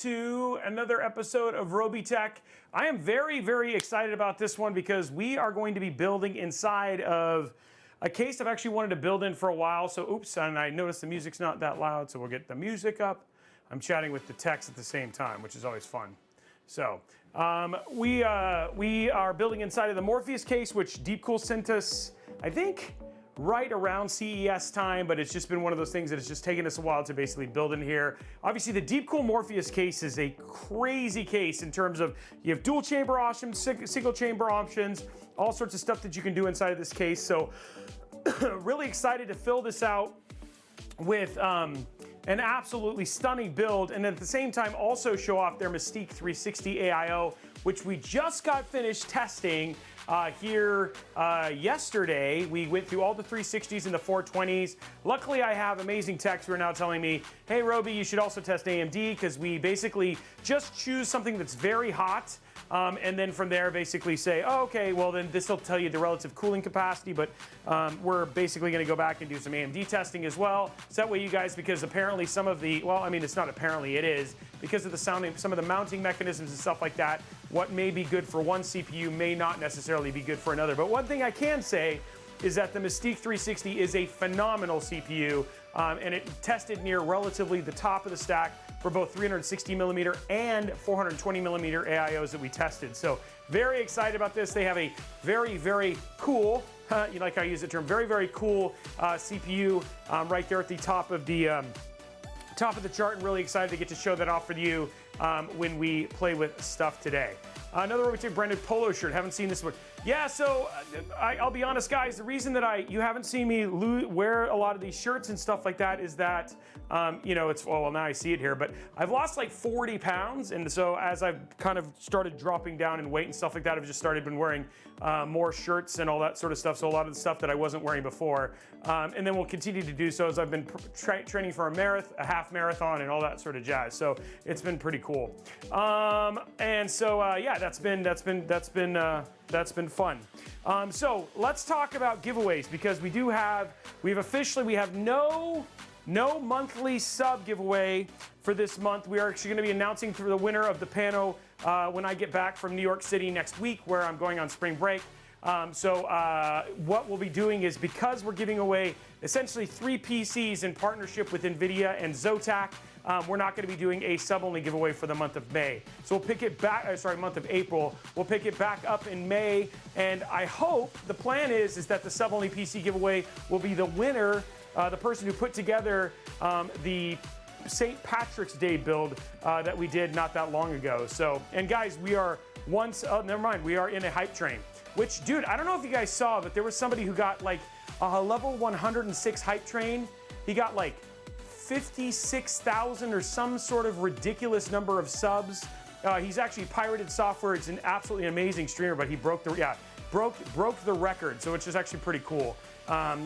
to another episode of Robeytech. I am very, very excited about this one because we are going to be building inside of a case I've actually wanted to build in for a while. So, oops, and I noticed the music's not that loud, so we'll get the music up. I'm chatting with the techs at the same time, which is always fun. So, we are building inside of the Morpheus case, which DeepCool sent us, I think, right around CES time, but it's just been one of those things that it's just taken us a while to basically build in here. Obviously, the DeepCool Morpheus case is a crazy case in terms of you have dual chamber options, single chamber options, all sorts of stuff that you can do inside of this case. So really excited to fill this out with an absolutely stunning build, and at the same time also show off their Mystique 360 AIO, which we just got finished testing here yesterday. We went through all the 360s and the 420s. Luckily, I have amazing techs who are now telling me, hey, Robey, you should also test AMD, because we basically just choose something that's very hot, and then from there basically say, oh, okay, well then this will tell you the relative cooling capacity, but we're basically gonna go back and do some AMD testing as well. So that way you guys, because apparently some of the, well, I mean, it's not apparently, it is, because of the sounding, some of the mounting mechanisms and stuff like that, what may be good for one CPU may not necessarily be good for another. But one thing I can say is that the Mystique 360 is a phenomenal CPU, and it tested near relatively the top of the stack for both 360 millimeter and 420 millimeter AIOs that we tested. So very excited about this. They have a very, very cool, you like how I use the term, very, very cool CPU right there at the top of the chart, and really excited to get to show that off for you when we play with stuff today. Another Robeytech branded polo shirt. Haven't seen this one. Yeah, so I'll be honest, guys. The reason that you haven't seen me wear a lot of these shirts and stuff like that is that, you know, it's, well, now I see it here, but I've lost like 40 pounds. And so as I've kind of started dropping down in weight and stuff like that, I've just been wearing more shirts and all that sort of stuff. So a lot of the stuff that I wasn't wearing before. And then we'll continue to do so as I've been training for a half marathon and all that sort of jazz. So it's been pretty cool. And so, yeah, that's been fun. So let's talk about giveaways, because we have no monthly sub giveaway for this month. We are actually going to be announcing the winner of the Pano when I get back from New York City next week, where I'm going on spring break. What we'll be doing is, because we're giving away essentially 3 PCs in partnership with NVIDIA and Zotac, we're not going to be doing a sub-only giveaway for the month of May. So we'll pick it back, month of April. We'll pick it back up in May, and I hope, the plan is that the sub-only PC giveaway will be the winner, the person who put together the St. Patrick's Day build that we did not that long ago. So, and guys, we are we are in a hype train. Which, dude, I don't know if you guys saw, but there was somebody who got like a level 106 hype train. He got like 56,000 or some sort of ridiculous number of subs. He's actually pirated software. It's an absolutely amazing streamer, but he broke the record. So it's just actually pretty cool.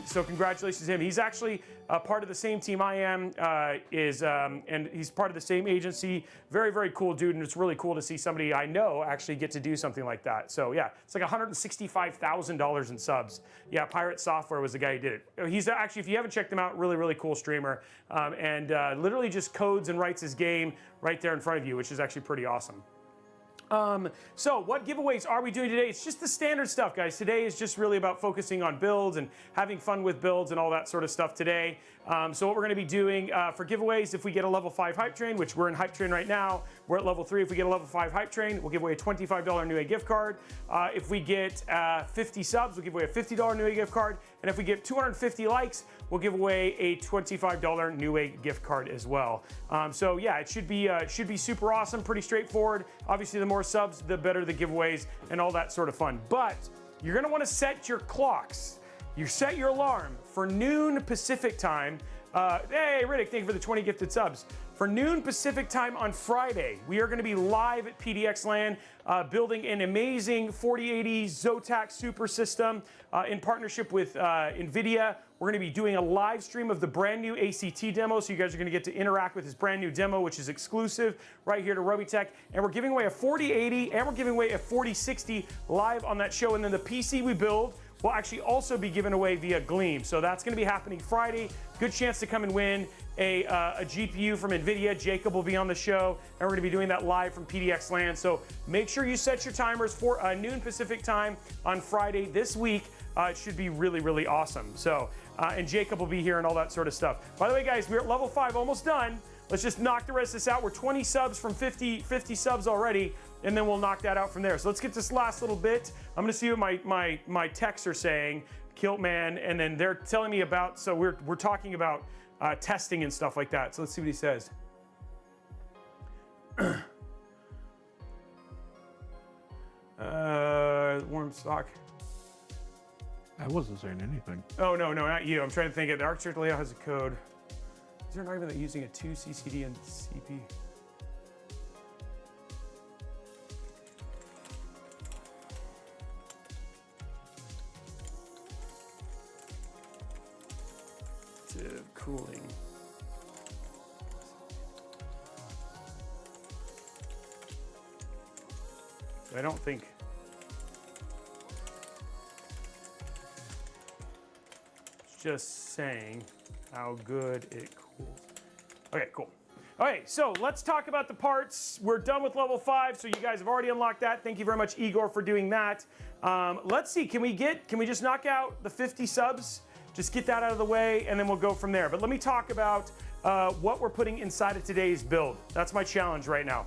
So congratulations to him. He's actually part of the same team I am, and he's part of the same agency. Very, very cool dude, and it's really cool to see somebody I know actually get to do something like that. So yeah, it's like $165,000 in subs. Yeah, Pirate Software was the guy who did it. He's actually, if you haven't checked him out, really, really cool streamer, and literally just codes and writes his game right there in front of you, which is actually pretty awesome. So what giveaways are we doing today? It's just the standard stuff, guys. Today is just really about focusing on builds and having fun with builds and all that sort of stuff today. So what we're going to be doing for giveaways, if we get a level 5 hype train, which we're in hype train right now, we're at level 3. If we get a level 5 hype train, we'll give away a $25 Newegg gift card. If we get 50 subs, we'll give away a $50 Newegg gift card. And if we get 250 likes, we'll give away a $25 Newegg gift card as well. So yeah, it should be super awesome, pretty straightforward. Obviously, the more subs, the better the giveaways and all that sort of fun. But you're gonna want to set your clocks. You set your alarm for noon Pacific time. Hey, Riddick, thank you for the 20 gifted subs. For noon Pacific time on Friday, we are going to be live at PDX Land, building an amazing 4080 Zotac super system in partnership with NVIDIA. We're going to be doing a live stream of the brand new ACT demo, so you guys are going to get to interact with this brand new demo, which is exclusive right here to Robeytech. And we're giving away a 4080 and we're giving away a 4060 live on that show. And then the PC we build will actually also be given away via Gleam. So that's gonna be happening Friday. Good chance to come and win a GPU from NVIDIA. Jacob will be on the show, and we're gonna be doing that live from PDX Land. So make sure you set your timers for noon Pacific time on Friday this week. It should be really, really awesome. So, and Jacob will be here and all that sort of stuff. By the way, guys, we're at level 5, almost done. Let's just knock the rest of this out. We're 20 subs from 50 subs already, and then we'll knock that out from there. So let's get this last little bit. I'm gonna see what my texts are saying, Kiltman, and then they're telling me about, so we're talking about testing and stuff like that. So let's see what he says. Warm stock. I wasn't saying anything. Oh, no, not you. I'm trying to think of the architecture layout has a code. Is there an argument that using a 2 CCD and CP? Cooling. I don't think. It's just saying how good it cools. Okay, cool. Okay, so let's talk about the parts. We're done with level 5, so you guys have already unlocked that. Thank you very much, Igor, for doing that. Let's see, can we just knock out the 50 subs? Just get that out of the way, and then we'll go from there. But let me talk about what we're putting inside of today's build. That's my challenge right now.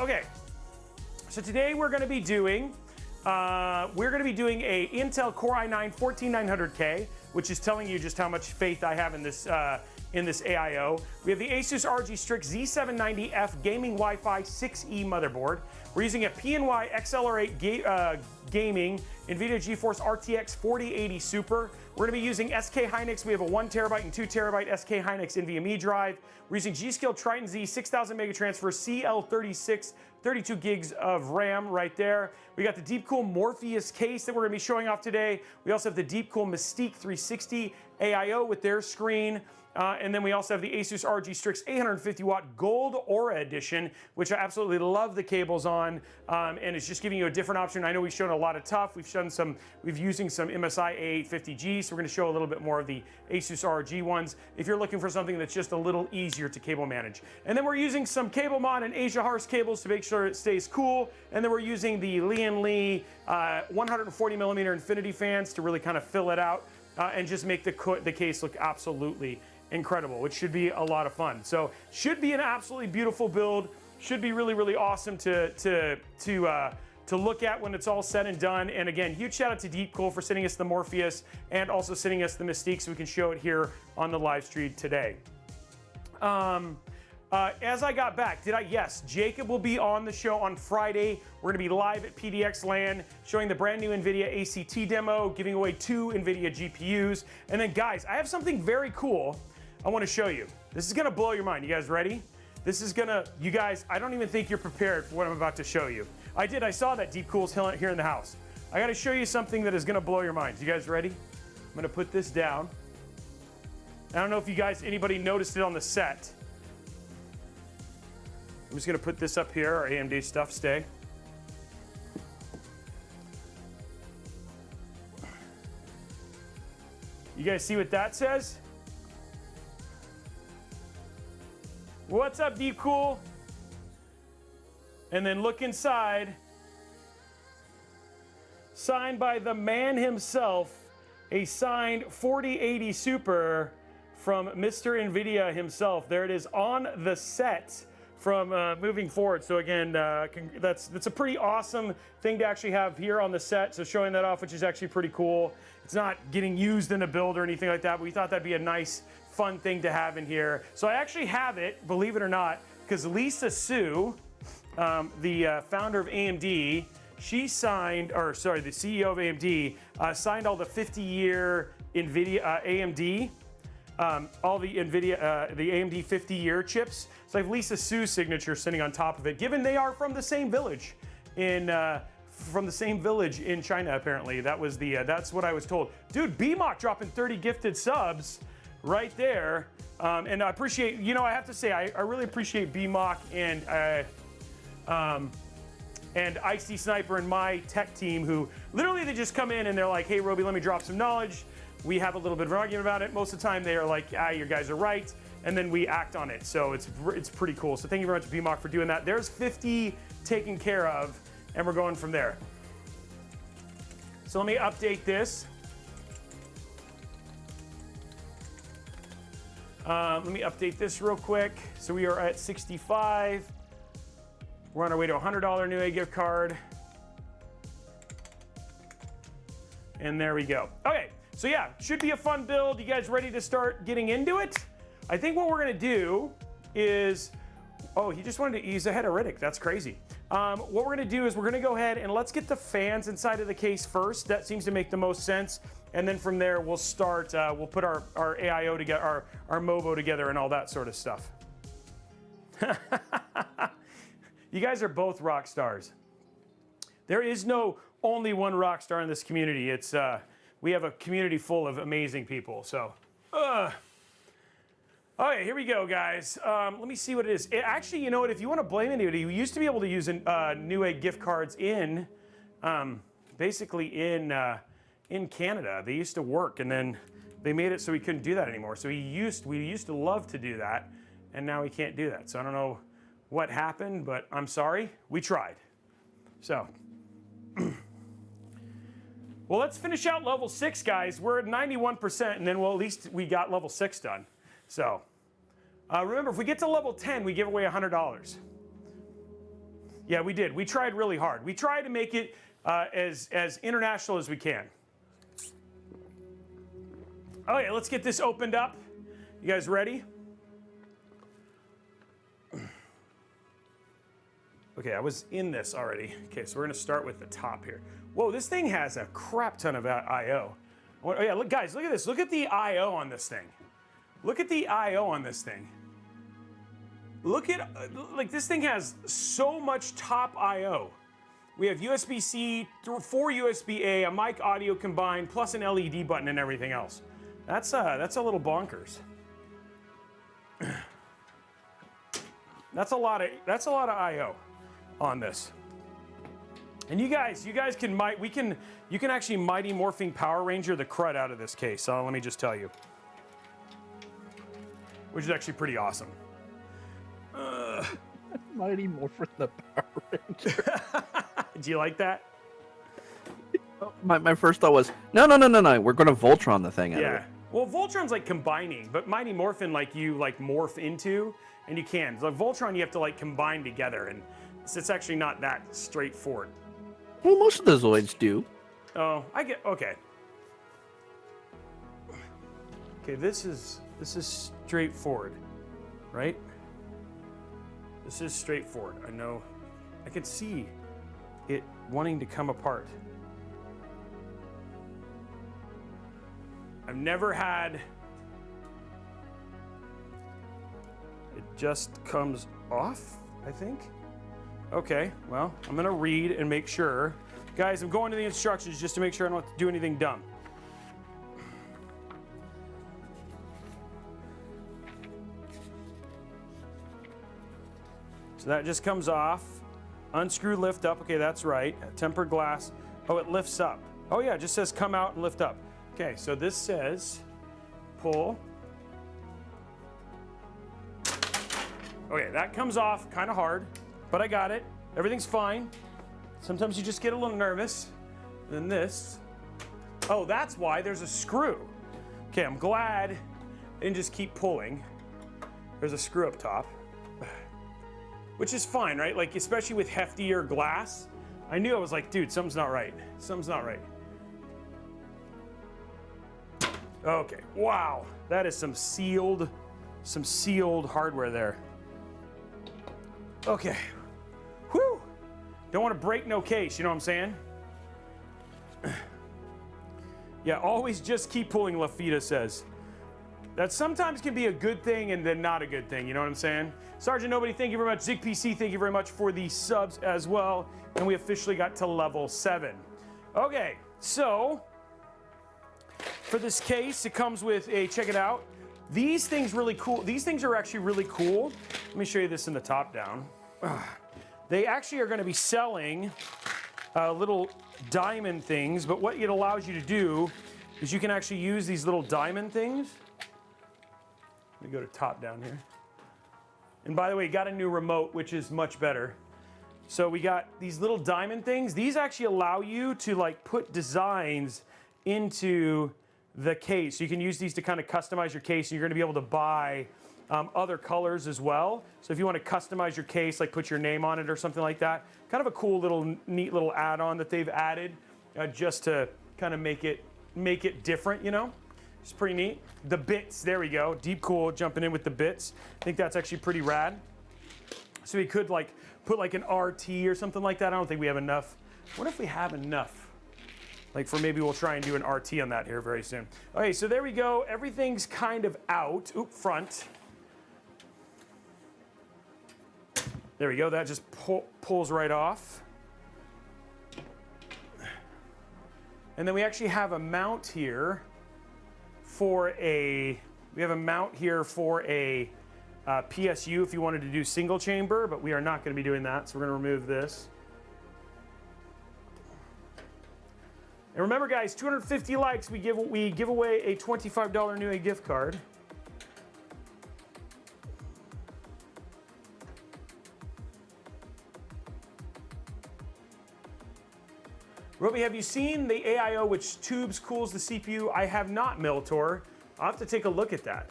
Okay, so today we're going to be doing a Intel Core i9-14900K, which is telling you just how much faith I have in this AIO. We have the Asus RG Strix Z790F Gaming Wi-Fi 6E motherboard. We're using a PNY XLR8 gaming NVIDIA GeForce RTX 4080 Super. We're going to be using SK Hynix. We have a 1 terabyte and 2 terabyte SK Hynix NVMe drive. We're using G.Skill Triton Z 6000 mega transfer CL36, 32 gigs of RAM right there. We got the DeepCool Morpheus case that we're going to be showing off today. We also have the DeepCool Mystique 360 AIO with their screen. And then we also have the Asus RG Strix 850 watt Gold Aura Edition, which I absolutely love the cables on, and it's just giving you a different option. I know we've shown a lot of tough. We've using some MSI A850G, so we're going to show a little bit more of the Asus RG ones if you're looking for something that's just a little easier to cable manage. And then we're using some Cable Mod and Asia Harsh cables to make sure it stays cool. And then we're using the Lee 140 millimeter infinity fans to really kind of fill it out and just make the case look absolutely incredible, which should be a lot of fun. So should be an absolutely beautiful build. Should be really, really awesome to look at when it's all said and done. And again, huge shout out to DeepCool for sending us the Morpheus and also sending us the Mystique so we can show it here on the live stream today. As I got back, yes, Jacob will be on the show on Friday. We're gonna be live at PDX Land, showing the brand new NVIDIA ACT demo, giving away 2 NVIDIA GPUs. And then guys, I have something very cool I wanna show you. This is gonna blow your mind. You guys ready? You guys, I don't even think you're prepared for what I'm about to show you. I saw that DeepCool's here in the house. I gotta show you something that is gonna blow your mind. You guys ready? I'm gonna put this down. I don't know if you guys, anybody noticed it on the set. I'm just gonna put this up here, our AMD stuff stay. You guys see what that says? What's up, DeepCool? And then look inside. Signed by the man himself, a signed 4080 Super from Mr. NVIDIA himself. There it is on the set from moving forward. So again, that's a pretty awesome thing to actually have here on the set. So showing that off, which is actually pretty cool. It's not getting used in a build or anything like that, but we thought that'd be a nice, fun thing to have in here. So I actually have it, believe it or not, because Lisa Su, the founder of AMD, she signed, the CEO of AMD, signed all the 50-year NVIDIA AMD, all the NVIDIA, the AMD 50-year chips. So I have Lisa Su's signature sitting on top of it, given they are from the same village in China, apparently. That's what I was told. Dude, BMOC dropping 30 gifted subs right there. And I appreciate, I have to say, I really appreciate BMOC and Icy Sniper and my tech team, who literally they just come in and they're like, hey, Robey, let me drop some knowledge. We have a little bit of an argument about it. Most of the time they are like, your guys are right. And then we act on it. So it's pretty cool. So thank you very much, BMOC, for doing that. There's 50 taken care of, and we're going from there. So let me update this. Let me update this real quick. So we are at 65. We're on our way to a $100 Newegg gift card. And there we go. Okay, so yeah, should be a fun build. You guys ready to start getting into it? I think what we're gonna do is, oh, he just wanted to, he's ahead of Riddick. That's crazy. What we're gonna do is we're gonna go ahead and let's get the fans inside of the case first. That seems to make the most sense. And then from there, we'll start, we'll put our AIO together, our MOBO together and all that sort of stuff. You guys are both rock stars. There is no only one rock star in this community. It's, we have a community full of amazing people, so. Okay, here we go, guys. Let me see what it is. Actually, you know what? If you want to blame anybody, you used to be able to use Newegg gift cards in, basically in Canada. They used to work, and then they made it so we couldn't do that anymore. So we used to love to do that, and now we can't do that. So I don't know what happened, but I'm sorry. We tried. So, well, let's finish out level 6, guys. We're at 91%, and then at least we got level 6 done. So, remember, if we get to level 10, we give away $100. Yeah, we did. We tried really hard. We tried to make it as international as we can. Okay, let's get this opened up. You guys ready? Okay, I was in this already. Okay, so we're gonna start with the top here. Whoa, this thing has a crap ton of I/O. Oh yeah, look, guys, look at this. Look at the I/O on this thing. Look at the I/O on this thing. Look at, like, this thing has so much top I/O. We have USB-C, 4 USB-A, a mic audio combined, plus an LED button and everything else. That's a little bonkers. That's a lot of I/O on this. And you guys can you can actually Mighty Morphing Power Ranger the crud out of this case. So let me just tell you. Which is actually pretty awesome. Mighty Morphin the Power Ranger. Do you like that? My first thought was, no, we're going to Voltron the thing out of it. Well, Voltron's like combining, but Mighty Morphin, like, you like morph into, and you can. Like Voltron, you have to like combine together, and it's actually not that straightforward. Well, most of the Zoids do. Oh, I get, okay. Okay, this is straightforward, right? This is straightforward. I know, I can see it wanting to come apart. I've never had, it just comes off, I think. Okay, well, I'm gonna read and make sure. Guys, I'm going to the instructions just to make sure I don't have to do anything dumb. So that just comes off. Unscrew, lift up. Okay, that's right. Tempered glass. Oh, it lifts up. Oh yeah, it just says come out and lift up. Okay, so this says pull. Okay, that comes off kind of hard, but I got it. Everything's fine. Sometimes you just get a little nervous. Then this. Oh, that's why there's a screw. Okay, I'm glad I didn't just keep pulling. There's a screw up top. Which is fine, right? Like, especially with heftier glass. I knew, I was like, dude, something's not right. Something's not right. Okay, wow. That is some sealed hardware there. Okay. Whew. Don't want to break no case, you know what I'm saying? Yeah, always just keep pulling, Lafita says. That sometimes can be a good thing and then not a good thing, you know what I'm saying? Sergeant Nobody, thank you very much. ZigPC, thank you very much for the subs as well. And we officially got to level 7. Okay, so for this case, it comes with a, check it out. These things really cool. These things are actually really cool. Let me show you this in the top down. They actually are going to be selling little diamond things, but what it allows you to do is you can actually use these little diamond things. Let me go to top down here. And by the way, got a new remote, which is much better. So we got these little diamond things. These actually allow you to like put designs into the case. You can use these to kind of customize your case, and you're going to be able to buy other colors as well. So if you want to customize your case, like put your name on it or something like that, kind of a cool little, neat little add-on that they've added just to kind of make it different, you know? It's pretty neat. The bits, there we go. DeepCool jumping in with the bits. I think that's actually pretty rad. So we could like put like an RT or something like that. I don't think we have enough. What if we have enough? Like for maybe we'll try and do an RT on that here very soon. Okay, so there we go. Everything's kind of out. Oop, front. There we go. That just pulls right off. And then we actually have a mount here for a PSU if you wanted to do single chamber, but we are not going to be doing that, so we're going to remove this. And remember, guys, 250 likes, we give away a $25 Newegg gift card. Robey, have you seen the AIO which tubes cools the CPU? I have not, Miltor. I'll have to take a look at that.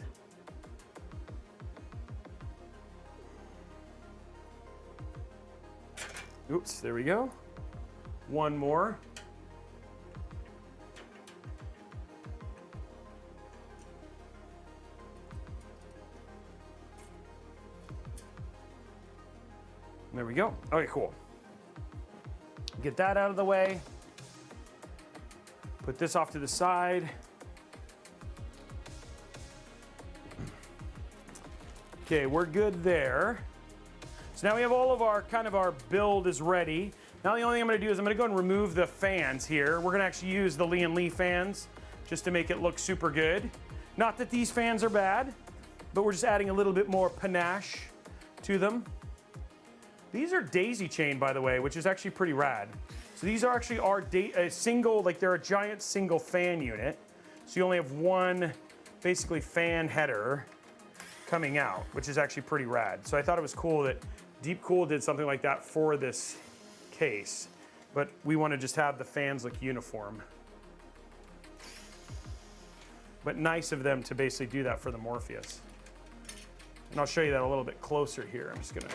Oops, there we go. One more. There we go. Okay, cool. Get that out of the way. Put this off to the side. Okay, we're good there. So now we have all of our, our build is ready. Now the only thing I'm gonna do is I'm gonna go and remove the fans here. We're gonna actually use the Lee & fans just to make it look super good. Not that these fans are bad, but we're just adding a little bit more panache to them. These are daisy chain, by the way, which is actually pretty rad. So these are actually a single, like they're a giant single fan unit. So you only have one, basically fan header coming out, which is actually pretty rad. So I thought it was cool that DeepCool did something like that for this case, but we want to just have the fans look uniform. But nice of them to basically do that for the Morpheus. And I'll show you that a little bit closer here. I'm just gonna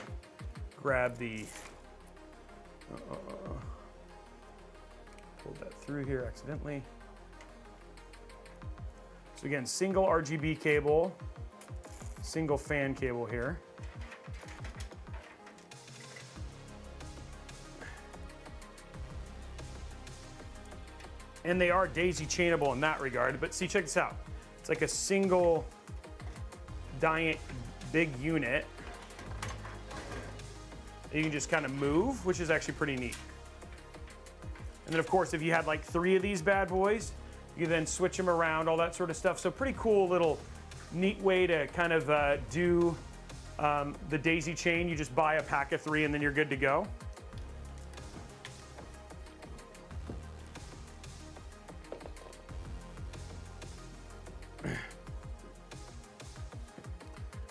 grab the, pulled that through here accidentally. So again, single RGB cable, single fan cable here. And they are daisy chainable in that regard, but see, check this out. It's like a single big unit. You can just kind of move, which is actually pretty neat. And then of course, if you had like 3 of these bad boys, you can then switch them around, all that sort of stuff. So pretty cool little neat way to kind of do the daisy chain. You just buy a pack of 3 and then you're good to go.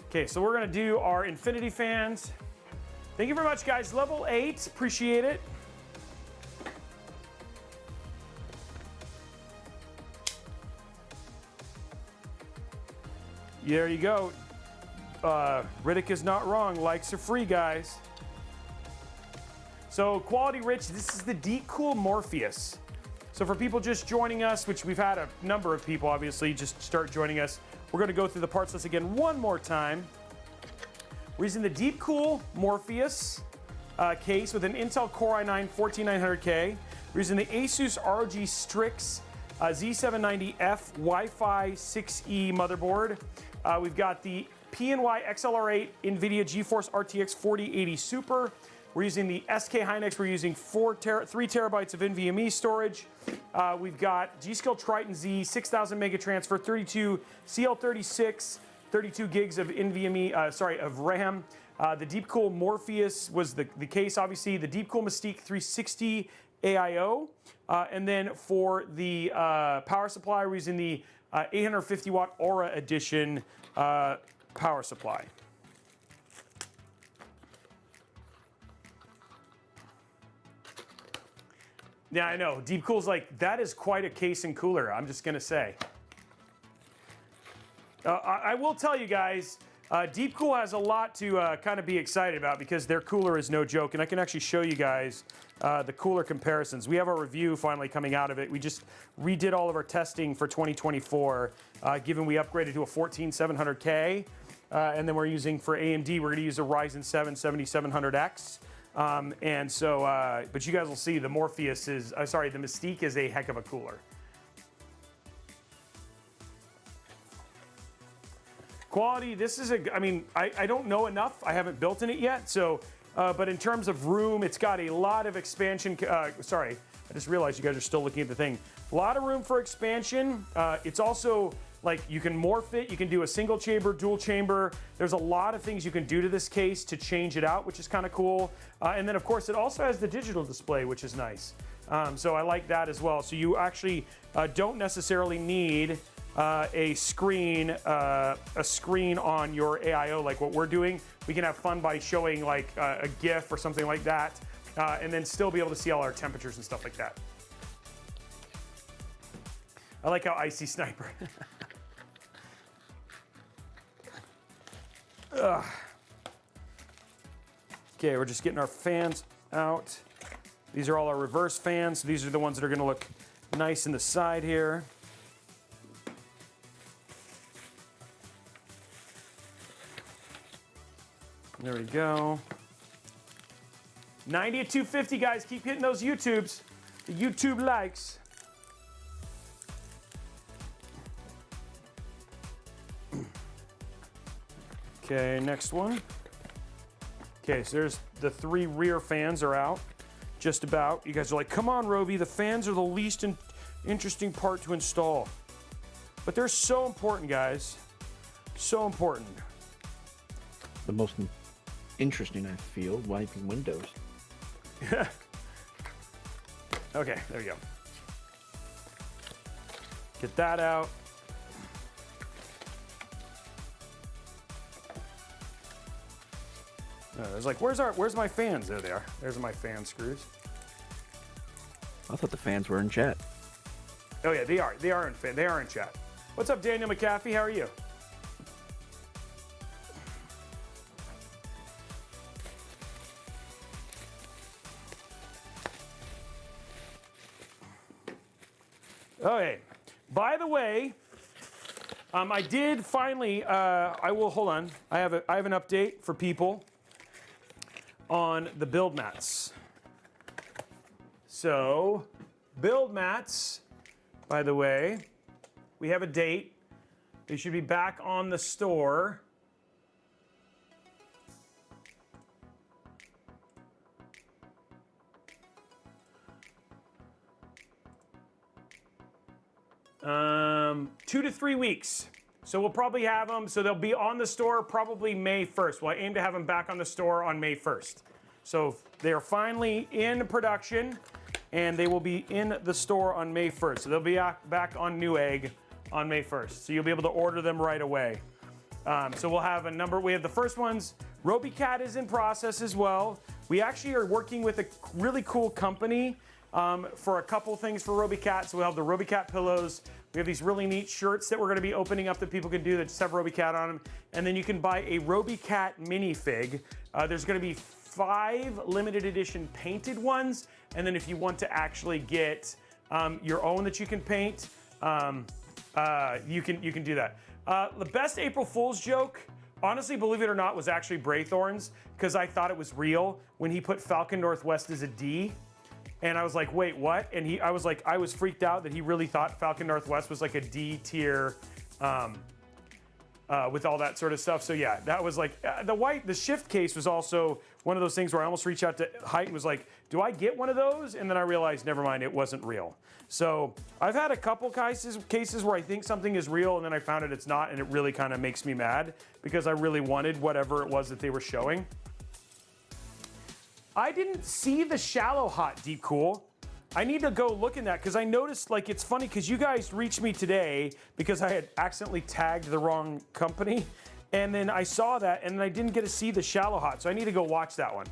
Okay, so we're gonna do our infinity fans. Thank you very much, guys. Level 8, appreciate it. There you go. Riddick is not wrong. Likes are free, guys. So quality rich, this is the DeepCool Morpheus. So for people just joining us, which we've had a number of people obviously just start joining us, we're gonna go through the parts list again one more time. We're using the DeepCool Morpheus case with an Intel Core i9-14900K. We're using the Asus ROG Strix Z790F Wi-Fi 6E motherboard. We've got the PNY XLR8 NVIDIA GeForce RTX 4080 Super. We're using the SK Hynix. We're using 3 terabytes of NVMe storage. We've got G.Skill Triton Z 6000 mega transfer, 32 CL36, 32 gigs of NVMe, of RAM. The DeepCool Morpheus was the case, obviously. The DeepCool Mystique 360 AIO. And then for the power supply, we're using the 850 watt Aura Edition power supply. Yeah, I know. DeepCool's like, that is quite a case and cooler, I'm just going to say. I will tell you guys, DeepCool has a lot to kind of be excited about because their cooler is no joke, and I can actually show you guys the cooler comparisons. We have our review finally coming out of it. We just redid all of our testing for 2024, given we upgraded to a 14700K, and then we're using for AMD, we're going to use a Ryzen 7 7700X. And so, but you guys will see the Morpheus is, sorry, the Mystique is a heck of a cooler. Quality, this is I mean, I don't know enough. I haven't built in it yet. So, but in terms of room, it's got a lot of expansion. Sorry, I just realized you guys are still looking at the thing. A lot of room for expansion. It's also like you can morph it. You can do a single chamber, dual chamber. There's a lot of things you can do to this case to change it out, which is kind of cool. And then of course it also has the digital display, which is nice. So I like that as well. So you actually don't necessarily need a screen on your AIO like what we're doing. We can have fun by showing like a GIF or something like that, and then still be able to see all our temperatures and stuff like that. I like how Icy Sniper. Okay, we're just getting our fans out. These are all our reverse fans. So these are the ones that are going to look nice in the side here. There we go. 90 at 250, guys. Keep hitting those YouTubes. The YouTube likes. Okay, next one. Okay, so there's the 3 rear fans are out. Just about. You guys are like, come on, Robey. The fans are the least interesting part to install. But they're so important, guys. So important. The most interesting, I feel, wiping windows. Okay, there we go. Get that out. I was like, where's my fans? There they are. There's my fan screws. I thought the fans were in chat. Oh yeah, they are. They are in chat. What's up, Daniel McAfee? How are you? Okay. By the way, I did finally. I will hold on. I have an update for people on the build mats. So, build mats. By the way, we have a date. They should be back on the store. Um, 2 to 3 weeks. So we'll probably have them, so they'll be on the store probably May 1st. Well, I aim to have them back on the store on May 1st. So they are finally in production, and they will be in the store on May 1st. So they'll be back on Newegg on May 1st. So you'll be able to order them right away. So we'll have a number. We have the first ones. Robeycat is in process as well. We actually are working with a really cool company for a couple things for Robeycat. So we'll have the Robeycat pillows. We have these really neat shirts that we're going to be opening up that people can do that just have Robeycat on them. And then you can buy a Robeycat minifig. There's going to be 5 limited edition painted ones. And then if you want to actually get your own that you can paint, you can do that. The best April Fool's joke, honestly, believe it or not, was actually Braythorn's, because I thought it was real when he put Falcon Northwest as a D. And I was like, wait, what? And I was freaked out that he really thought Falcon Northwest was like a D tier with all that sort of stuff. So yeah, that was like, the shift case was also one of those things where I almost reached out to Height and was like, do I get one of those? And then I realized, never mind, it wasn't real. So I've had a couple cases where I think something is real and then I found out it's not, and it really kind of makes me mad because I really wanted whatever it was that they were showing. I didn't see the shallow hot DeepCool. I need to go look in that because I noticed, like, it's funny because you guys reached me today because I had accidentally tagged the wrong company, and then I saw that and I didn't get to see the shallow hot, so I need to go watch that one.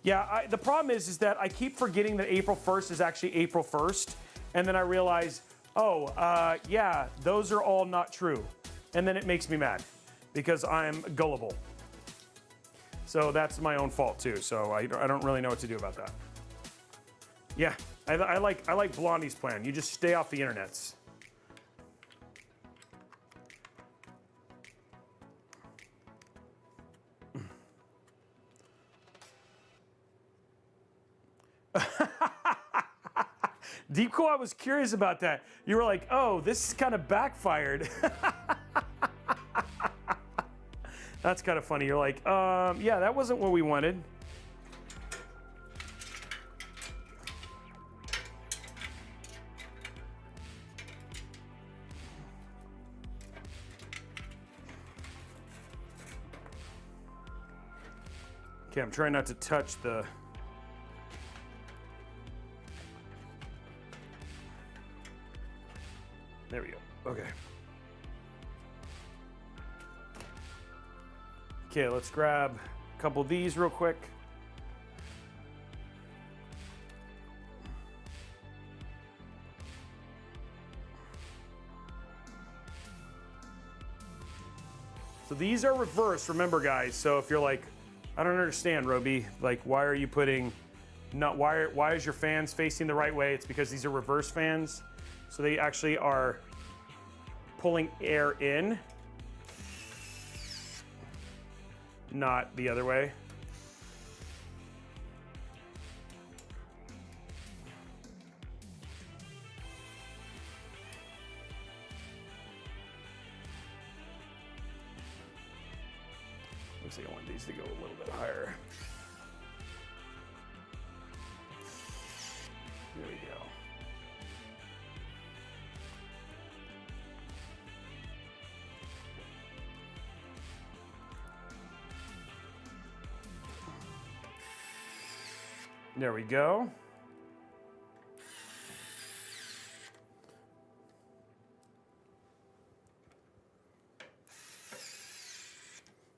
Yeah, the problem is that I keep forgetting that April 1st is actually April 1st, and then I realize, oh, yeah, those are all not true, and then it makes me mad because I'm gullible. So that's my own fault too. So I don't really know what to do about that. Yeah. I like Blondie's plan. You just stay off the internets. DeepCool, I was curious about that. You were like, oh, this kind of backfired. That's kind of funny. You're like, yeah, that wasn't what we wanted. Okay, I'm trying not to touch the... There we go. Okay. Okay, let's grab a couple of these real quick. So these are reversed, remember guys. So if you're like, I don't understand, Robey. Like, why are you putting, why is your fans facing the right way? It's because these are reverse fans. So they actually are pulling air in, not the other way. Looks like I want these to go a little bit higher. There we go. There we go.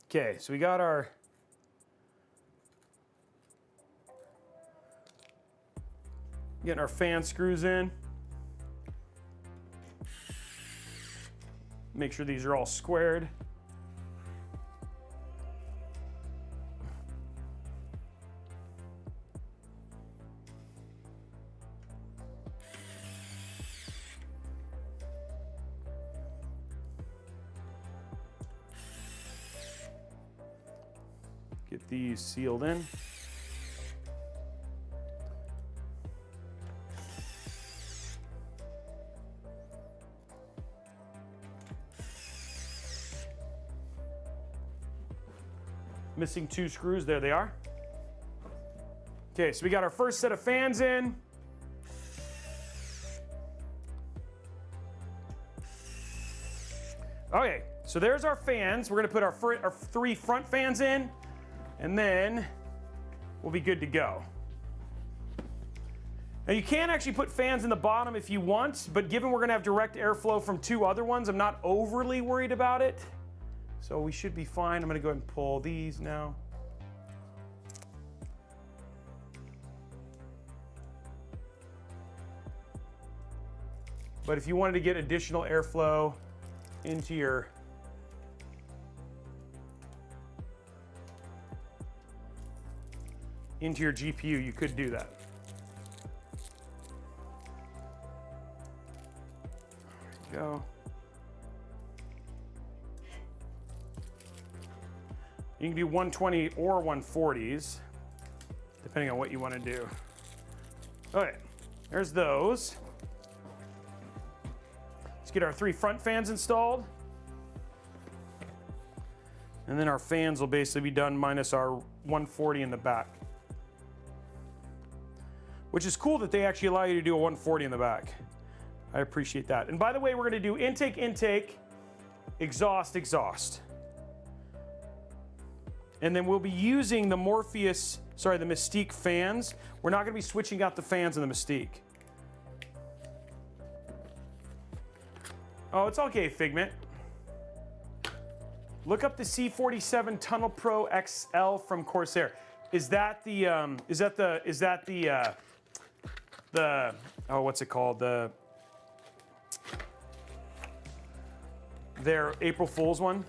Okay, so we got our getting our fan screws in. Make sure these are all squared. Get these sealed in. Missing 2 screws, there they are. Okay, so we got our first set of fans in. Okay, so there's our fans. We're gonna put our 3 front fans in, and then we'll be good to go. Now you can actually put fans in the bottom if you want, but given we're gonna have direct airflow from 2 other ones, I'm not overly worried about it. So we should be fine. I'm gonna go ahead and pull these now. But if you wanted to get additional airflow into your GPU, you could do that. There we go. You can do 120 or 140s, depending on what you want to do. Okay, there's those. Let's get our 3 front fans installed. And then our fans will basically be done minus our 140 in the back. Which is cool that they actually allow you to do a 140 in the back. I appreciate that. And by the way, we're gonna do intake, intake, exhaust, exhaust. And then we'll be using the Morpheus, sorry, the Mystique fans. We're not gonna be switching out the fans in the Mystique. Oh, it's okay, Figment. Look up the C47 Tunnel Pro XL from Corsair. Is that the oh, what's it called? Their April Fool's one?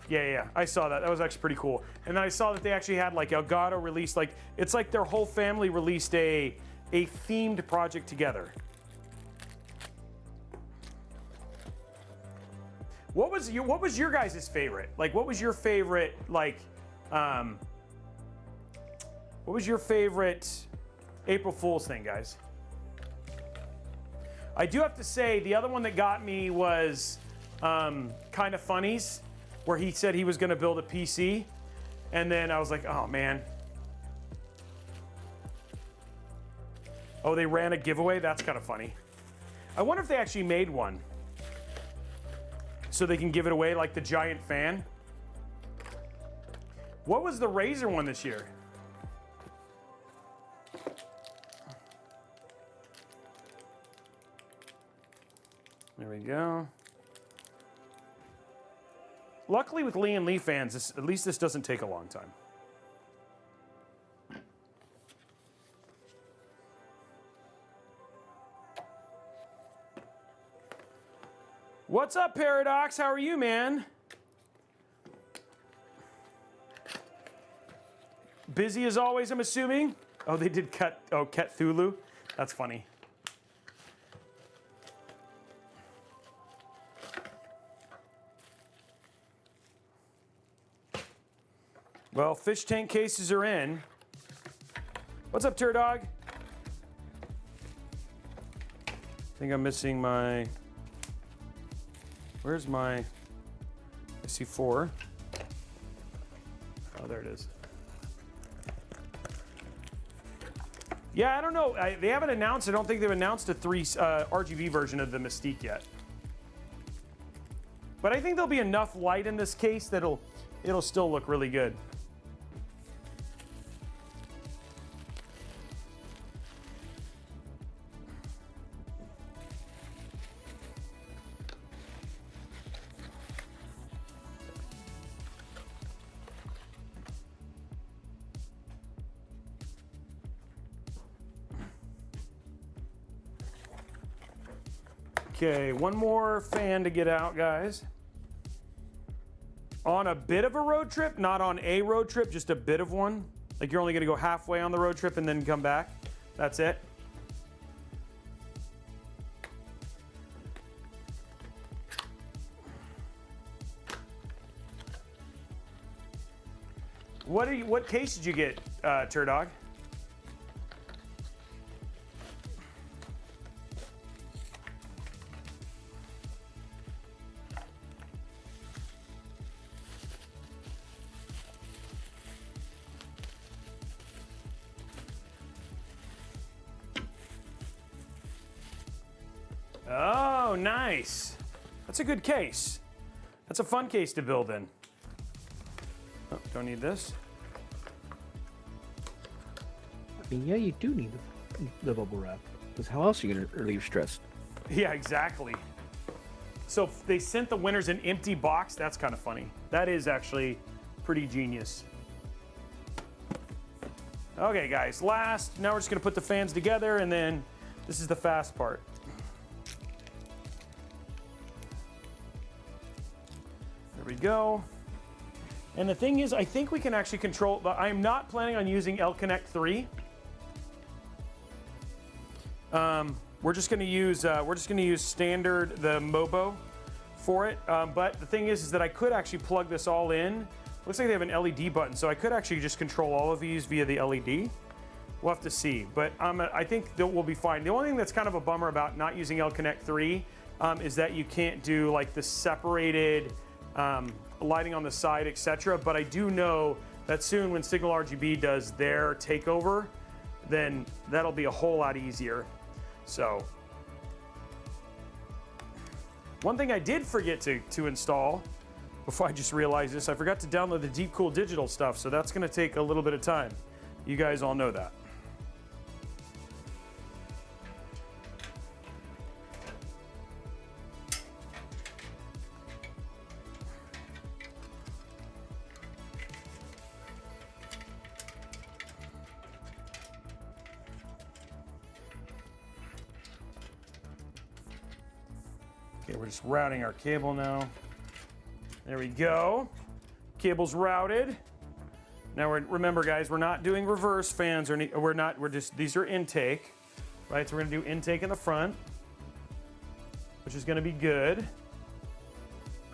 Yeah, I saw that. That was actually pretty cool. And then I saw that they actually had like Elgato released, like, it's like their whole family released a themed project together. What was your guys' favorite? Like, what was your favorite, like, what was your favorite April Fool's thing, guys? I do have to say, the other one that got me was Kind of Funnies, where he said he was going to build a PC, and then I was like, oh man. Oh, they ran a giveaway? That's kind of funny. I wonder if they actually made one, so they can give it away, like the giant fan. What was the Razer one this year? There we go. Luckily with Lee and Lee fans, at least this doesn't take a long time. What's up, Paradox? How are you, man? Busy as always, I'm assuming. Oh, they did Cthulhu. That's funny. Well, fish tank cases are in. What's up, Turdog? I think I'm missing my... Where's my SC4? Oh, there it is. Yeah, I don't know. They haven't announced. I don't think they've announced a RGB version of the Mystique yet. But I think there'll be enough light in this case that it'll still look really good. Okay, one more fan to get out, guys. On a bit of a road trip, not on a road trip, just a bit of one. Like you're only gonna go halfway on the road trip and then come back. That's it. What case did you get, Turdog? Oh, nice. That's a good case. That's a fun case to build in. Oh, don't need this. I mean, yeah, you do need the bubble wrap. Because how else are you going to relieve stress? Yeah, exactly. So if they sent the winners an empty box. That's kind of funny. That is actually pretty genius. Okay, guys, last. Now we're just going to put the fans together, and then this is the fast part. There we go. And the thing is, I think we can actually control, but I'm not planning on using L-Connect 3. We're just going to use standard, the Mobo for it. But the thing is that I could actually plug this all in. Looks like they have an LED button, so I could actually just control all of these via the LED. We'll have to see, but I think that we'll be fine. The only thing that's kind of a bummer about not using L-Connect 3 is that you can't do like the separated lighting on the side, etc. But I do know that soon when Signal RGB does their takeover, then that'll be a whole lot easier. So one thing I did forget to install before I just realized this, I forgot to download the DeepCool digital stuff, so that's gonna take a little bit of time. You guys all know that. Okay, we're just routing our cable now. There we go. Cable's routed. Now remember guys, we're not doing reverse fans or these are intake, right? So we're gonna do intake in the front, which is gonna be good.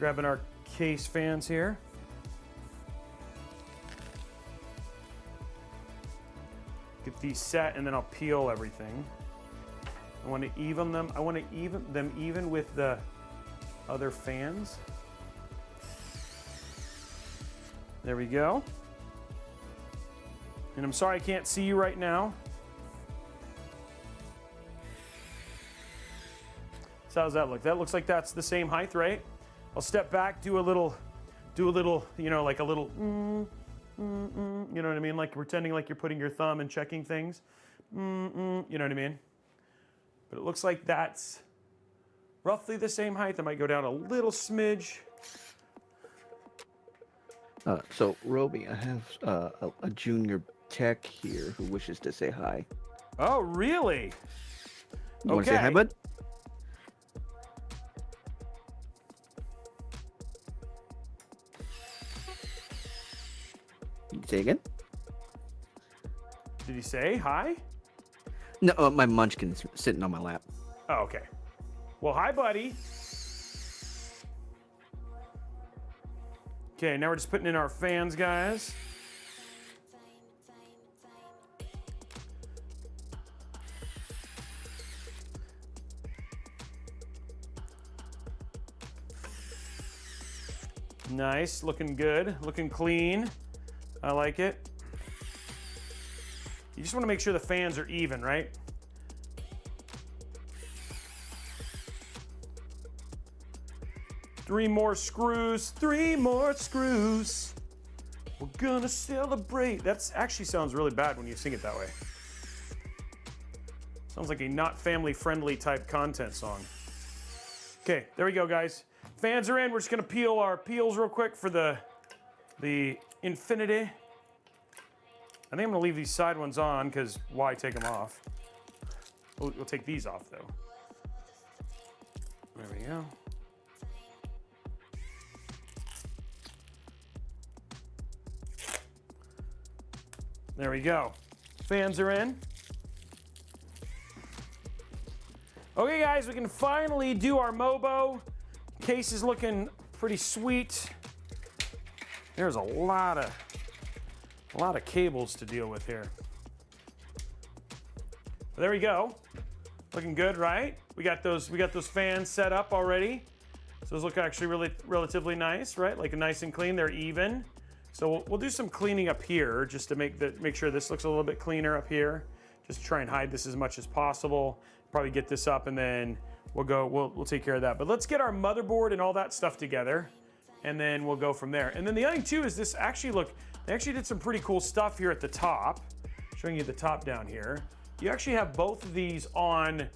Grabbing our case fans here. Get these set and then I'll peel everything. I want to even them. I want to even them even with the other fans. There we go. And I'm sorry I can't see you right now. So how does that look? That looks like that's the same height, right? I'll step back, do a little, you know, like a little, you know what I mean? Like pretending like you're putting your thumb and checking things. You know what I mean? But it looks like that's roughly the same height. I might go down a little smidge. So, Robey, I have a junior tech here who wishes to say hi. Oh, really? You want to say hi, bud? Say again? Did he say hi? No, my munchkin's sitting on my lap. Oh, okay. Well, hi, buddy. Okay, now we're just putting in our fans, guys. Nice, looking good, looking clean. I like it. You just want to make sure the fans are even, right? Three more screws. We're gonna celebrate. That actually sounds really bad when you sing it that way. Sounds like a not family-friendly type content song. Okay, there we go, guys. Fans are in. We're just gonna peel our peels real quick for the Infinity. I think I'm gonna leave these side ones on because why take them off? We'll take these off though. There we go. There we go. Fans are in. Okay, guys, we can finally do our Mobo. Case is looking pretty sweet. There's a lot of cables to deal with here. There we go. Looking good, right? We got those fans set up already. So those look actually relatively nice, right? Like nice and clean. They're even. So we'll do some cleaning up here just to make sure this looks a little bit cleaner up here. Just try and hide this as much as possible. Probably get this up and then we'll take care of that. But let's get our motherboard and all that stuff together and then we'll go from there. And then the other thing too is this actually they actually did some pretty cool stuff here at the top. Showing you the top down here. You actually have both of these on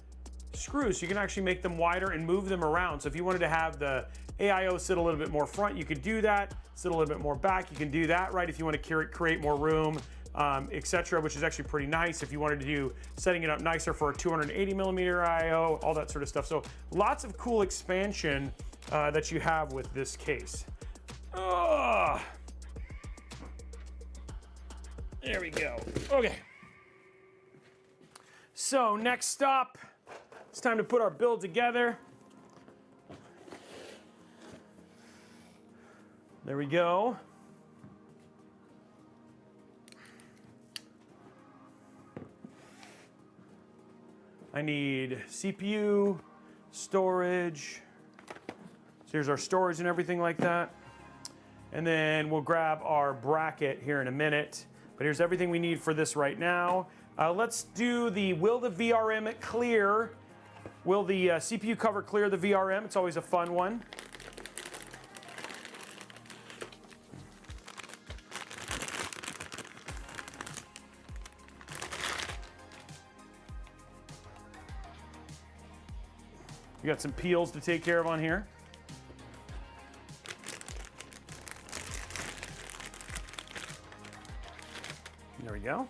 screws, so you can actually make them wider and move them around. So if you wanted to have the AIO sit a little bit more front, you could do that. Sit a little bit more back, you can do that, right? If you want to create more room, etc., which is actually pretty nice. If you wanted to do setting it up nicer for a 280 millimeter AIO, all that sort of stuff. So lots of cool expansion that you have with this case. Ugh. There we go. Okay. So next up, it's time to put our build together. There we go. I need CPU, storage. So here's our storage and everything like that. And then we'll grab our bracket here in a minute. But here's everything we need for this right now. Let's do the, will the VRM clear? Will the CPU cover clear the VRM? It's always a fun one. We got some peels to take care of on here. There we go.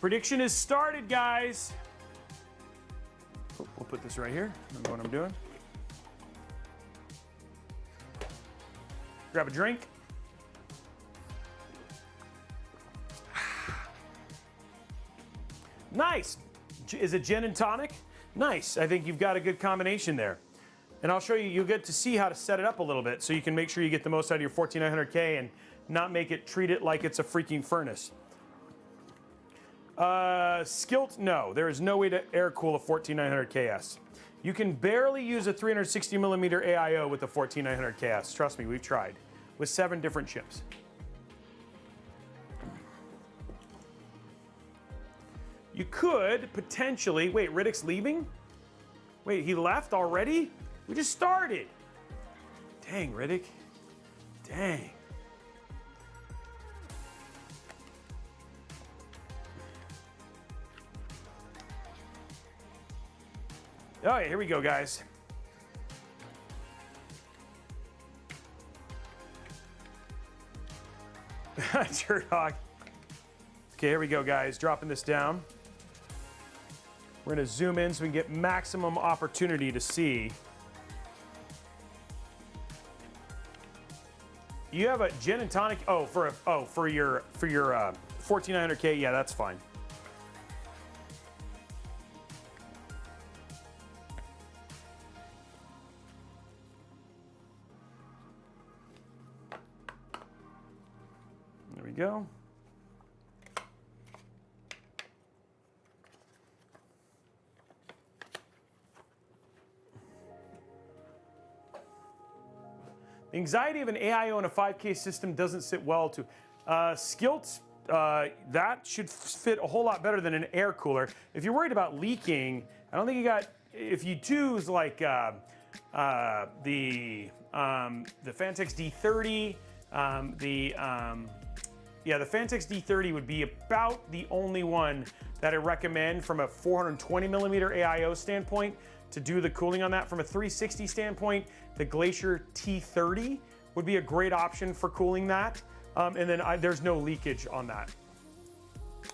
Prediction is started, guys. Oh, we'll put this right here. Remember what I'm doing. Grab a drink. Nice. Is it gin and tonic? Nice. I think you've got a good combination there. And I'll show you, you'll get to see how to set it up a little bit so you can make sure you get the most out of your 14900K and not treat it like it's a freaking furnace. Skilt, no. There is no way to air cool a 14900KS. You can barely use a 360mm AIO with a 14900KS. Trust me, we've tried. With 7 different chips. You could potentially, wait, Riddick's leaving? Wait, he left already? We just started. Dang, Riddick. Dang. All right, here we go, guys. Turdog. Okay, here we go, guys. Dropping this down. We're gonna zoom in so we can get maximum opportunity to see. You have a gin and tonic. Oh, for your 14900K. Yeah, that's fine. There we go. The anxiety of an AIO in a 5K system doesn't sit well to Skilt. That should fit a whole lot better than an air cooler. If you're worried about leaking, I don't think you got. If you choose like the Fantex D30, the Fantex D30 would be about the only one that I recommend from a 420mm AIO standpoint to do the cooling on that. From a 360 standpoint, the Glacier T30 would be a great option for cooling that. And then there's no leakage on that.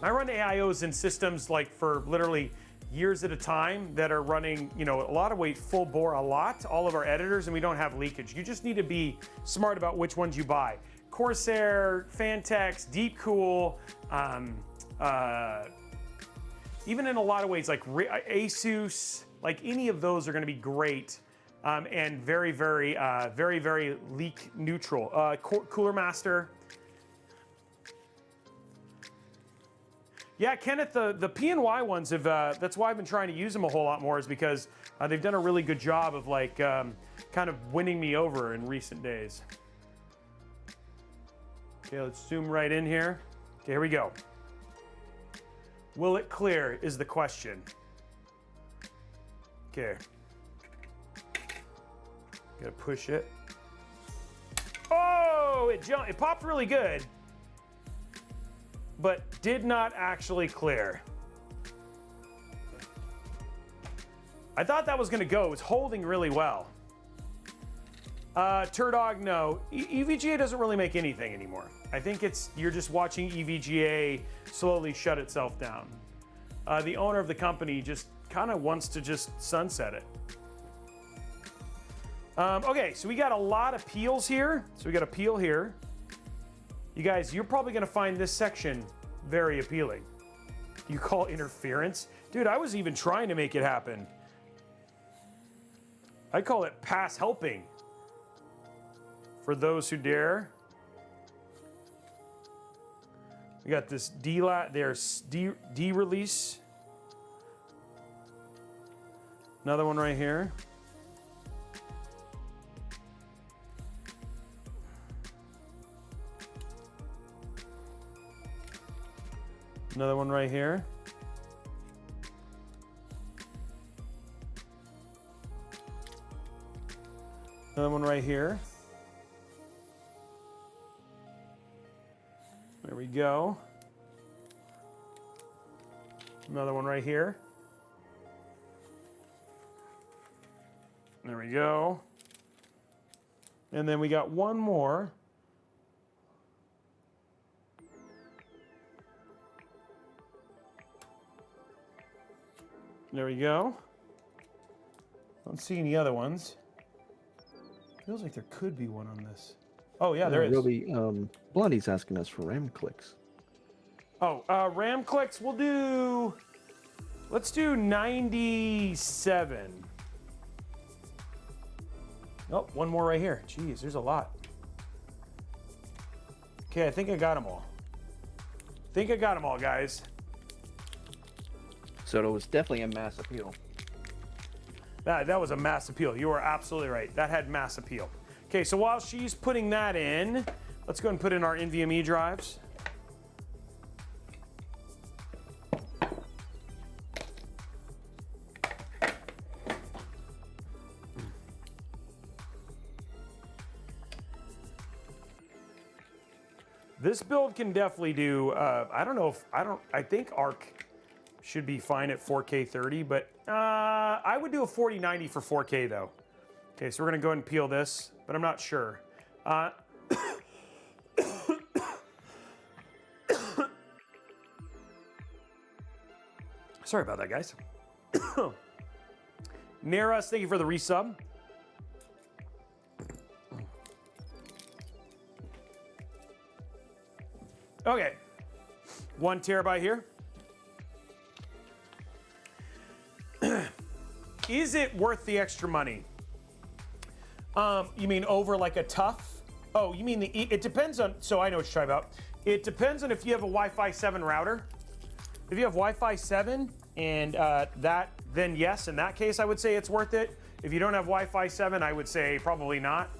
I run AIOs in systems like for literally years at a time that are running, you know, a lot of weight, full bore, all of our editors, and we don't have leakage. You just need to be smart about which ones you buy. Corsair, Fantex, DeepCool, even in a lot of ways like Asus, like any of those are going to be great and very, very leak neutral. Cooler Master. Yeah, Kenneth, the PNY ones have, that's why I've been trying to use them a whole lot more, is because they've done a really good job of like kind of winning me over in recent days. Okay, let's zoom right in here. Okay, here we go. Will it clear is the question. Okay. Gotta push it. Oh, it jumped. It popped really good, but did not actually clear. I thought that was gonna go. It was holding really well. Turdog, no. EVGA doesn't really make anything anymore. I think you're just watching EVGA slowly shut itself down. The owner of the company just kind of wants to just sunset it. Okay, so we got a lot of peels here. So we got a peel here. You guys, you're probably gonna find this section very appealing. You call interference? Dude, I was even trying to make it happen. I call it pass helping. For those who dare. We got this D-release. Another one right here. Another one right here. Another one right here. There we go. Another one right here. There we go. And then we got one more. There we go. Don't see any other ones. Feels like there could be one on this. Oh yeah, there is. Robey, Blondie's asking us for RAM clicks. Oh, RAM clicks, we'll do, let's do 97. Oh, one more right here. Jeez, there's a lot. Okay, I think I got them all. Guys. So it was definitely a mass appeal. That was a mass appeal. You are absolutely right. That had mass appeal. Okay, so while she's putting that in, let's go ahead and put in our NVMe drives. This build can definitely do, I think ARC should be fine at 4K 30, but I would do a 4090 for 4K though. Okay, so we're gonna go ahead and peel this, but I'm not sure. Sorry about that, guys. Neras, thank you for the resub. Okay, 1 terabyte here. Is it worth the extra money? You mean over like a tough? Oh, you mean it depends on, so I know what you're talking about. It depends on if you have a Wi-Fi 7 router. If you have Wi-Fi 7 and then yes, in that case, I would say it's worth it. If you don't have Wi-Fi 7, I would say probably not.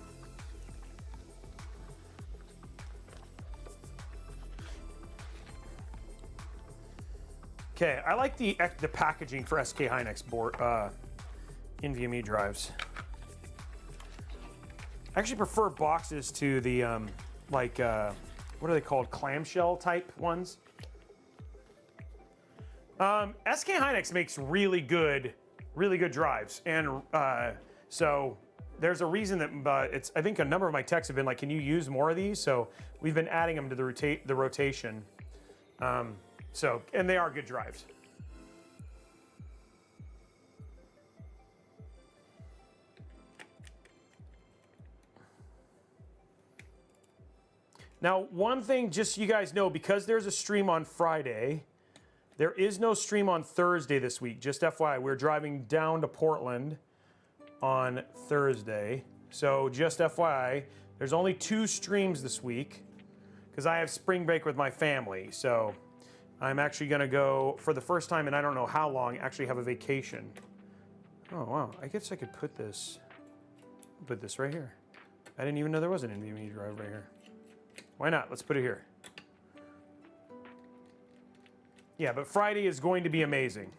Okay, I like the packaging for SK Hynix board NVMe drives. I actually prefer boxes to the what are they called? Clamshell type ones. SK Hynix makes really good drives, and so there's a reason that I think a number of my techs have been like, can you use more of these? So we've been adding them to the rotation. So, and they are good drives. Now, one thing, just so you guys know, because there's a stream on Friday, there is no stream on Thursday this week. Just FYI, we're driving down to Portland on Thursday. So just FYI, there's only 2 streams this week because I have spring break with my family. So I'm actually gonna go, for the first time in I don't know how long, actually have a vacation. Oh, wow, I guess I could put this right here. I didn't even know there was an NVMe drive right here. Why not? Let's put it here. Yeah, but Friday is going to be amazing.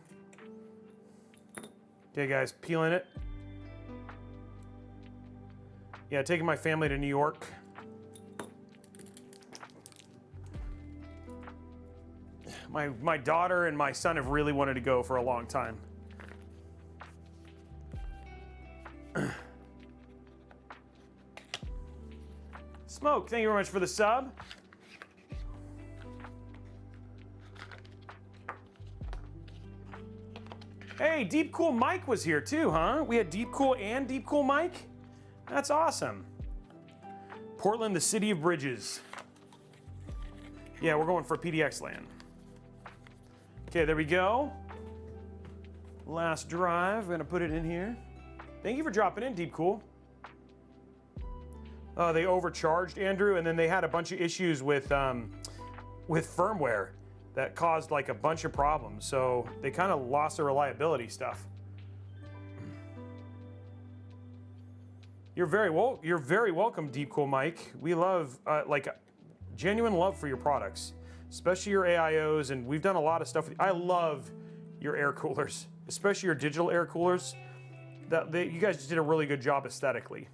Okay, guys, peeling it. Yeah, taking my family to New York. My daughter and my son have really wanted to go for a long time. Smoke, thank you very much for the sub. Hey, DeepCool Mike was here too, huh? We had DeepCool and DeepCool Mike? That's awesome. Portland, the city of bridges. Yeah, we're going for PDX land. Okay, there we go. Last drive, we're gonna put it in here. Thank you for dropping in, DeepCool. They overcharged, Andrew, and then they had a bunch of issues with firmware that caused like a bunch of problems. So they kind of lost their reliability stuff. You're very welcome, DeepCool Mike. We love like genuine love for your products. especially your AIOs, and we've done a lot of stuff. I love your air coolers, especially your digital air coolers. You guys just did a really good job aesthetically.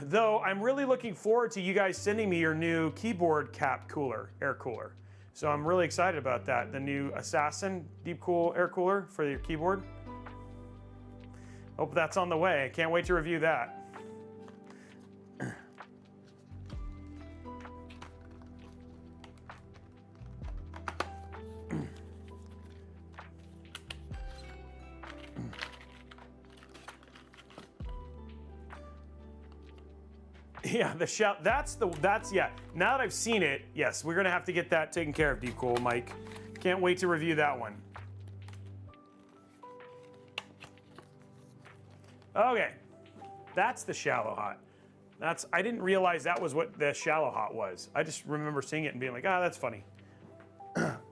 Though I'm really looking forward to you guys sending me your new keyboard cap cooler, air cooler. So I'm really excited about that. The new Assassin DeepCool air cooler for your keyboard. Hope that's on the way. Can't wait to review that. Yeah, yeah. Now that I've seen it, yes, we're gonna have to get that taken care of, DeepCool, Mike. Can't wait to review that one. Okay, that's the shallow hot. I didn't realize that was what the shallow hot was. I just remember seeing it and being like, ah, that's funny.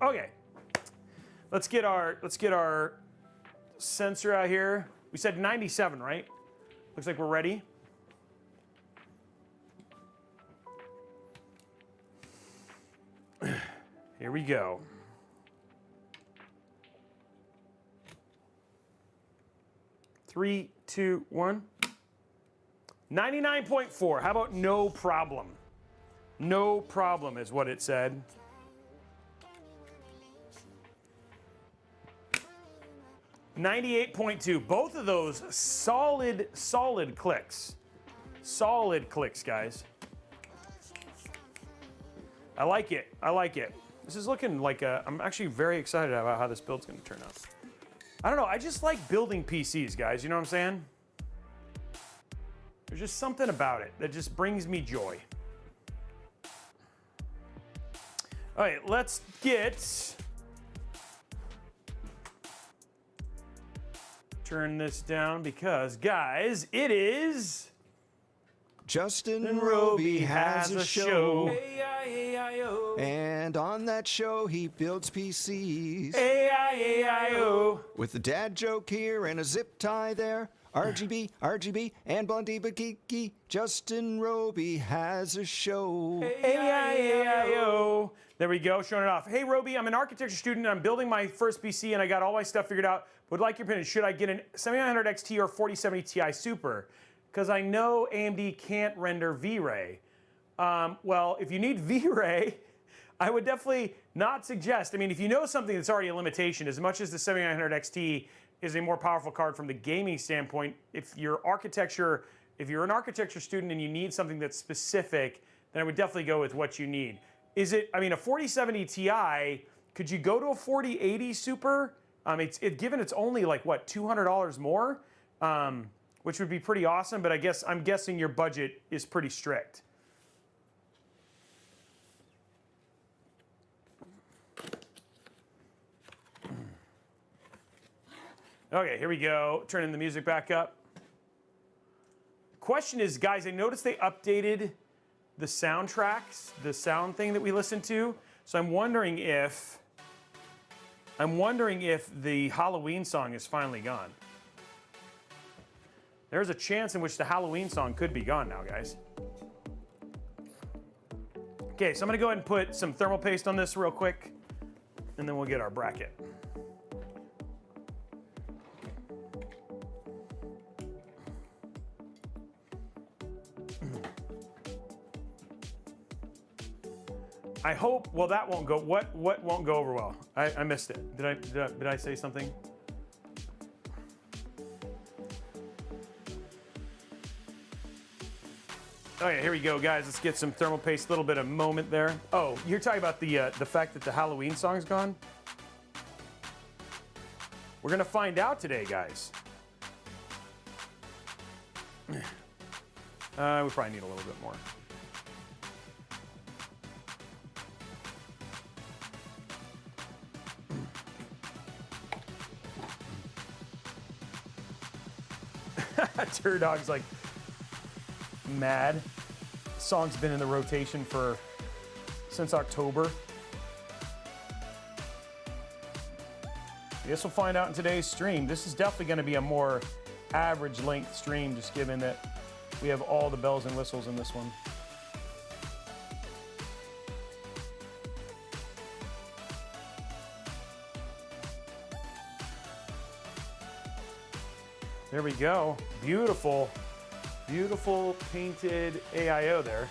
Okay, let's get our sensor out here. We said 97, right? Looks like we're ready. Here we go. 3, 2, 1. 99.4. How about no problem? No problem is what it said. $98.2. Both of those solid clicks. Solid clicks, guys. I like it. I like it. This is looking like I'm actually very excited about how this build's going to turn out. I don't know. I just like building PCs, guys. You know what I'm saying? There's just something about it that just brings me joy. All right, let's turn this down because, guys, it is... Justin and Robey has a show. AIO. And on that show, he builds PCs. AIO. With a dad joke here and a zip tie there. RGB, and Blondie but geeky. Justin Robey has a show. AIO. There we go, showing it off. Hey, Robey, I'm an architecture student. I'm building my first PC, and I got all my stuff figured out. Would like your opinion. Should I get an 7900 XT or 4070 Ti Super? Because I know AMD can't render V-Ray. Well, if you need V-Ray, I would definitely not suggest. I mean, if you know something that's already a limitation, as much as the 7900 XT is a more powerful card from the gaming standpoint, if you're an architecture student and you need something that's specific, then I would definitely go with what you need. A 4070 Ti, could you go to a 4080 Super? Given it's only like, what, $200 more? Which would be pretty awesome, but I'm guessing your budget is pretty strict. Okay, here we go. Turning the music back up. Question is, guys, I noticed they updated the soundtracks, the sound thing that we listen to. So I'm wondering if the Halloween song is finally gone. There's a chance in which the Halloween song could be gone now, guys. Okay, so I'm gonna go ahead and put some thermal paste on this real quick, and then we'll get our bracket. I hope, well, that won't go, what won't go over well? I missed it. Did I say something? Oh yeah, here we go, guys. Let's get some thermal paste. A little bit of moment there. Oh, you're talking about the fact that the Halloween song's gone? We're gonna find out today, guys. We probably need a little bit more. Turdog's like mad. Song's been in the rotation since October. I guess we'll find out in today's stream. This is definitely going to be a more average length stream, just given that we have all the bells and whistles in this one. There we go. Beautiful, beautiful painted AIO there.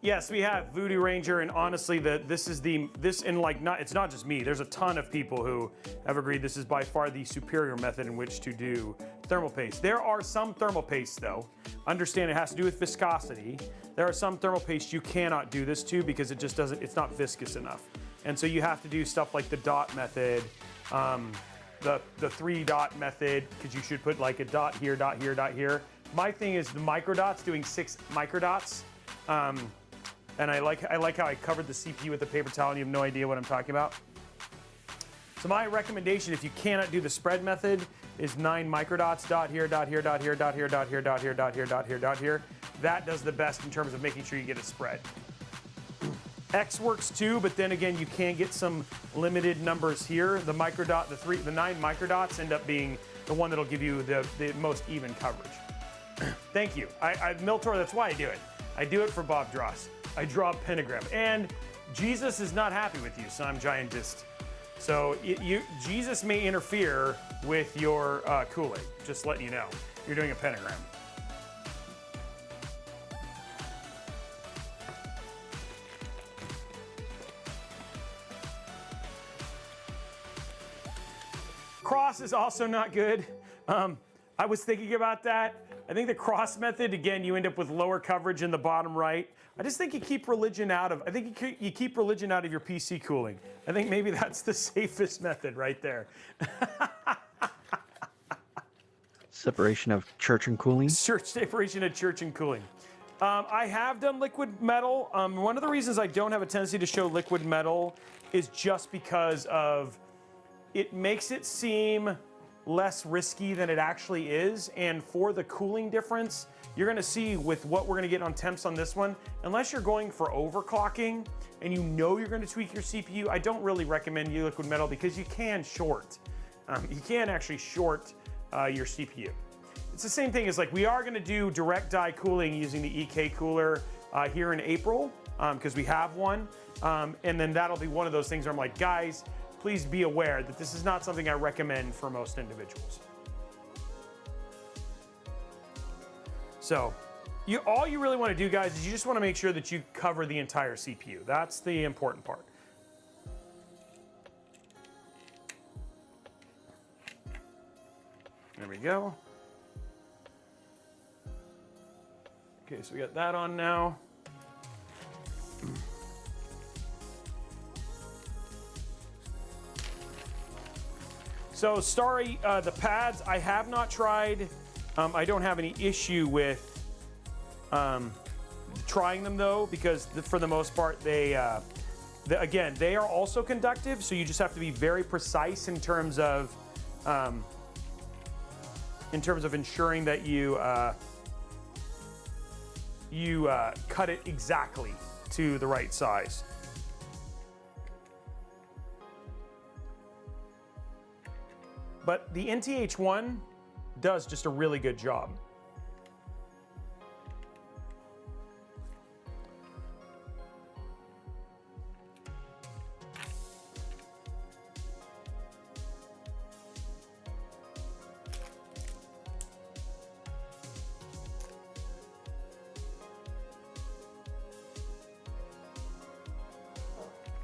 Yes, we have Voodoo Ranger, and honestly, it's not just me. There's a ton of people who have agreed this is by far the superior method in which to do thermal paste. There are some thermal pastes, though. Understand it has to do with viscosity. There are some thermal pastes you cannot do this to because it's not viscous enough. And so you have to do stuff like the dot method, the 3-dot method, because you should put like a dot here, dot here, dot here. My thing is the microdots, doing 6 microdots. And I like how I covered the CPU with a paper towel and you have no idea what I'm talking about. So my recommendation, if you cannot do the spread method, is 9 microdots, dot here, dot here, dot here, dot here, dot here, dot here, dot here, dot here, dot here. That does the best in terms of making sure you get it spread. X works too, but then again, you can get some limited numbers here. The 9 microdots end up being the one that'll give you the most even coverage. Thank you. Miltor, that's why I do it. I do it for Bob Dross. I draw a pentagram. And Jesus is not happy with you, Son Giantist. So Jesus may interfere with your cooling, just letting you know. You're doing a pentagram. Cross is also not good. I was thinking about that. I think the cross method, again, you end up with lower coverage in the bottom right. I just think you keep religion out of, you keep religion out of your PC cooling. I think maybe that's the safest method right there. Separation of church and cooling? Separation of church and cooling. I have done liquid metal. One of the reasons I don't have a tendency to show liquid metal is just because of, it makes it seem less risky than it actually is, and for the cooling difference, you're gonna see with what we're gonna get on temps on this one, unless you're going for overclocking and you know you're gonna tweak your CPU, I don't really recommend you liquid metal because you can short. You can actually short your CPU. It's the same thing as like we are gonna do direct die cooling using the EK cooler here in April because we have one, and then that'll be one of those things where I'm like, guys, please be aware that this is not something I recommend for most individuals. So, all you really want to do, guys, is you just want to make sure that you cover the entire CPU. That's the important part. There we go. Okay, so we got that on now. So Starry, the pads, I have not tried. I don't have any issue with trying them though, because for the most part, again, they are also conductive, so you just have to be very precise in terms of ensuring that you cut it exactly to the right size. But the NTH1 does just a really good job.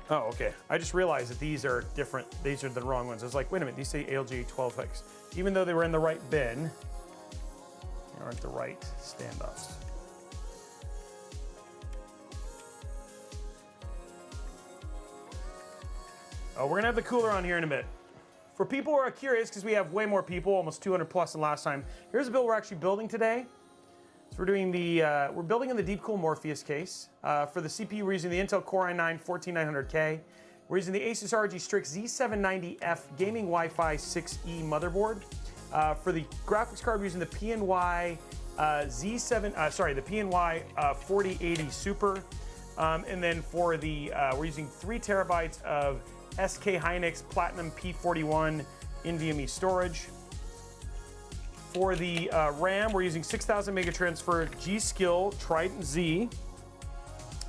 Oh, okay. I just realized that these are different. These are the wrong ones. I was like, wait a minute, these say ALG 12X. Even though they were in the right bin, they aren't the right standoffs. Oh, we're gonna have the cooler on here in a bit. For people who are curious, because we have way more people, almost 200 plus than last time, here's a build we're actually building today. So we're doing we're building in the DeepCool Morpheus case. For the CPU, we're using the Intel Core i9-14900K. We're using the Asus ROG Strix Z790F Gaming Wi-Fi 6E motherboard. For the graphics card, we're using the PNY the PNY 4080 Super. And then for the, we're using 3 terabytes of SK Hynix Platinum P41 NVMe storage. For the RAM, we're using 6,000 megatransfer G-Skill Trident Z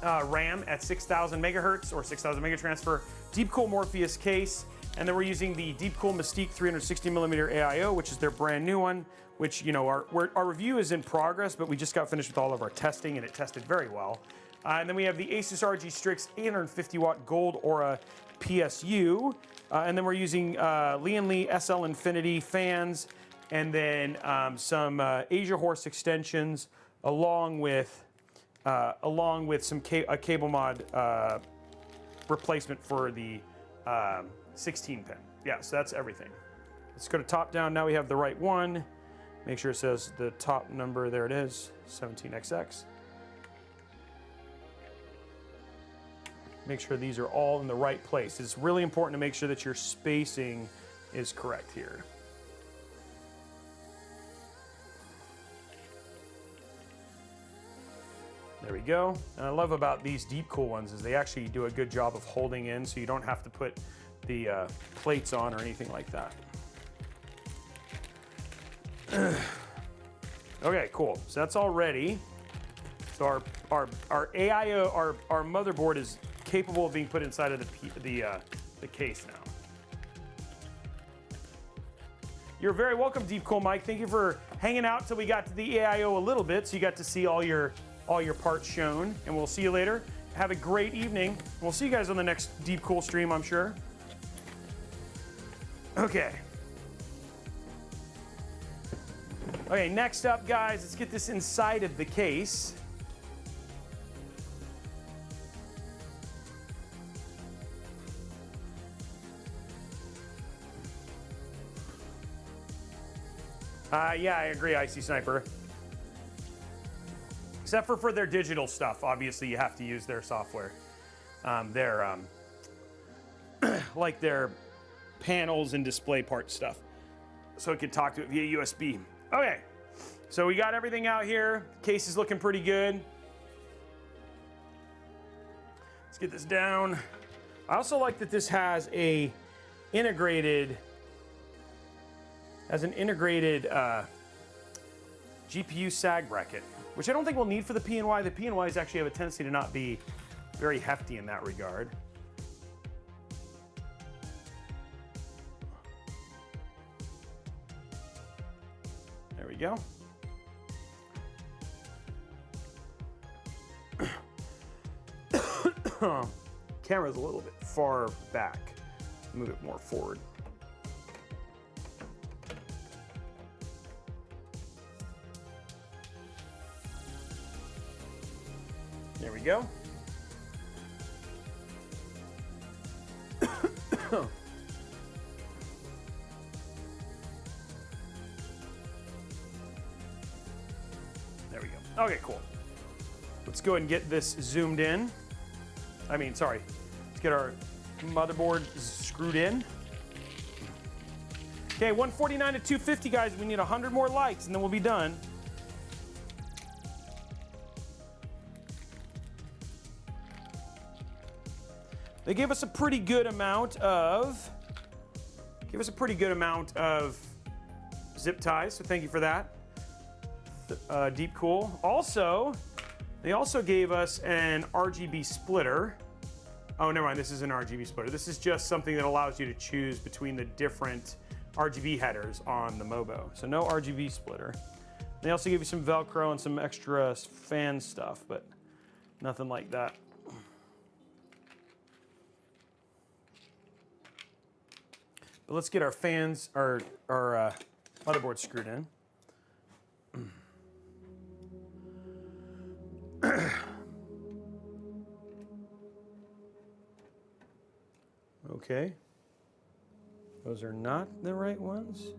RAM at 6,000 megahertz or 6,000 megatransfer DeepCool Morpheus case. And then we're using the DeepCool Mystique 360 millimeter AIO, which is their brand new one, which, you know, our review is in progress, but we just got finished with all of our testing and it tested very well. And then we have the Asus RG Strix 850 watt Gold Aura PSU. And then we're using Lee & SL Infinity fans, and then some Asia Horse extensions, along with some a cable mod replacement for the 16 pin. Yeah, so that's everything. Let's go to top down. Now we have the right one. Make sure it says the top number. There it is, 17XX. Make sure these are all in the right place. It's really important to make sure that your spacing is correct here. There we go. And I love about these DeepCool ones is they actually do a good job of holding in, so you don't have to put the plates on or anything like that. Okay, cool. So that's all ready. So our AIO, our motherboard is capable of being put inside of the case now. You're very welcome, DeepCool Mike. Thank you for hanging out till we got to the AIO a little bit, so you got to see all your parts shown. And we'll see you later. Have a great evening. We'll see you guys on the next DeepCool stream, I'm sure. Okay. Okay, next up, guys, let's get this inside of the case. Yeah, I agree, Icy Sniper. Except for their digital stuff. Obviously, you have to use their software. Like their panels and display part stuff. So it can talk to it via USB. Okay, so we got everything out here. Case is looking pretty good. Let's get this down. I also like that this has an integrated GPU sag bracket, which I don't think we'll need for the P&Y. The P&Ys actually have a tendency to not be very hefty in that regard. There we go. Camera's a little bit far back. Move it more forward. There we go. There we go. Okay, cool. Let's go ahead and get this zoomed in. Let's get our motherboard screwed in. Okay, 149 to 250, guys. We need 100 more likes, and then we'll be done. They gave us a pretty good amount of zip ties, so thank you for that. DeepCool. Also, they also gave us an RGB splitter. Oh, never mind, this is an RGB splitter. This is just something that allows you to choose between the different RGB headers on the Mobo. So no RGB splitter. They also give you some Velcro and some extra fan stuff, but nothing like that. But let's get our fans, our motherboard screwed in. Okay. Those are not the right ones.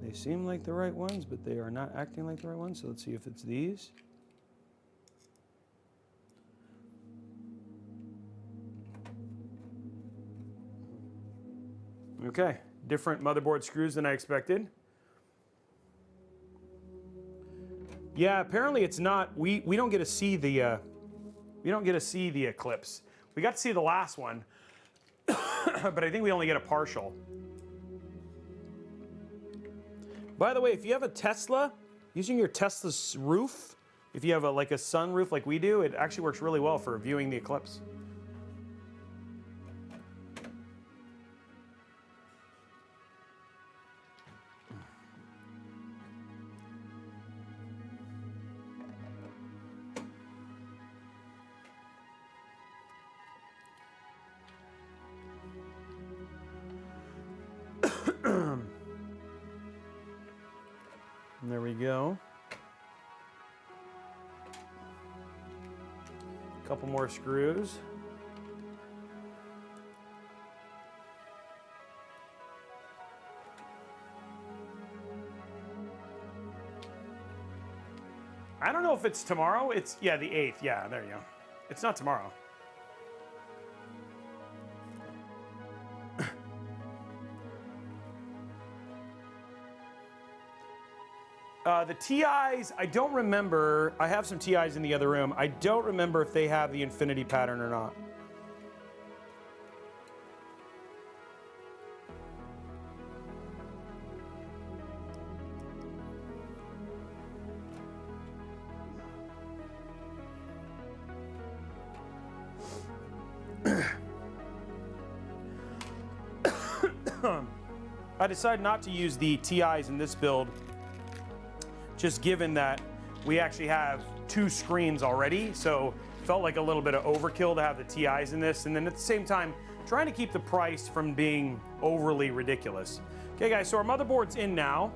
They seem like the right ones, but they are not acting like the right ones. So let's see if it's these. Okay, different motherboard screws than I expected. Yeah, apparently it's not. We don't get to see the eclipse. We got to see the last one, but I think we only get a partial. By the way, if you have a Tesla, using your Tesla's roof, if you have like a sun roof like we do, it actually works really well for viewing the eclipse. And there we go. A couple more screws. I don't know if it's tomorrow. It's, yeah, the 8th. Yeah, there you go. It's not tomorrow. The TIs, I don't remember. I have some TIs in the other room. I don't remember if they have the infinity pattern or not. I decided not to use the TIs in this build, just given that we actually have 2 screens already, so felt like a little bit of overkill to have the TIs in this, and then at the same time, trying to keep the price from being overly ridiculous. Okay guys, so our motherboard's in now.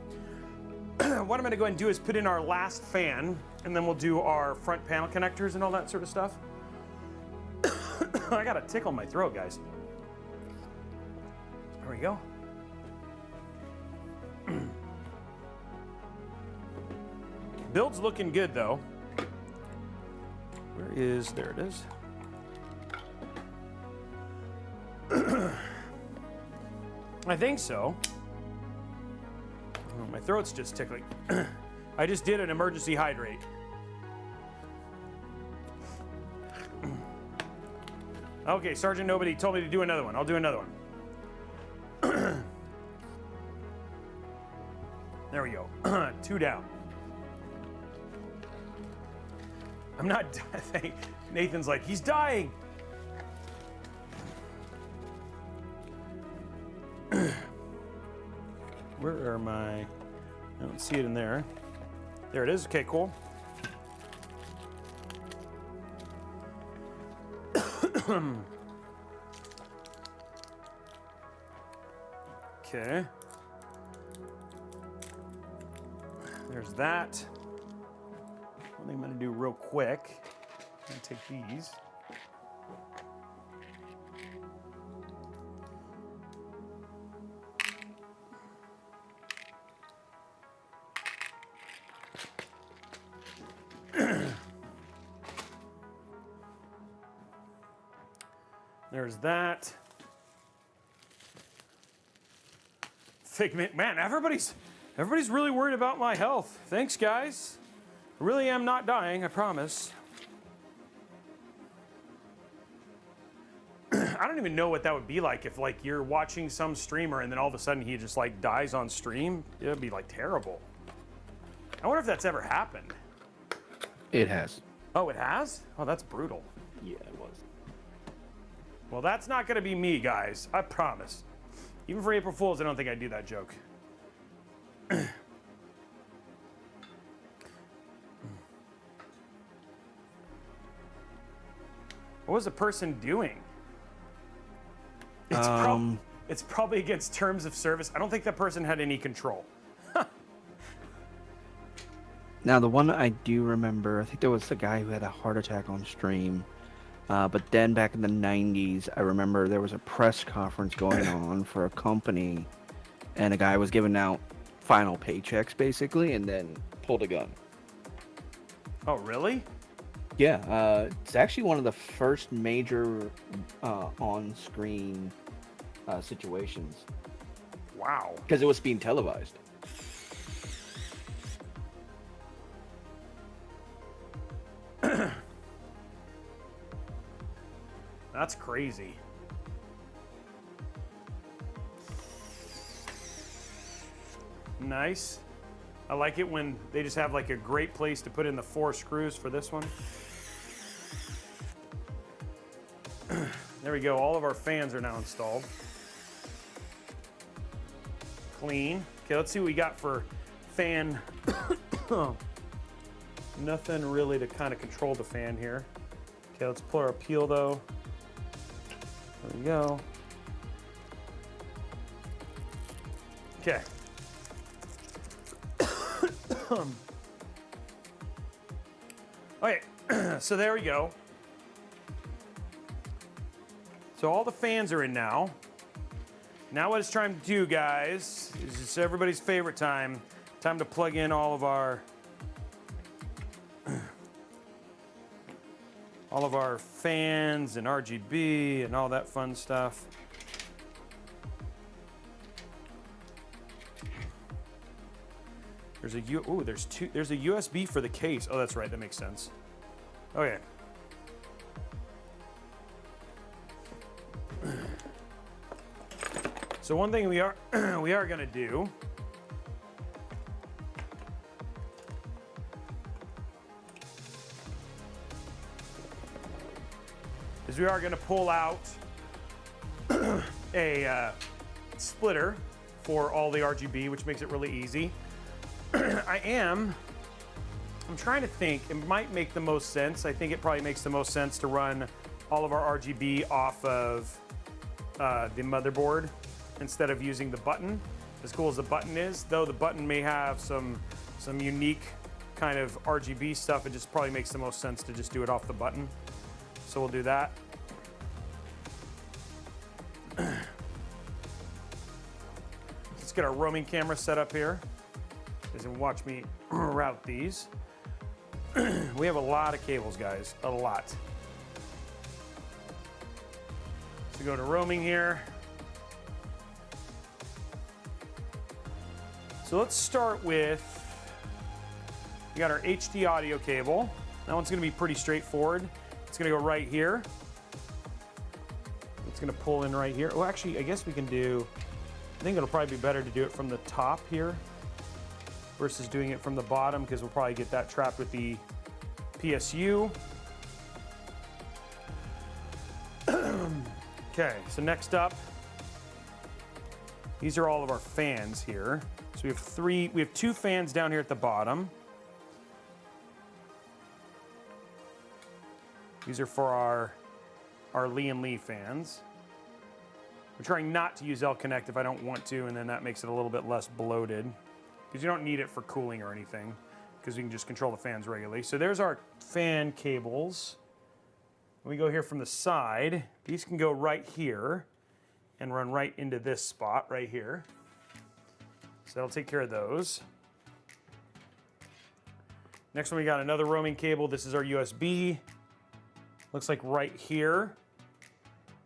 What I'm gonna go ahead and do is put in our last fan, and then we'll do our front panel connectors and all that sort of stuff. I got a tickle in my throat, guys. There we go. Build's looking good though. Where is, there it is. I think so. Oh, my throat's just tickling. I just did an emergency hydrate. Okay, Sergeant Nobody told me to do another one. I'll do another one. There we go. 2 down. I'm not dying. Nathan's like, he's dying. Where are my, I don't see it in there. There it is. Okay, cool. Okay. There's that. One thing I'm gonna do real quick, I'm gonna take these. There's that. Figment, man, everybody's really worried about my health. Thanks, guys. I really am not dying, I promise. I don't even know what that would be like if like you're watching some streamer and then all of a sudden he just like dies on stream. It would be like terrible. I wonder if that's ever happened. It has. Oh, it has? Oh, that's brutal. Yeah, it was. Well, that's not gonna be me, guys. I promise. Even for April Fools, I don't think I'd do that joke. What was the person doing? It's probably against terms of service. I don't think that person had any control. Now, the one I do remember, I think there was the guy who had a heart attack on stream. But then back in the 90s, I remember there was a press conference going on for a company, and a guy was giving out final paychecks, basically, and then pulled a gun. Oh, really? Yeah, it's actually one of the first major on-screen situations. Wow. Because it was being televised. That's crazy. Nice. I like it when they just have like a great place to put in the 4 screws for this one. There we go, all of our fans are now installed. Clean. Okay, let's see what we got for fan. Nothing really to kind of control the fan here. Okay, let's pull our peel though. There we go. Okay. Okay, so there we go. So all the fans are in now. Now what it's trying to do, guys, is it's everybody's favorite time. Time to plug in all of our fans and RGB and all that fun stuff. There's a there's a USB for the case. Oh, that's right, that makes sense. Okay. So one thing we are gonna do is we are gonna pull out a splitter for all the RGB, which makes it really easy. I'm trying to think, it might make the most sense. I think it probably makes the most sense to run all of our RGB off of the motherboard instead of using the button. As cool as the button is, though the button may have some unique kind of RGB stuff, it just probably makes the most sense to just do it off the button. So we'll do that. Let's get our roaming camera set up here. You can watch me route these. We have a lot of cables, guys, a lot. So go to roaming here. So let's start with, we got our HD audio cable. That one's gonna be pretty straightforward. It's gonna go right here. It's gonna pull in right here. Oh, actually, I guess we can do, I think it'll probably be better to do it from the top here versus doing it from the bottom, because we'll probably get that trapped with the PSU. Okay, so next up, these are all of our fans here. So we have 2 fans down here at the bottom. These are for our Lee and Lee fans. We're trying not to use L-Connect if I don't want to, and then that makes it a little bit less bloated, because you don't need it for cooling or anything, because we can just control the fans regularly. So there's our fan cables. We go here from the side. These can go right here and run right into this spot right here. So that'll take care of those. Next one, we got another roaming cable. This is our USB. Looks like right here.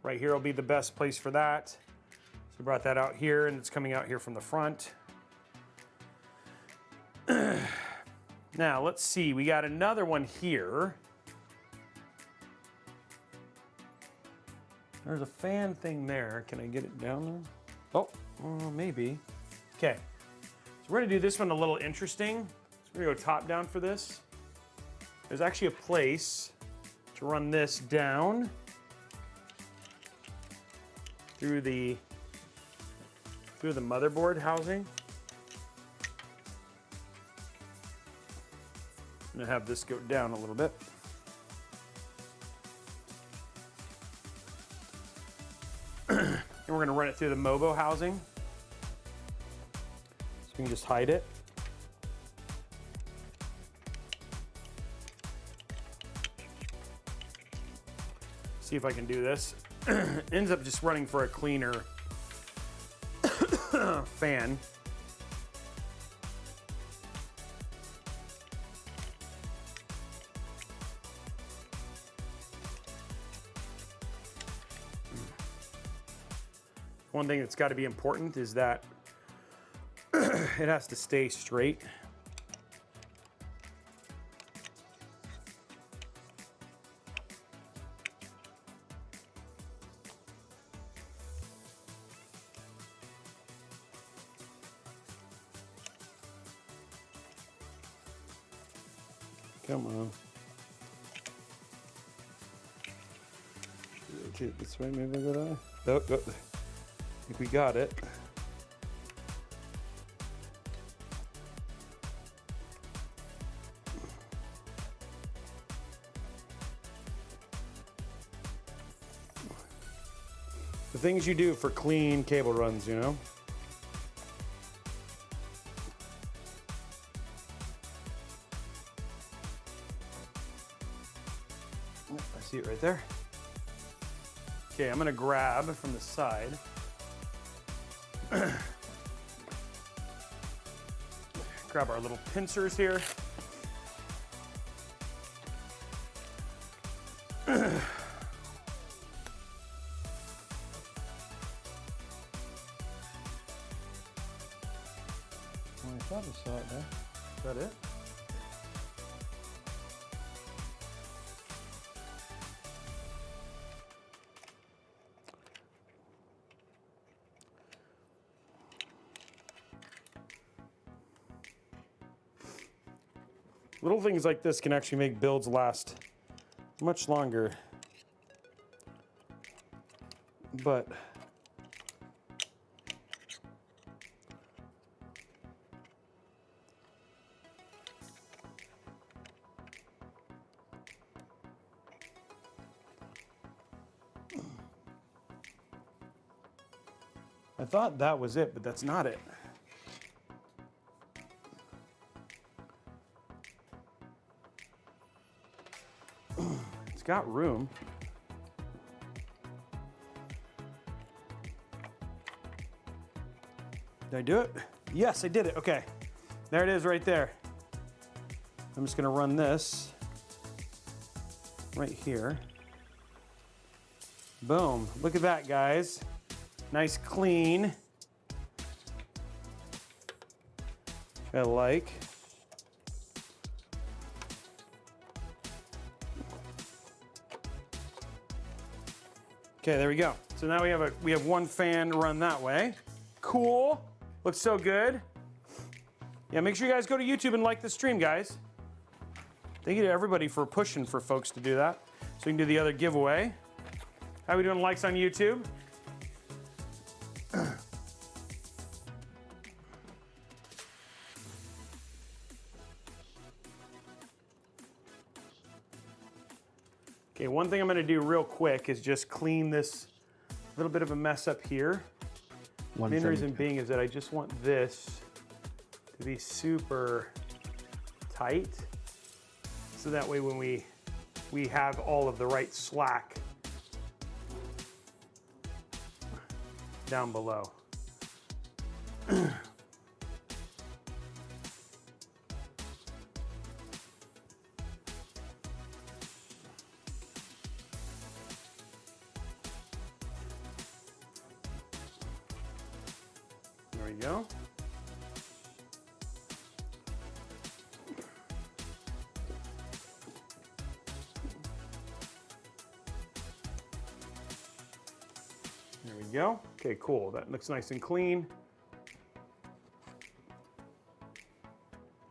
Right here will be the best place for that. So we brought that out here, and it's coming out here from the front. Now, let's see. We got another one here. There's a fan thing there. Can I get it down there? Oh, maybe. Okay. So we're gonna do this one a little interesting. So we're gonna go top down for this. There's actually a place to run this down through the motherboard housing. I'm gonna have this go down a little bit. And we're gonna run it through the Mobo housing. So we can just hide it. See if I can do this. Ends up just running for a cleaner fan. One thing that's got to be important is that it has to stay straight. Come on. Okay, this way, maybe I'll go that way. Oh, oh. I think we got it. The things you do for clean cable runs, you know? I see it right there. Okay, I'm gonna grab from the side. Grab our little pincers here. I thought I saw it there. Is that it? Little things like this can actually make builds last much longer. But I thought that was it, but that's not it. It's got room. Did I do it? Yes, I did it. Okay. There it is right there. I'm just gonna run this right here. Boom. Look at that, guys. Nice, clean. I like. Okay, there we go. So now we have one fan to run that way. Cool. Looks so good. Yeah, make sure you guys go to YouTube and like the stream, guys. Thank you to everybody for pushing for folks to do that. So we can do the other giveaway. How are we doing likes on YouTube? Okay, one thing I'm gonna do real quick is just clean this little bit of a mess up here. Main reason being is that I just want this to be super tight, so that way when we have all of the right slack down below. There we go. There we go. Okay, cool. That looks nice and clean.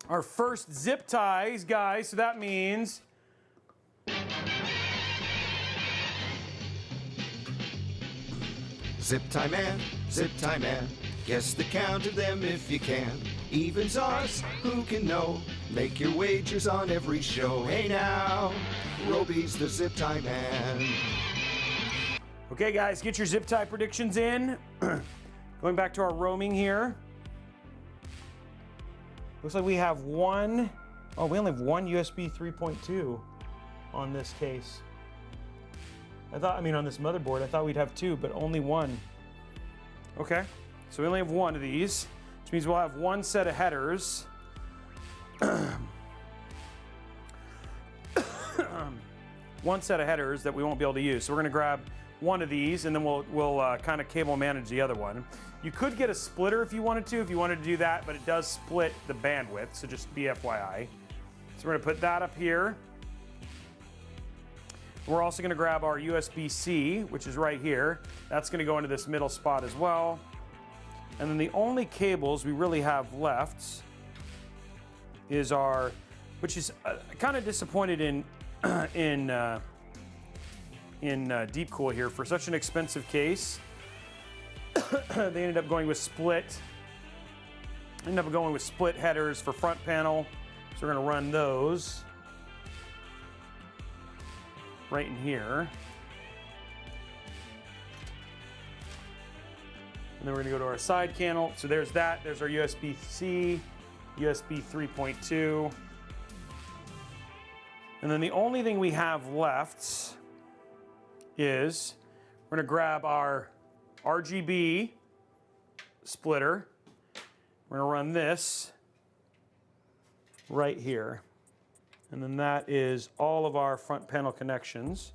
Our first zip ties, guys, so that means Zip tie man, guess the count of them if you can. Evens, odds, who can know? Make your wagers on every show. Hey now, Robey's the zip tie man. okay, guys, get your zip tie predictions in. Going back to our roaming here. Looks like we have one. Oh, we only have one USB 3.2 on this case. I mean on this motherboard, I thought we'd have two, but only one. Okay, so we only have one of these, which means we'll have one set of headers. One set of headers that we won't be able to use. So we're gonna grab one of these and then we'll kind of cable manage the other one. You could get a splitter if you wanted to do that, but it does split the bandwidth, so just be FYI. So we're gonna put that up here. We're also gonna grab our USB-C, which is right here. That's gonna go into this middle spot as well. And then the only cables we really have left is our which is kind of disappointed in in DeepCool here for such an expensive case. They ended up going with split headers for front panel. So we're going to run those right in here. And then we're going to go to our side panel. So there's that. There's our USB-C, USB 3.2. And then the only thing we have left is we're going to grab our RGB splitter. We're going to run this right here. And then that is all of our front panel connections.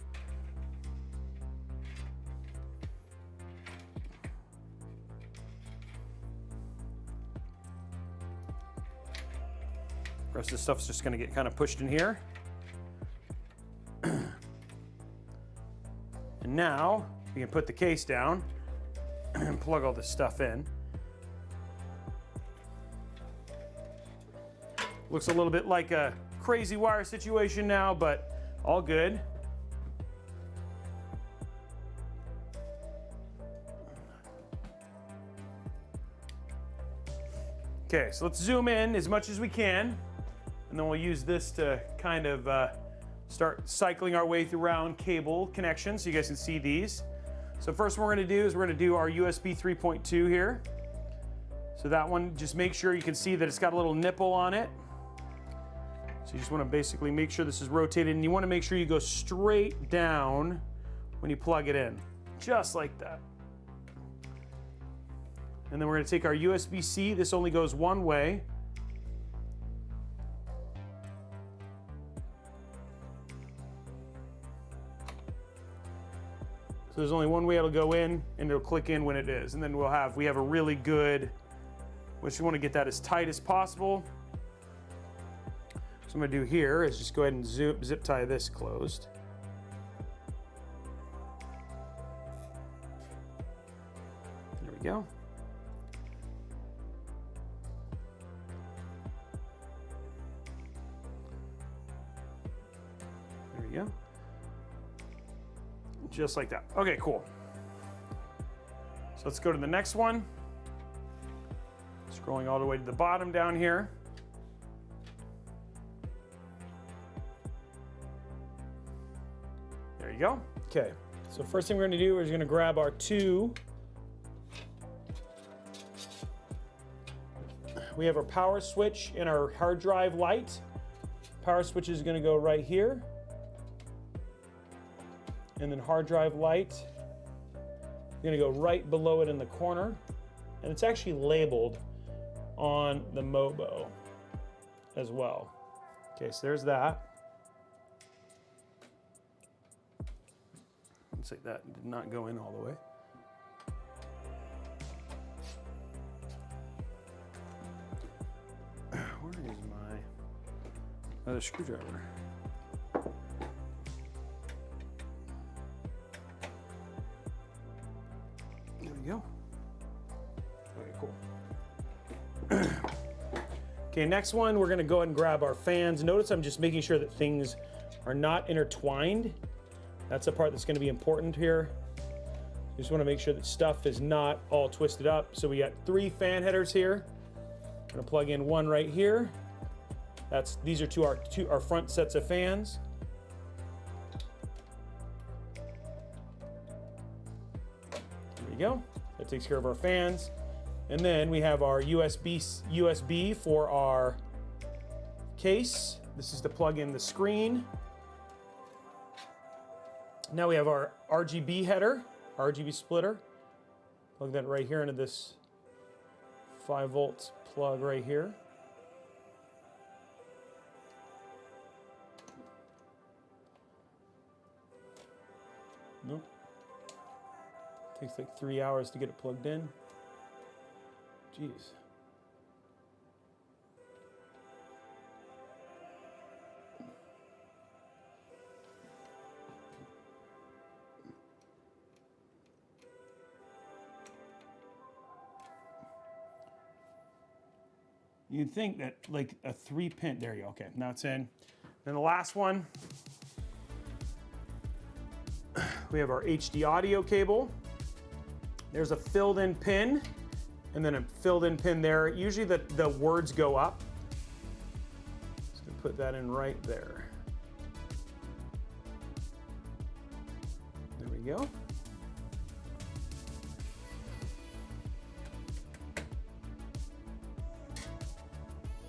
The rest of the stuff's just going to get kind of pushed in here. And now we can put the case down and plug all this stuff in. Looks a little bit like a crazy wire situation now, but all good. Okay, so let's zoom in as much as we can, and then we'll use this to kind of start cycling our way through round cable connections so you guys can see these. So first what we're going to do is we're going to do our USB 3.2 here. So that one, just make sure you can see that it's got a little nipple on it. So you just want to basically make sure this is rotated, and you want to make sure you go straight down when you plug it in, just like that. And then we're going to take our USB-C. This only goes one way. So there's only one way it'll go in, and it'll click in when it is. And then we have a really good, which you want to get that as tight as possible. So what I'm going to do here is just go ahead and zip tie this closed. There we go. There we go. Just like that. Okay, cool. So let's go to the next one. Scrolling all the way to the bottom down here. There you go. Okay, so first thing we're going to do is going to grab our two. We have our power switch and our hard drive light. Power switch is going to go right here. And then hard drive light, you're going to go right below it in the corner. And it's actually labeled on the Mobo as well. Okay, so there's that. Looks like that did not go in all the way. Where is my other screwdriver? There we go. Okay, cool. Okay, next one, we're gonna go ahead and grab our fans. Notice I'm just making sure that things are not intertwined. That's the part that's gonna be important here. You just wanna make sure that stuff is not all twisted up. So we got 3 fan headers here. I'm gonna plug in one right here. These are our front sets of fans. There we go. That takes care of our fans. And then we have our USB for our case. This is to plug in the screen. Now we have our RGB header, RGB splitter. Plug that right here into this 5-volt plug right here. Nope. Takes like 3 hours to get it plugged in. Jeez. You'd think that like a 3-pin, there you go, okay, now it's in. Then the last one, we have our HD audio cable. There's a filled in pin and then a filled in pin there. Usually the words go up. Just gonna put that in right there. There we go.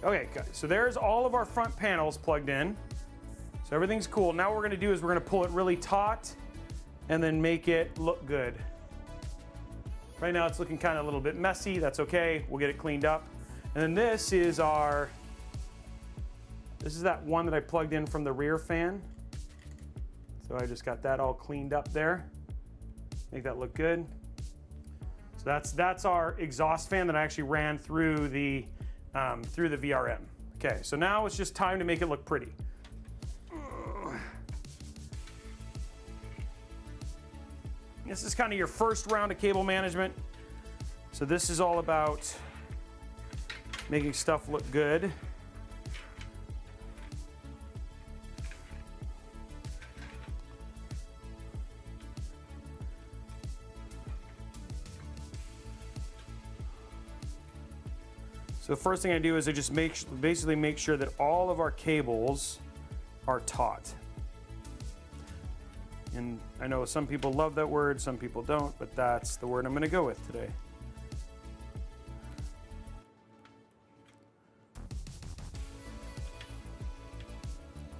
Okay, guys, so there's all of our front panels plugged in. So everything's cool. Now what we're gonna do is we're gonna pull it really taut and then make it look good. Right now it's looking kind of a little bit messy. That's okay, we'll get it cleaned up. And then this is that one that I plugged in from the rear fan. So I just got that all cleaned up there. Make that look good. So that's our exhaust fan that I actually ran through the VRM. Okay, so now it's just time to make it look pretty. This is kind of your first round of cable management. So this is all about making stuff look good. So the first thing I do is I just basically make sure that all of our cables are taut. And I know some people love that word, some people don't, but that's the word I'm gonna go with today.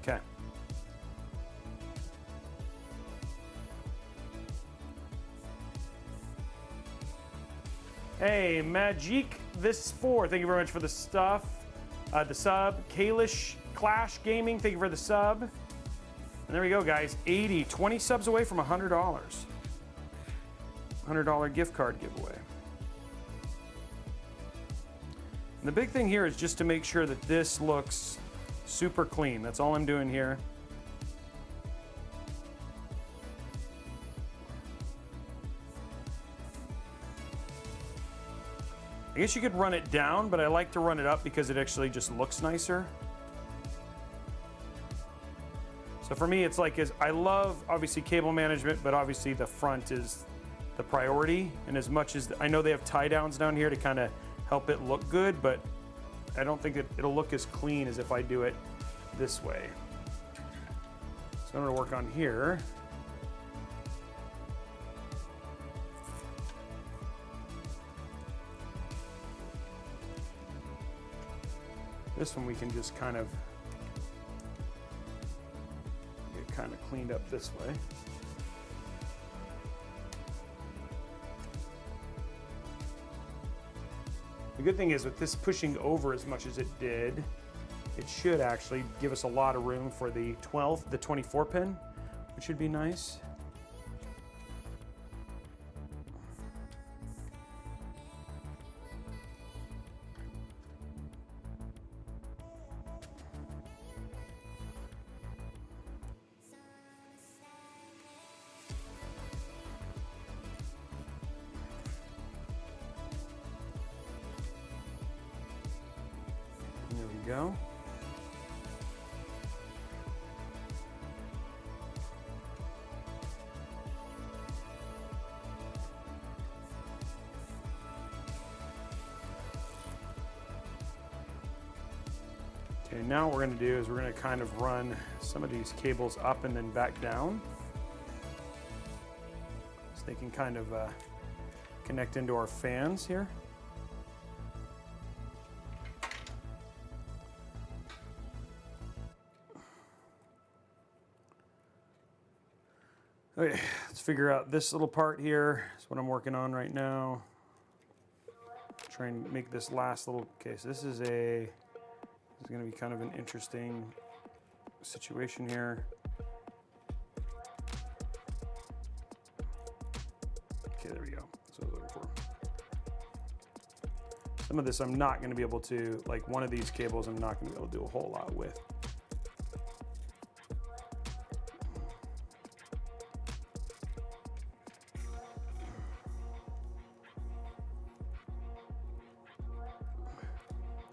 Okay. Hey, Magic this 4, thank you very much for the stuff. The sub. Kalish Clash Gaming, thank you for the sub. And there we go, guys. 20 subs away from $100. $100 gift card giveaway. And the big thing here is just to make sure that this looks super clean. That's all I'm doing here. I guess you could run it down, but I like to run it up because it actually just looks nicer. So for me, it's like, I love obviously cable management, but obviously the front is the priority. And as much as I know they have tie downs down here to kind of help it look good, but I don't think that it'll look as clean as if I do it this way. So I'm gonna work on here. This one we can just kind of get kind of cleaned up this way. The good thing is with this pushing over as much as it did, it should actually give us a lot of room for the 24 pin, which should be nice. There we go. Okay, now what we're going to do is we're going to kind of run some of these cables up and then back down, so they can kind of connect into our fans here. Okay, let's figure out this little part here. That's what I'm working on right now. Try and make this last little, okay, so this is gonna be kind of an interesting situation here. Okay, there we go. That's what I was looking for. Some of this I'm not gonna be able to, like one of these cables I'm not gonna be able to do a whole lot with.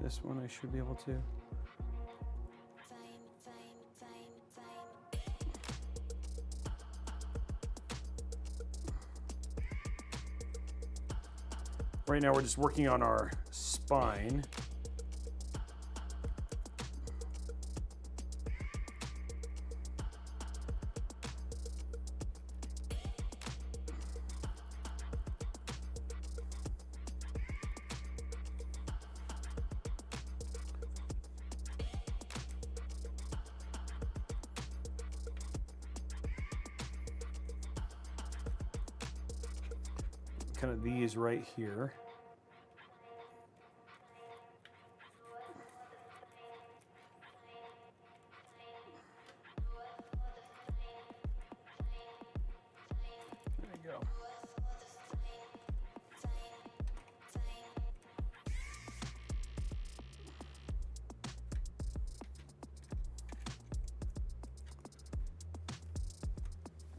This one I should be able to. Right now we're just working on our spine. Kind of these right here. There you go.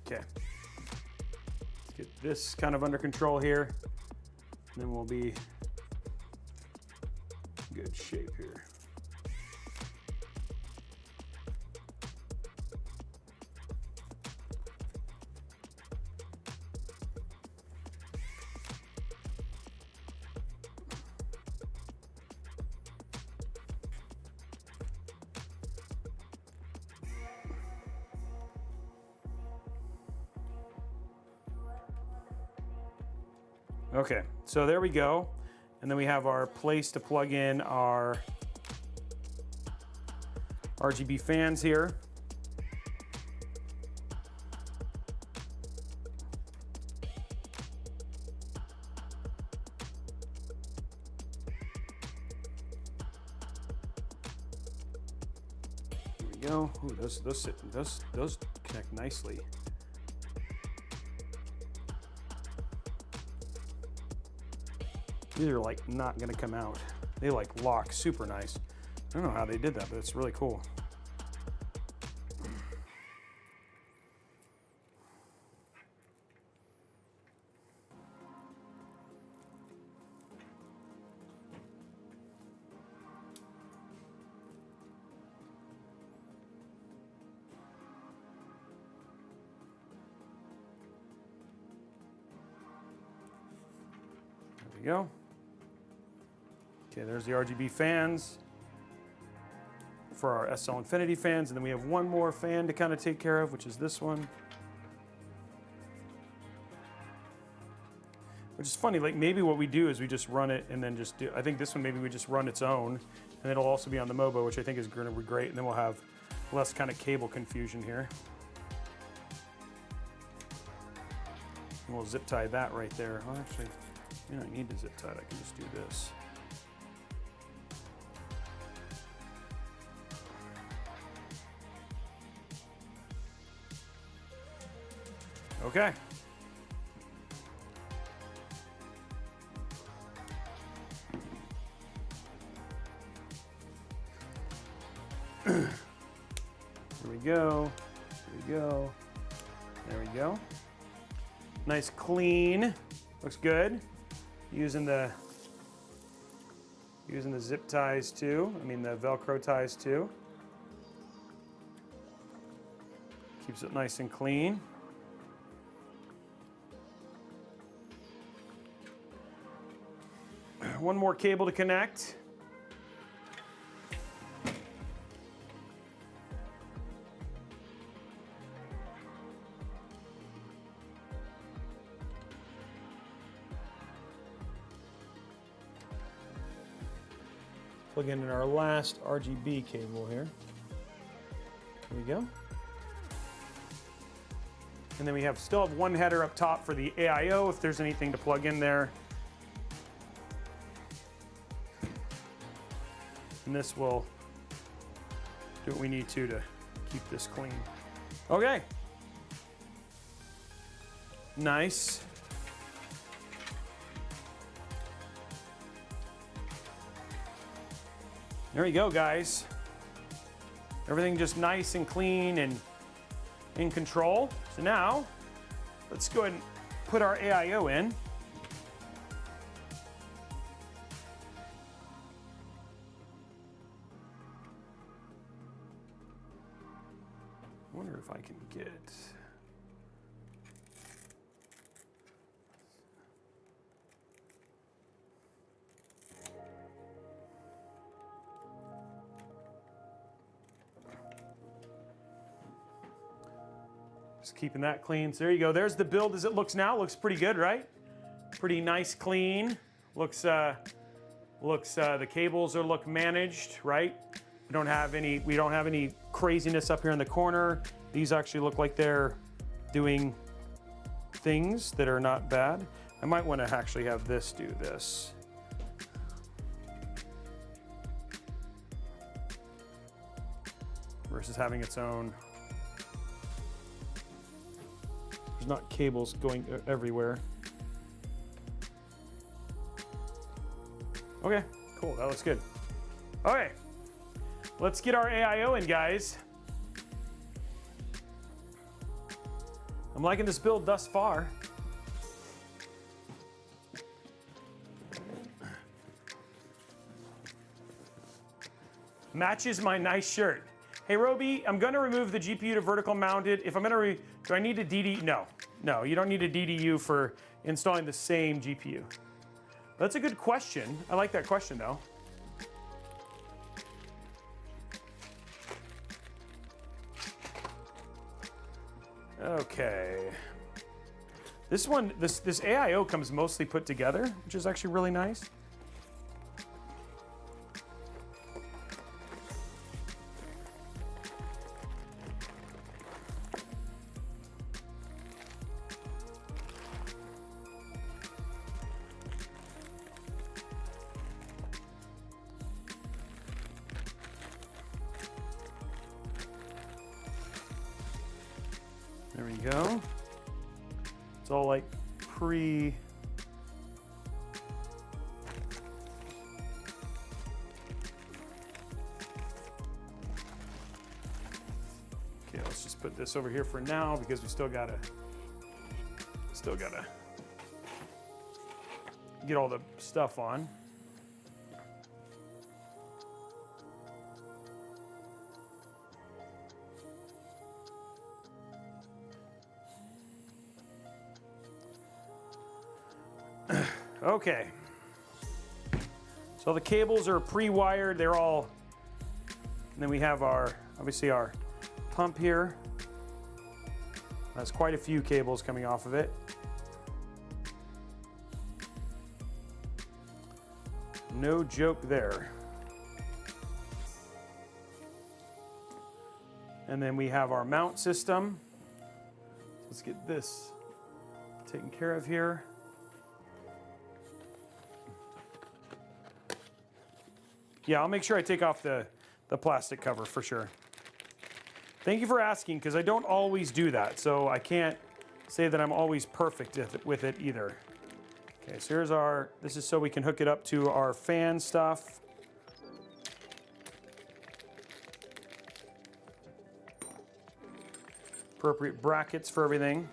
Okay. Let's get this kind of under control here. And then we'll be in good shape here. Okay, so there we go. And then we have our place to plug in our RGB fans here. There we go. Ooh, those connect nicely. These are like not gonna come out. They like lock super nice. I don't know how they did that, but it's really cool. There we go. Okay, there's the RGB fans for our SL Infinity fans, and then we have one more fan to kind of take care of, which is this one. Which is funny, like maybe what we do is we just run it and then just do, I think this one maybe we just run its own, and it'll also be on the Mobo, which I think is going to be great, and then we'll have less kind of cable confusion here. And we'll zip tie that right there. Oh, actually, you don't need to zip tie it, I can just do this. Okay. There we go. There we go. There we go. Nice clean. Looks good. Using the zip ties too. I mean the Velcro ties too. Keeps it nice and clean. One more cable to connect. Plug in our last RGB cable here. There we go. And then we still have one header up top for the AIO if there's anything to plug in there. And this will do what we need to keep this clean. Okay. Nice. There you go, guys. Everything just nice and clean and in control. So now, let's go ahead and put our AIO in. wonder if I can get. Just keeping that clean. So there you go. There's the build as it looks now. Looks pretty good, right? Pretty nice, clean. Looks the cables look managed, right? We don't have any craziness up here in the corner. These actually look like they're doing things that are not bad. I might want to actually have this do this. Versus having its own. There's not cables going everywhere. Okay, cool, that looks good. Okay, let's get our AIO in, guys. I'm liking this build thus far. Matches my nice shirt. Hey, Robey, I'm gonna remove the GPU to vertical mounted. If I'm gonna do I need a DD? No, you don't need a DDU for installing the same GPU. That's a good question. I like that question, though. Okay. This one, this AIO comes mostly put together, which is actually really nice. There we go. It's all like pre. Okay, let's just put this over here for now because we still gotta get all the stuff on. Okay, so the cables are pre-wired, they're all, and then we have obviously our pump here. That's quite a few cables coming off of it. No joke there. And then we have our mount system. Let's get this taken care of here. Yeah, I'll make sure I take off the plastic cover for sure. Thank you for asking, because I don't always do that, so I can't say that I'm always perfect with it either. Okay, so here's this is so we can hook it up to our fan stuff. Appropriate brackets for everything.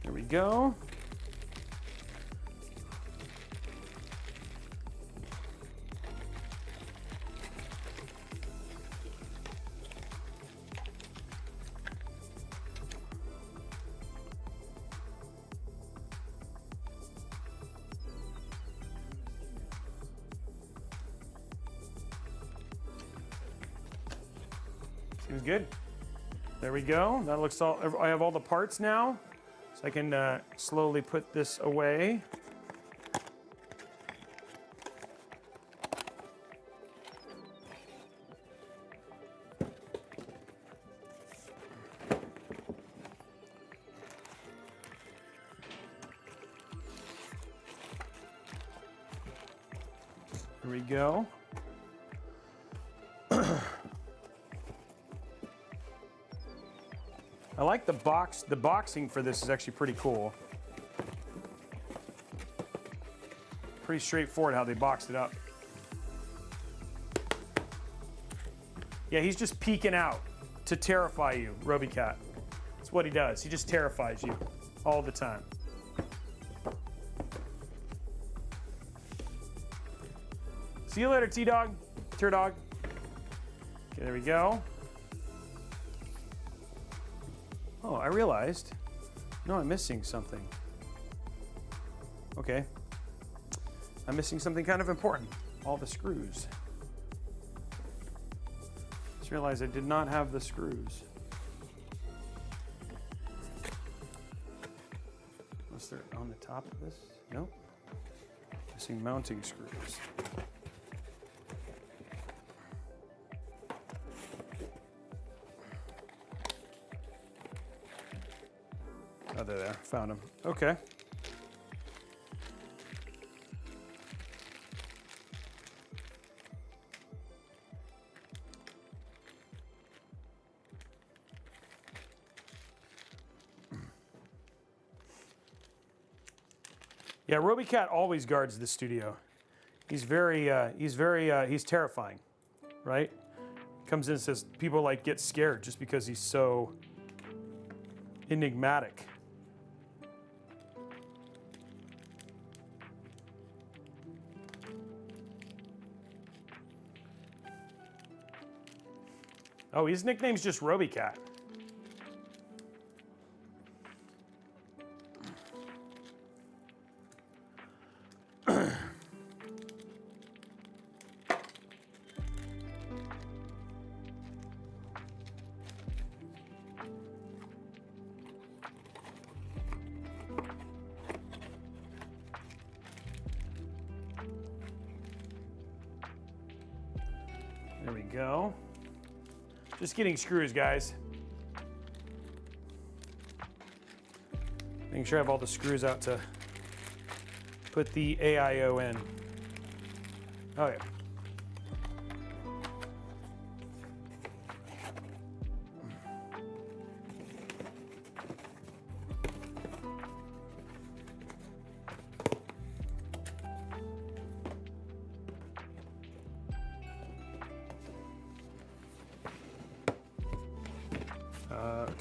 There we go. Seems good. There we go. That looks all, I have all the parts now. So I can slowly put this away. There we go. I like the box. The boxing for this is actually pretty cool. Pretty straightforward how they boxed it up. Yeah, he's just peeking out to terrify you, Robeycat. That's what he does. He just terrifies you. all the time. See you later, T-Dog. Tur-Dog. Okay, there we go. Oh, I realized. No, I'm missing something. Okay. I'm missing something kind of important. All the screws. Just realized I did not have the screws. Unless they're on the top of this? Nope. Missing mounting screws. Oh, they're there. Found them. Okay. Yeah, Robeycat always guards the studio. He's terrifying, right? Comes in and says people like get scared just because he's so enigmatic. Oh, his nickname's just Robeycat. There we go. Just getting screws, guys. Making sure I have all the screws out to put the AIO in. Oh, yeah.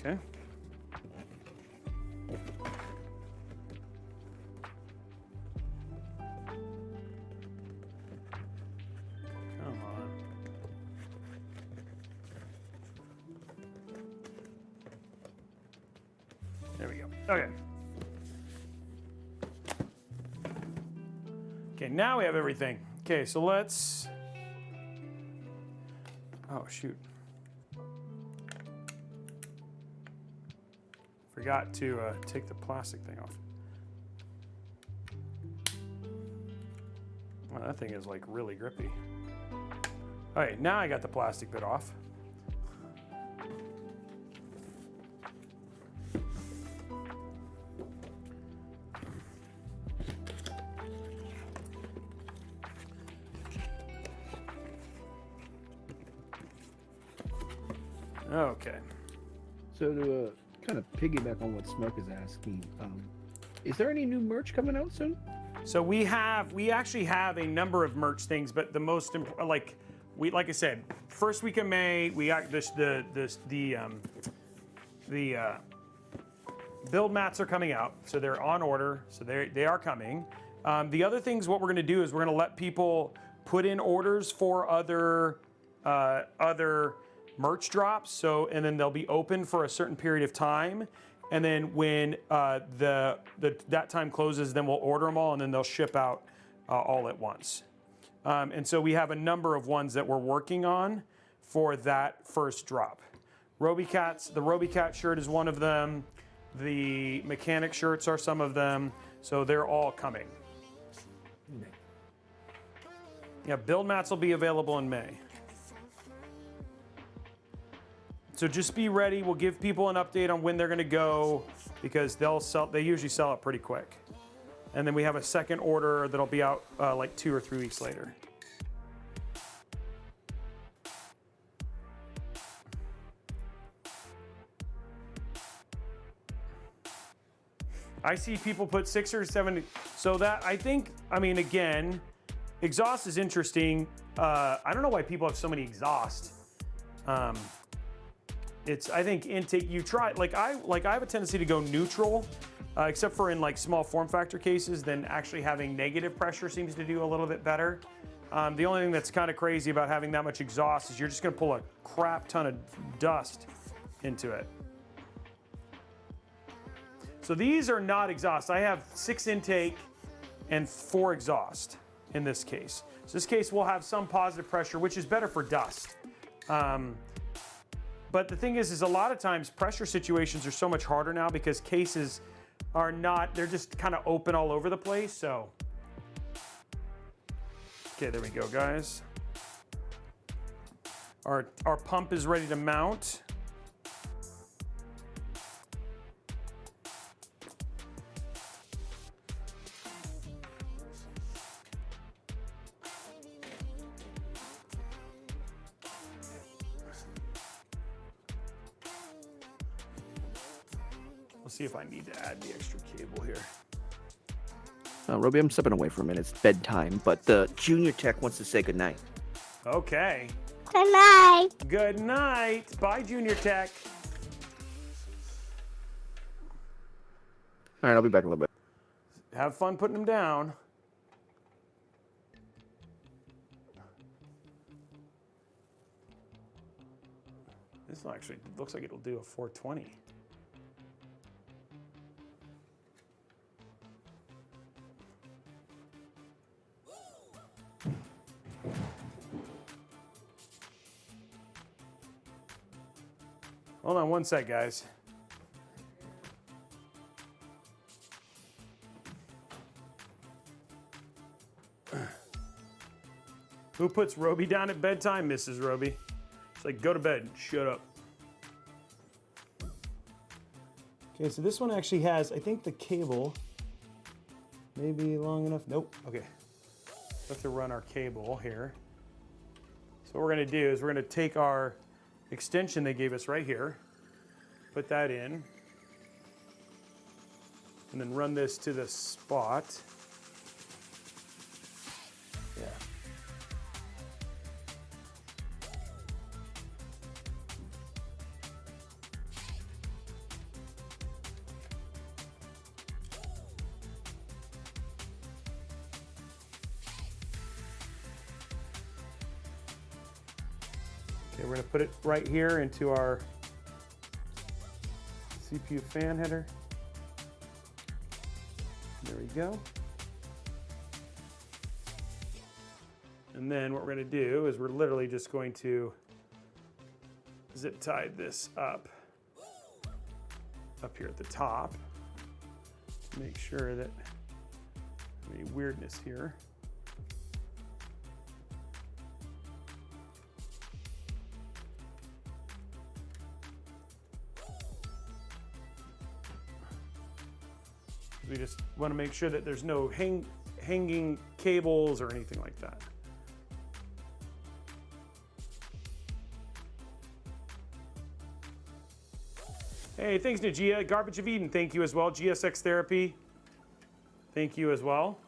Okay. Come on. There we go. Okay. Okay, now we have everything. Okay, so let's... Oh, shoot. Forgot to take the plastic thing off. Well, that thing is like really grippy. All right, now I got the plastic bit off. Okay. So to kind of piggyback on what Smoke is asking, is there any new merch coming out soon? So we actually have a number of merch things, but the most like I said, first week of May we got the build mats are coming out, so they're on order, so they are coming. The other things, what we're going to do is we're going to let people put in orders for other merch drops. So, and then they'll be open for a certain period of time. And then when that time closes, then we'll order them all and then they'll ship out all at once. And so we have a number of ones that we're working on for that first drop. The Robeycat shirt is one of them. The mechanic shirts are some of them. So they're all coming. Yeah, build mats will be available in May. So just be ready. We'll give people an update on when they're going to go because they usually sell it pretty quick. And then we have a second order that'll be out like 2 or 3 weeks later. I see people put 6 or 7. So that again, exhaust is interesting. I don't know why people have so many exhaust. I think intake, you try, I have a tendency to go neutral except for in like small form factor cases, then actually having negative pressure seems to do a little bit better. The only thing that's kind of crazy about having that much exhaust is you're just gonna pull a crap ton of dust into it. So these are not exhaust. I have 6 intake and 4 exhaust in this case. So this case will have some positive pressure, which is better for dust. But the thing is a lot of times pressure situations are so much harder now because cases are not, they're just kind of open all over the place, so. Okay, there we go, guys. Our pump is ready to mount. We'll see if I need to add the extra cable here. Robey, I'm stepping away for a minute. It's bedtime, but the junior tech wants to say goodnight. Okay. Good night. Good night. Bye, Junior Tech. All right, I'll be back in a little bit. Have fun putting them down. This actually looks like it'll do a 420. Hold on one sec, guys. Who puts Robey down at bedtime? Mrs. Robey. It's like, go to bed, shut up. Okay, so this one actually has, I think the cable may be long enough. Nope, okay. We have to run our cable here. So what we're gonna do is we're gonna take our extension they gave us right here, put that in, and then run this to the spot. Yeah. Okay, we're gonna put it right here into our CPU fan header. There we go. And then what we're gonna do is we're literally just going to zip tie this up here at the top. Make sure that any weirdness here. We just want to make sure that there's no hanging cables or anything like that. Hey, thanks, Najia. Garbage of Eden, thank you as well. GSX Therapy, thank you as well.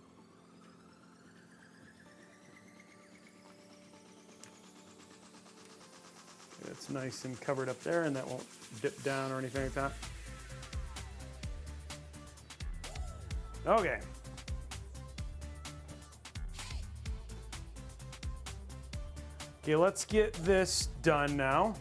It's nice and covered up there, and that won't dip down or anything like that. Okay. Okay, let's get this done now.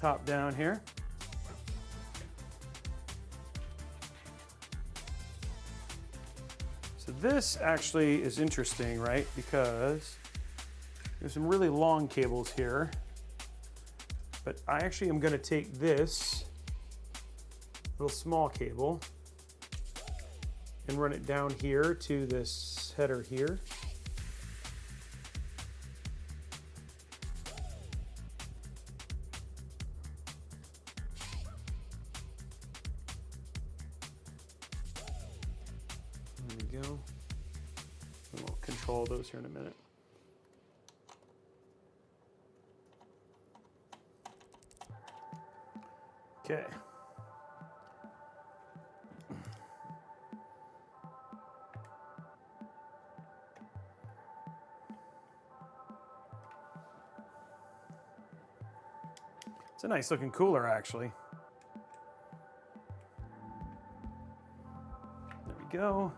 Top down here. So this actually is interesting, right? Because there's some really long cables here. But I actually am going to take this little small cable and run it down here to this header here. There we go. And we'll control those here in a minute. Okay. It's a nice looking cooler, actually. There we go.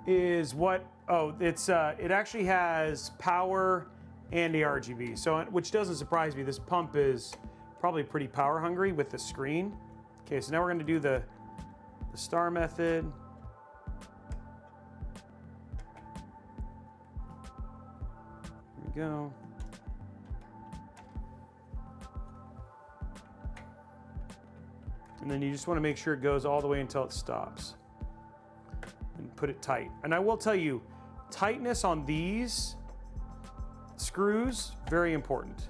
Is what, oh, it's it actually has power and the RGB, so which doesn't surprise me. This pump is probably pretty power hungry with the screen. Okay, so now we're going to do the star method. There we go. And then you just want to make sure it goes all the way until it stops. And put it tight. And I will tell you, tightness on these screws, very important.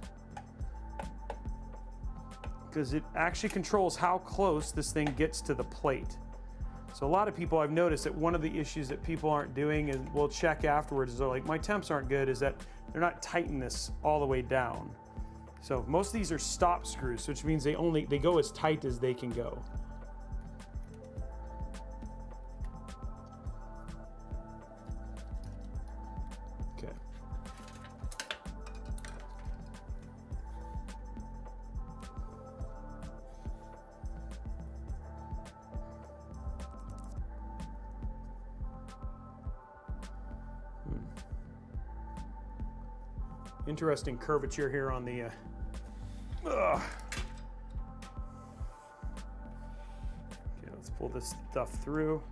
Because it actually controls how close this thing gets to the plate. So a lot of people, I've noticed that one of the issues that people aren't doing, and we'll check afterwards, is they're like, my temps aren't good, is that they're not tightening this all the way down. So most of these are stop screws, which means they go as tight as they can go. Okay. Interesting curvature here on the okay, let's pull this stuff through.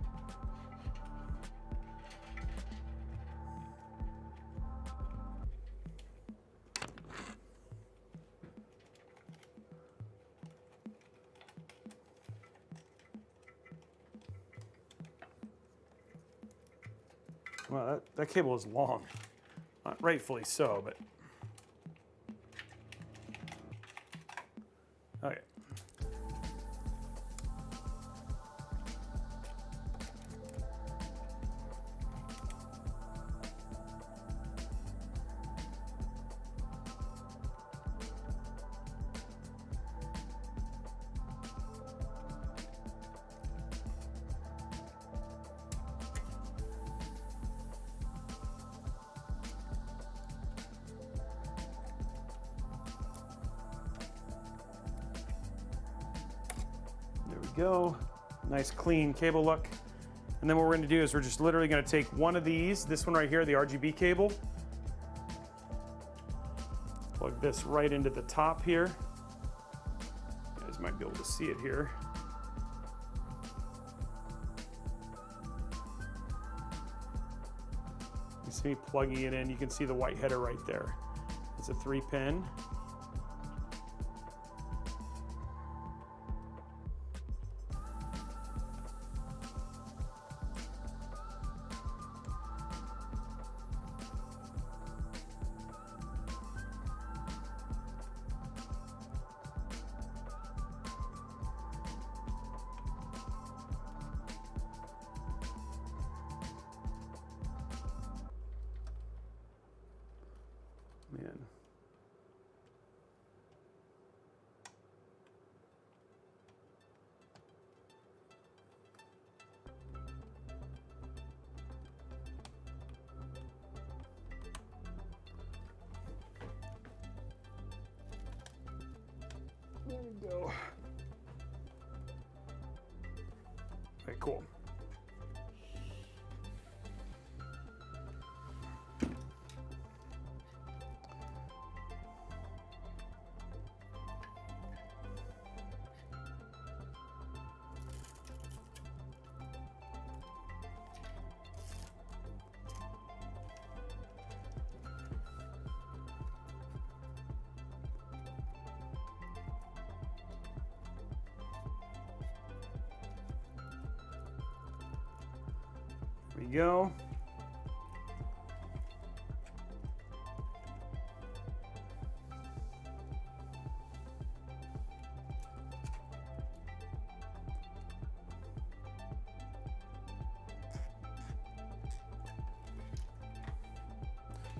Well, that cable is long. Not rightfully so, but okay. There we go. Nice clean cable look. And then what we're going to do is we're just literally going to take one of these, this one right here, the RGB cable, plug this right into the top here. You guys might be able to see it here. You see me plugging it in. You can see the white header right there. It's a 3-pin. Man. There we go. Okay, cool. There we go.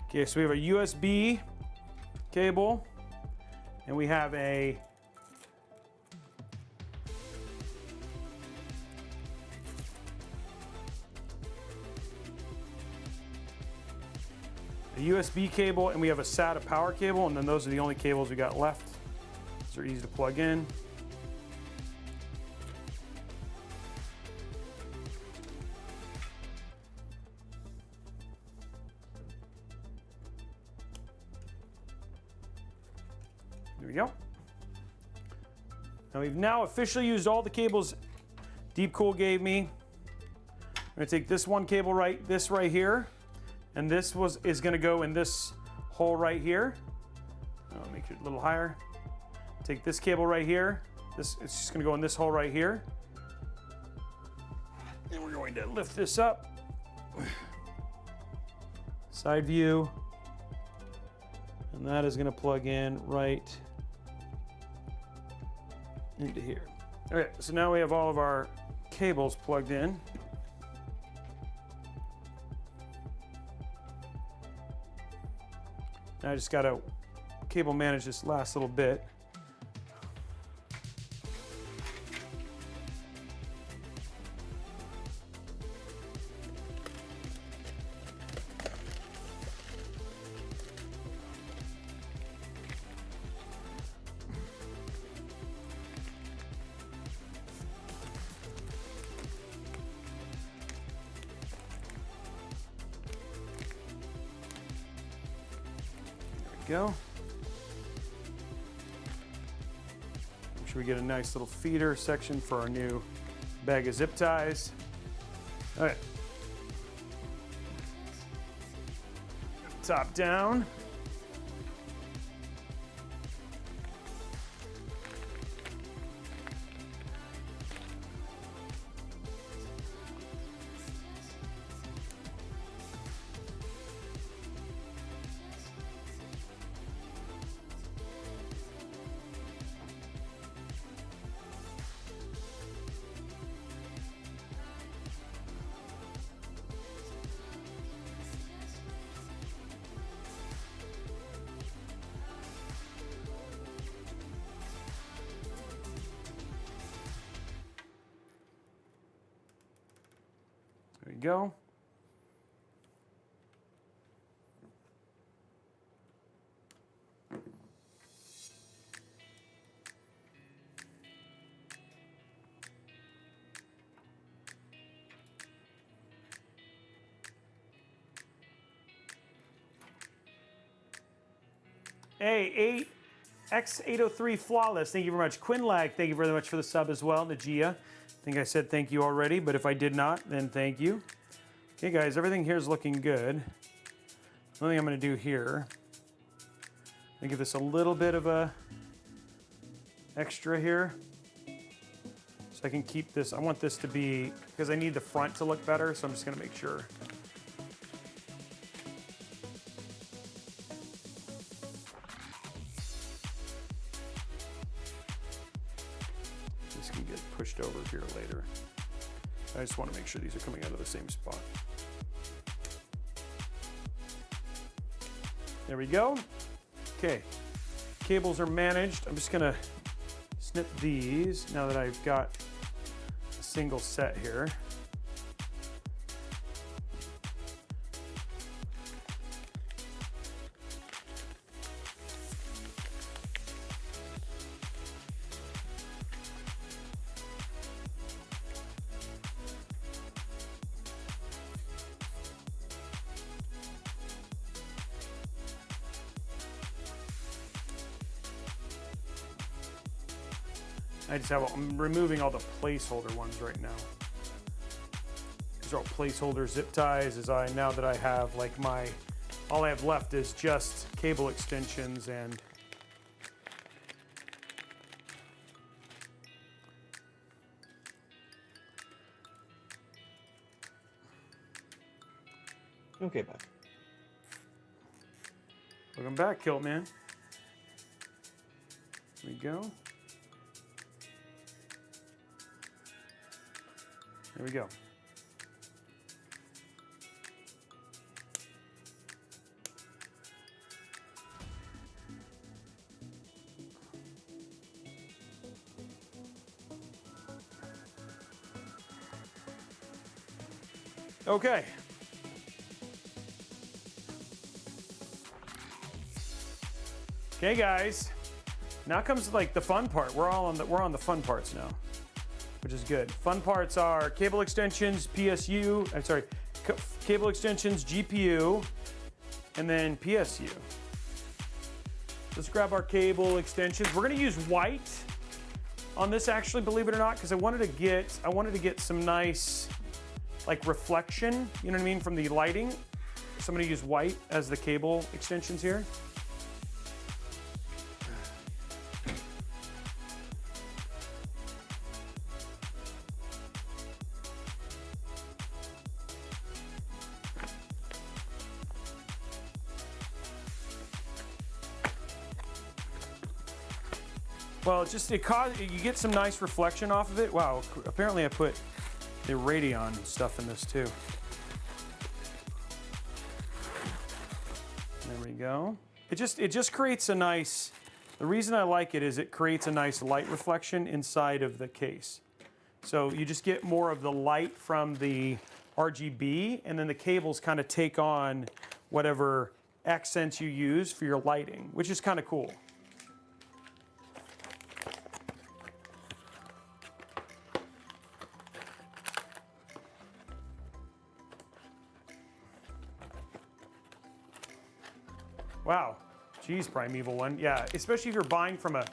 Okay, so we have a USB cable, and we have a a USB cable, and we have a SATA power cable, and then those are the only cables we got left. These are easy to plug in. There we go. Now we've now officially used all the cables DeepCool gave me. I'm gonna take this one cable this right here, and this is gonna go in this hole right here. I'll make it a little higher. Take this cable right here. It's just gonna go in this hole right here. And we're going to lift this up. Side view. And that is gonna plug in right into here. Okay, so now we have all of our cables plugged in. Now I just gotta cable manage this last little bit. Go. Make sure we get a nice little feeder section for our new bag of zip ties. All right. Top down. There you go. Hey, X803 Flawless, thank you very much. Quinlag, thank you very much for the sub as well. Najia, I think I said thank you already, but if I did not, then thank you. Okay guys, everything here is looking good. The only thing I'm gonna do here, I'm gonna give this a little bit of a extra here. So I can keep this, I want this to be, because I need the front to look better, so I'm just gonna make sure. This can get pushed over here later. I just want to make sure these are coming out of the same spot. There we go. Okay, cables are managed. I'm just gonna snip these now that I've got a single set here. I'm removing all the placeholder ones right now. These are all placeholder zip ties. Now that I have like all I have left is just cable extensions and okay, bye. Welcome back, Kilt Man. There we go. There we go. Okay. Okay, guys. Now comes like the fun part. We're on the fun parts now, which is good. Fun parts are cable extensions, PSU. I'm sorry, cable extensions, GPU, and then PSU. Let's grab our cable extensions. We're gonna use white on this, actually, believe it or not, because I wanted to get some nice like reflection, you know what I mean, from the lighting. So I'm gonna use white as the cable extensions here. Well, you get some nice reflection off of it. Wow, apparently I put the Radeon stuff in this too. There we go. It just creates a nice, the reason I like it is it creates a nice light reflection inside of the case. So you just get more of the light from the RGB, and then the cables kind of take on whatever accents you use for your lighting, which is kind of cool. Wow, geez, Primeval One. Yeah, especially if you're buying from a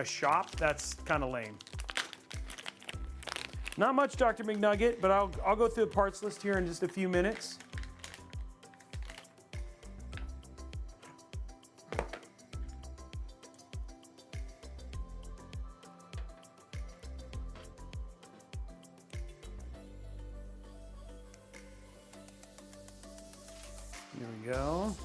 shop, that's kind of lame. Not much, Dr. McNugget, but I'll go through the parts list here in just a few minutes. There we go.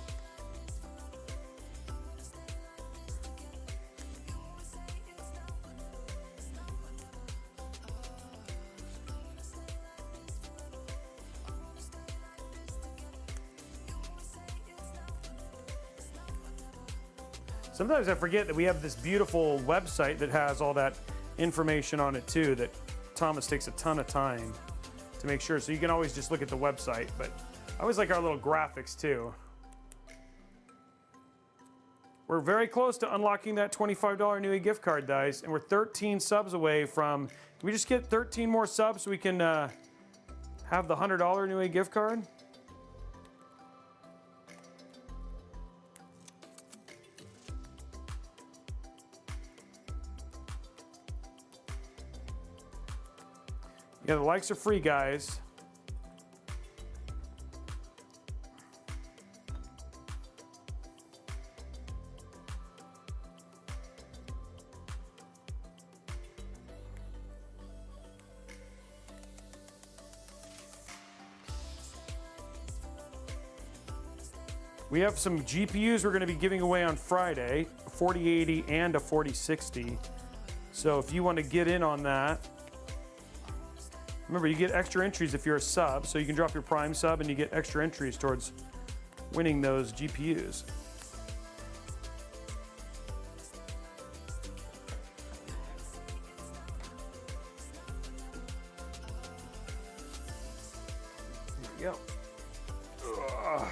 Sometimes I forget that we have this beautiful website that has all that information on it too, that Thomas takes a ton of time to make sure. So you can always just look at the website, but I always like our little graphics too. We're very close to unlocking that $25 Newegg gift card, guys, and we're 13 subs away from, can we just get 13 more subs so we can have the $100 Newegg gift card? Yeah, the likes are free, guys. We have some GPUs we're going to be giving away on Friday, a 4080 and a 4060. So if you want to get in on that, remember, you get extra entries if you're a sub, so you can drop your Prime sub and you get extra entries towards winning those GPUs. Here we go. Ugh.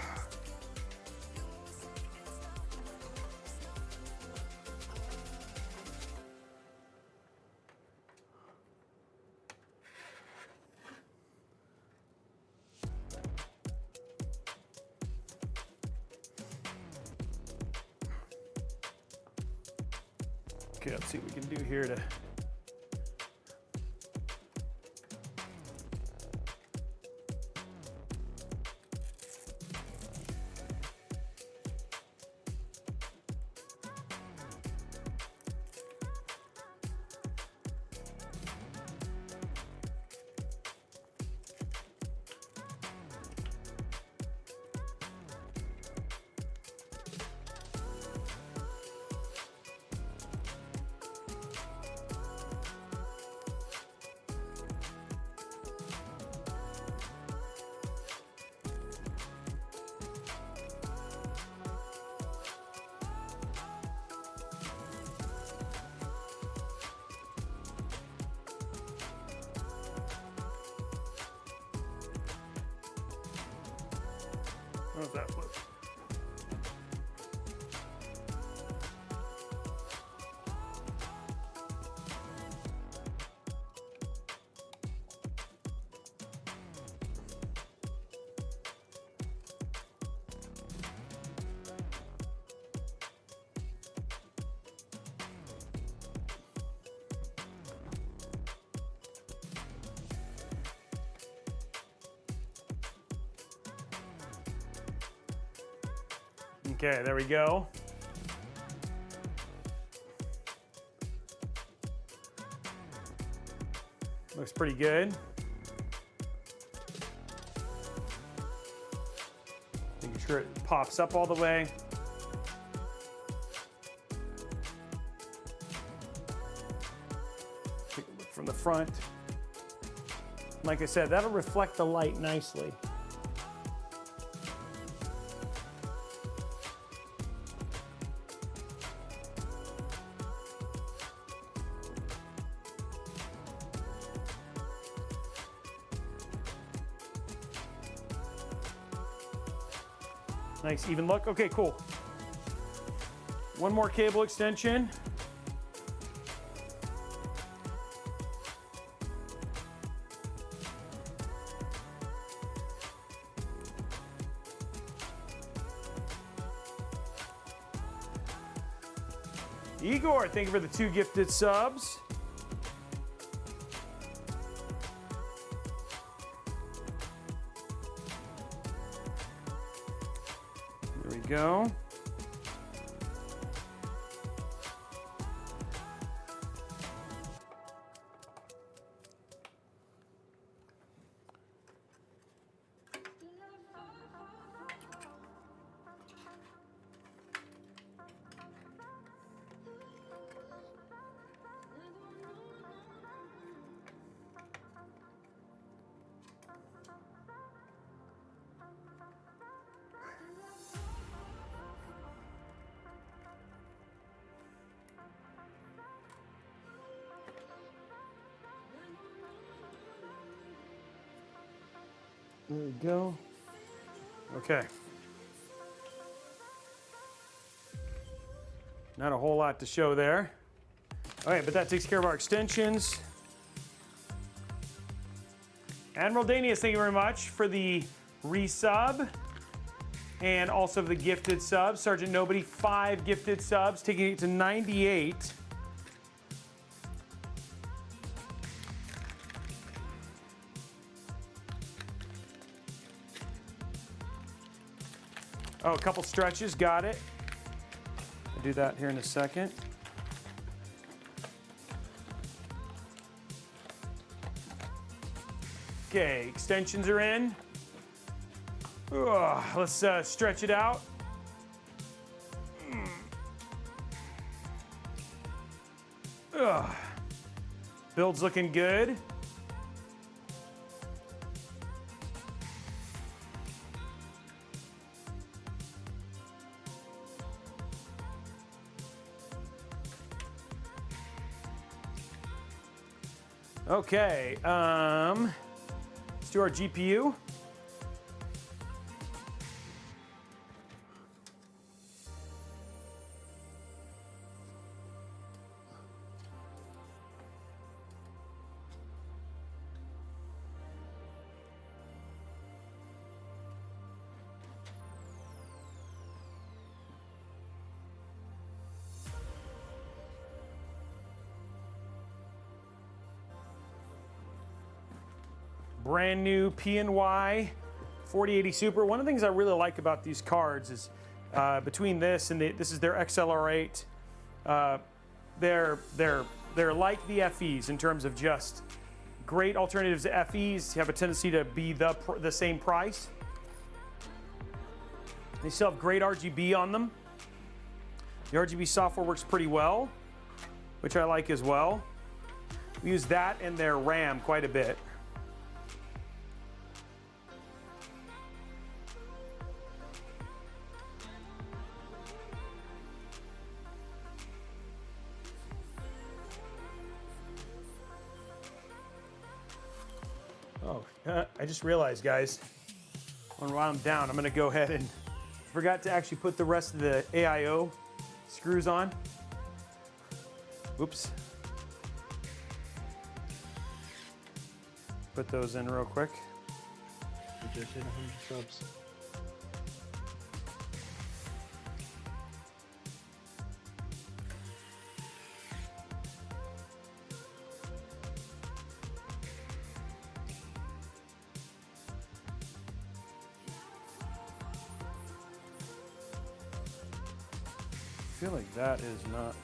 Okay, let's see what we can do here to... How's that look? Okay, there we go. Looks pretty good. Making sure it pops up all the way. Take a look from the front. Like I said, that'll reflect the light nicely. Nice even look. Okay, cool. One more cable extension. Igor, thank you for the 2 gifted subs. There we go. There we go. Okay. Not a whole lot to show there. All right, but that takes care of our extensions. Admiral Danius, thank you very much for the resub and also the gifted subs. Sergeant Nobody, 5 gifted subs, taking it to 98. Oh, a couple stretches, got it. I'll do that here in a second. Okay, extensions are in. Let's stretch it out. Build's looking good. Okay, let's do our GPU. Brand new PNY 4080 Super. One of the things I really like about these cards is between this and this is their XLR8. They're like the FEs in terms of just great alternatives to FEs. Have a tendency to be the same price. They still have great RGB on them. The RGB software works pretty well, which I like as well. We use that and their RAM quite a bit. I just realized, guys, while I'm down, I'm going to go ahead and forgot to actually put the rest of the AIO screws on. Oops. Put those in real quick. We just hit 100 subs. feel like that is not.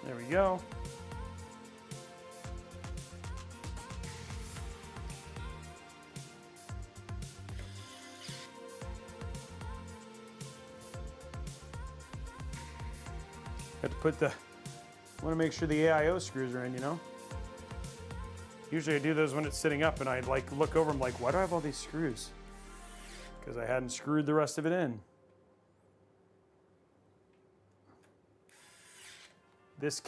There we go. Got to put the, want to make sure the AIO screws are in, you know? Usually I do those when it's sitting up and I like look over, I'm like, why do I have all these screws? Because I hadn't screwed the rest of it in. This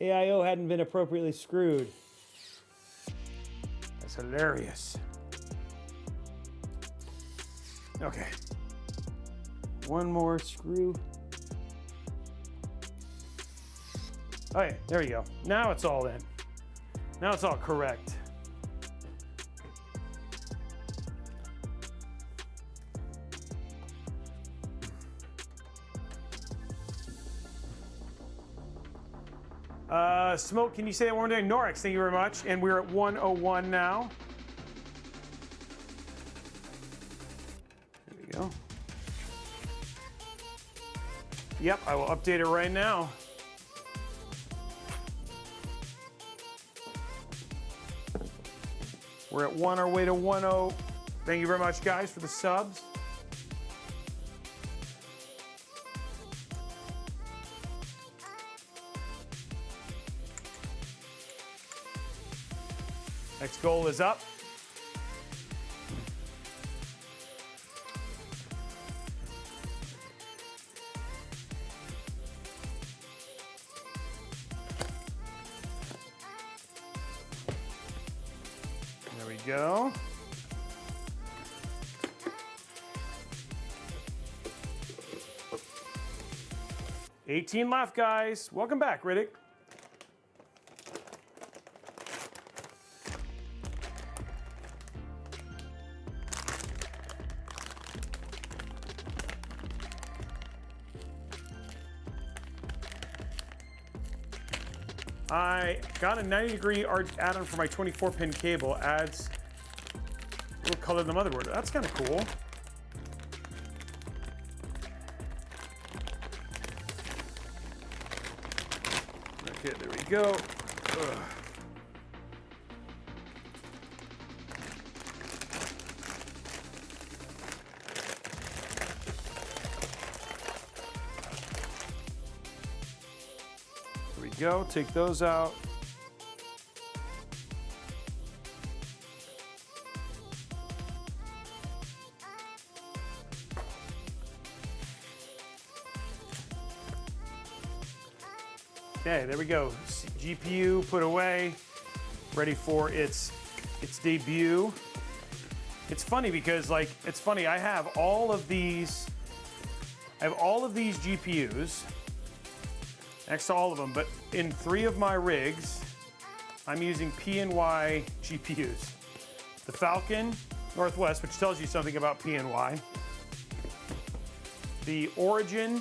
AIO hadn't been appropriately screwed. That's hilarious. Okay. One more screw. Oh yeah, there you go. Now it's all in. Now it's all correct. Smoke, can you say that one more time? Norix, thank you very much. And we're at 101 now. There we go. Yep, I will update it right now. We're at our way to 10. Thank you very much, guys, for the subs. Next goal is up. There we go. $18 left, guys. Welcome back, Riddick. I got a 90-degree add-on for my 24-pin cable. Adds a little color to the motherboard. That's kind of cool. Okay, there we go. Ugh. Go, take those out. Okay, there we go. GPU put away, ready for its debut. It's funny because I have all of these GPUs. Next to all of them, but in 3 of my rigs, I'm using PNY GPUs. The Falcon Northwest, which tells you something about PNY. The Origin,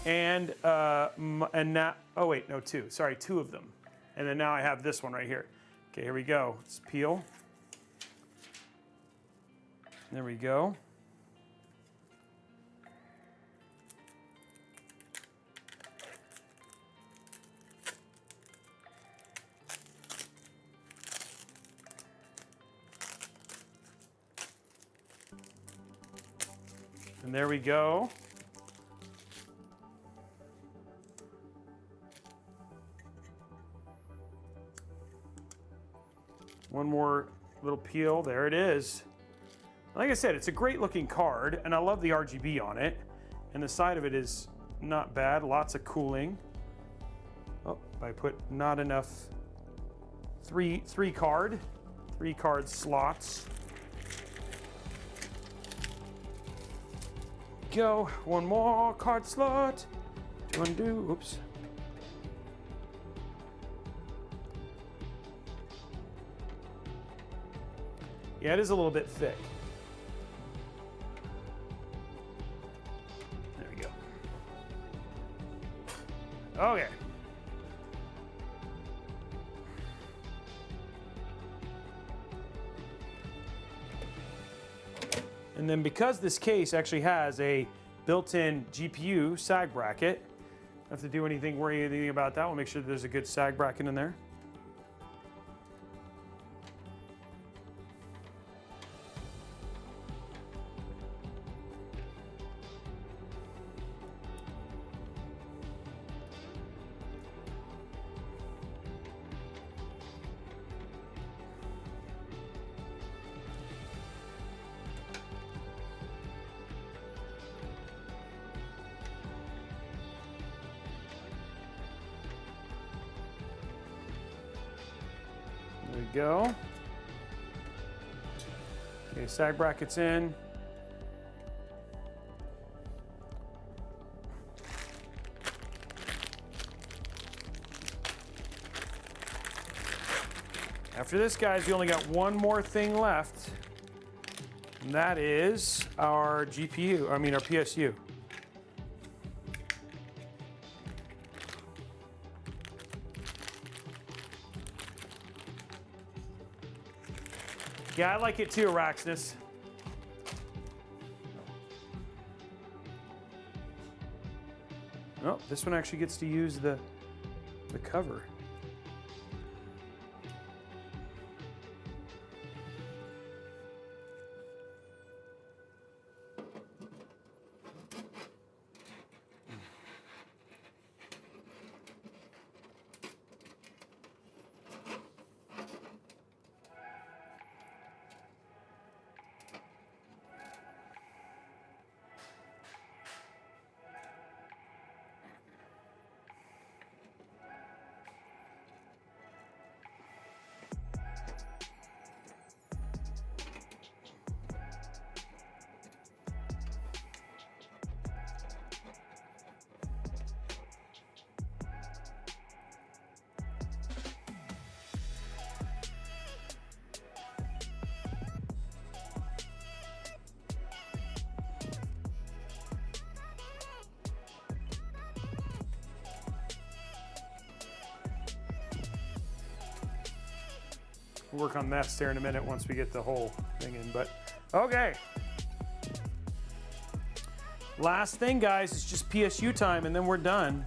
and now, oh wait, no, 2. Sorry, 2 of them. And then now I have this one right here. Okay, here we go. Let's peel. There we go. And there we go. One more little peel. There it is. Like I said, it's a great looking card, and I love the RGB on it. And the side of it is not bad. Lots of cooling. Oh, I put not enough. Three card slots. Go, one more card slot to undo. Oops. Yeah, it is a little bit thick. There we go. Okay. And then because this case actually has a built-in GPU sag bracket, don't have to do anything, worry anything about that. We'll make sure that there's a good sag bracket in there. There we go. Okay, sag brackets in. After this, guys, we only got one more thing left, and that is our GPU, I mean our PSU. Yeah, I like it too, Araxnus. Oh, this one actually gets to use the cover. We'll work on this there in a minute once we get the whole thing in, but okay. Last thing, guys, is just PSU time, and then we're done.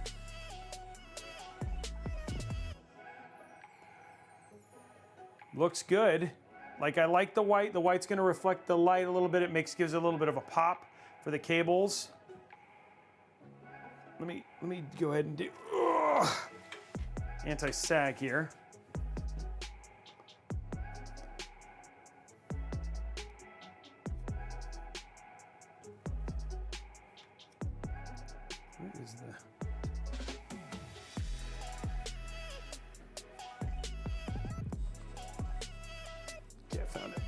Looks good. Like, I like the white. The white's gonna reflect the light a little bit. It gives it a little bit of a pop for the cables. Let me go ahead and do anti-sag here. Where is the... Okay, I found it.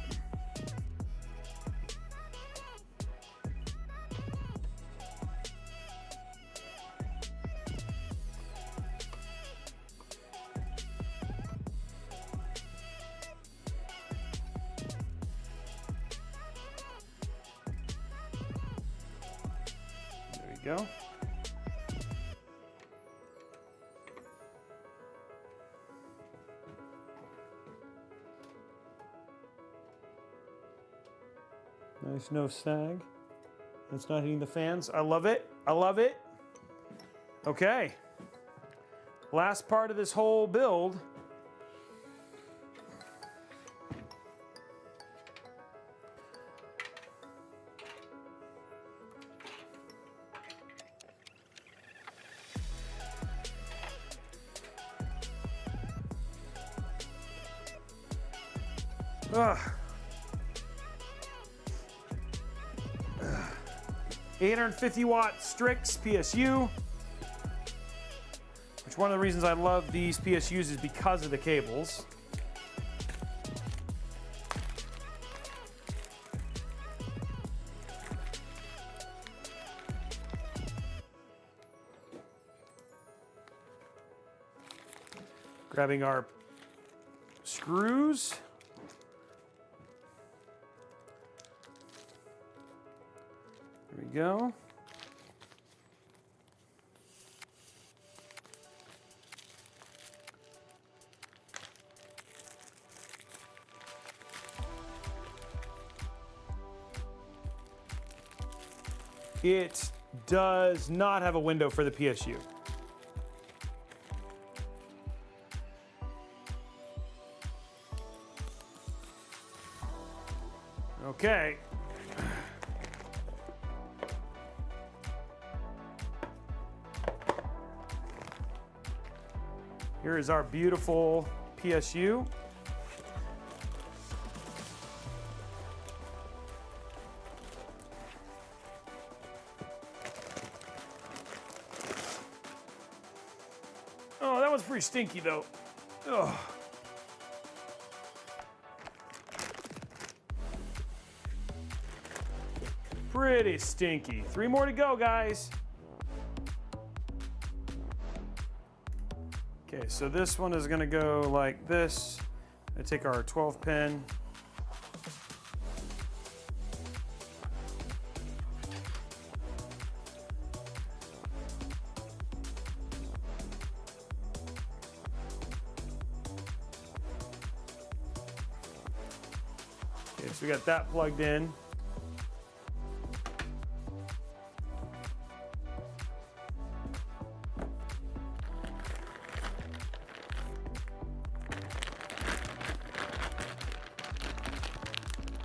There we go. Nice, no sag. It's not hitting the fans. I love it. I love it. Okay. Last part of this whole build. Ugh. 850 watt Strix PSU, which one of the reasons I love these PSUs is because of the cables. Grabbing our screws. There we go. it does not have a window for the PSU. Okay. Here is our beautiful PSU. Oh, that one's pretty stinky though. Ugh. Pretty stinky. 3 more to go, guys. Okay, so this one is gonna go like this. I take our 12 pin. Okay, so we got that plugged in.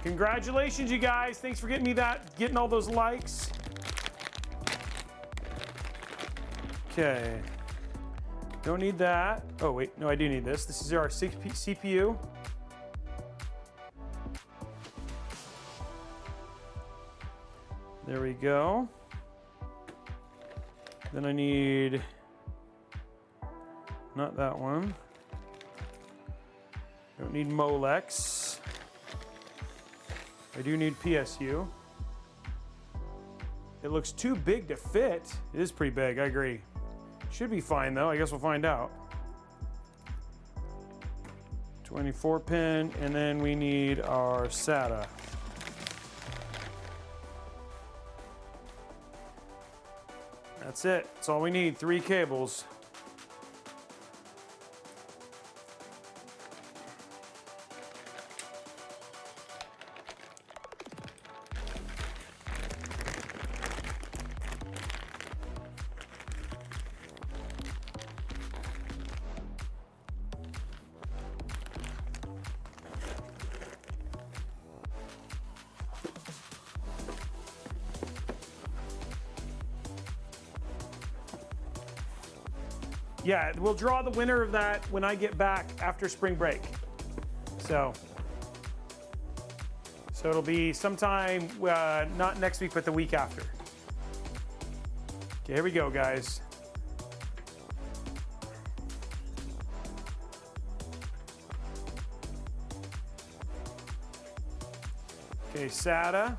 Congratulations, you guys. Thanks for getting me that, getting all those likes. Okay. Don't need that. Oh, wait. No, I do need this. This is our CPU. There we go. Then I need, not that one. Don't need Molex. I do need PSU. It looks too big to fit. It is pretty big, I agree. Should be fine though, I guess we'll find out. 24 pin, and then we need our SATA. That's it, that's all we need, 3 cables. Yeah, we'll draw the winner of that when I get back after spring break. So it'll be sometime, not next week, but the week after. Okay, here we go, guys. Okay, SATA.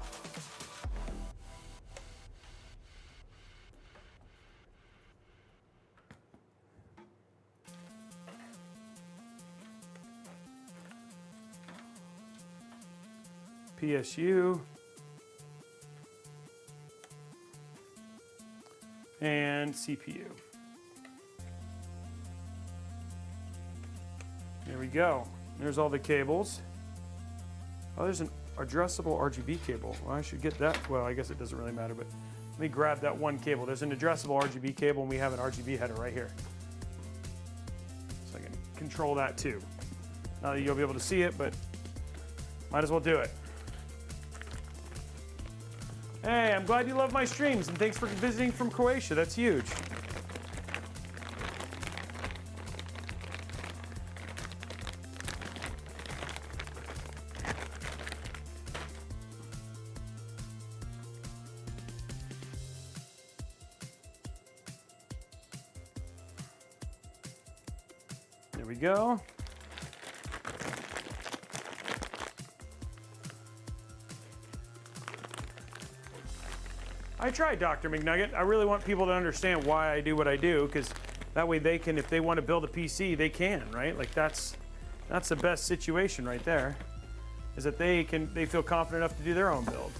PSU, and CPU. There we go. There's all the cables. Oh, there's an addressable RGB cable. Well, I should get that. Well, I guess it doesn't really matter, but let me grab that one cable. There's an addressable RGB cable, and we have an RGB header right here. So I can control that too. Not that you'll be able to see it, but might as well do it. Hey, I'm glad you love my streams, and thanks for visiting from Croatia. That's huge. There we go. I tried, Dr. McNugget. I really want people to understand why I do what I do, because that way they can, if they want to build a PC, they can, right? Like that's the best situation right there, is that they feel confident enough to do their own build.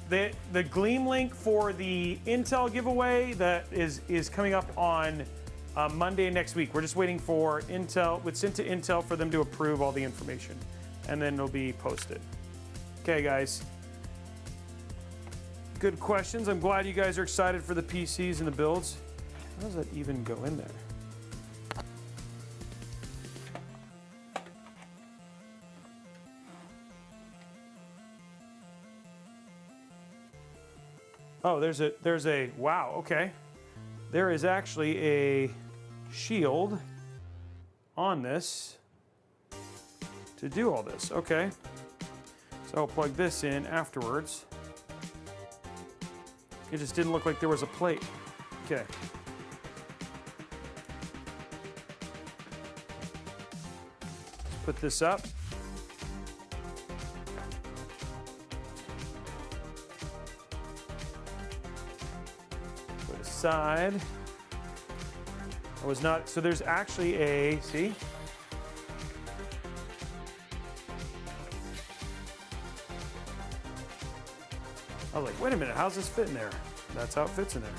The Gleam link for the Intel giveaway that is coming up on Monday next week. We're just waiting for Intel. It's sent to Intel for them to approve all the information, and then it'll be posted. Okay, guys. Good questions. I'm glad you guys are excited for the PCs and the builds. How does that even go in there? Oh, there's a, wow, okay. There is actually a shield on this to do all this, okay. So I'll plug this in afterwards. It just didn't look like there was a plate. Okay. Let's put this up. Put aside. I was not, so there's actually a, see? I was like, wait a minute, how's this fit in there? That's how it fits in there.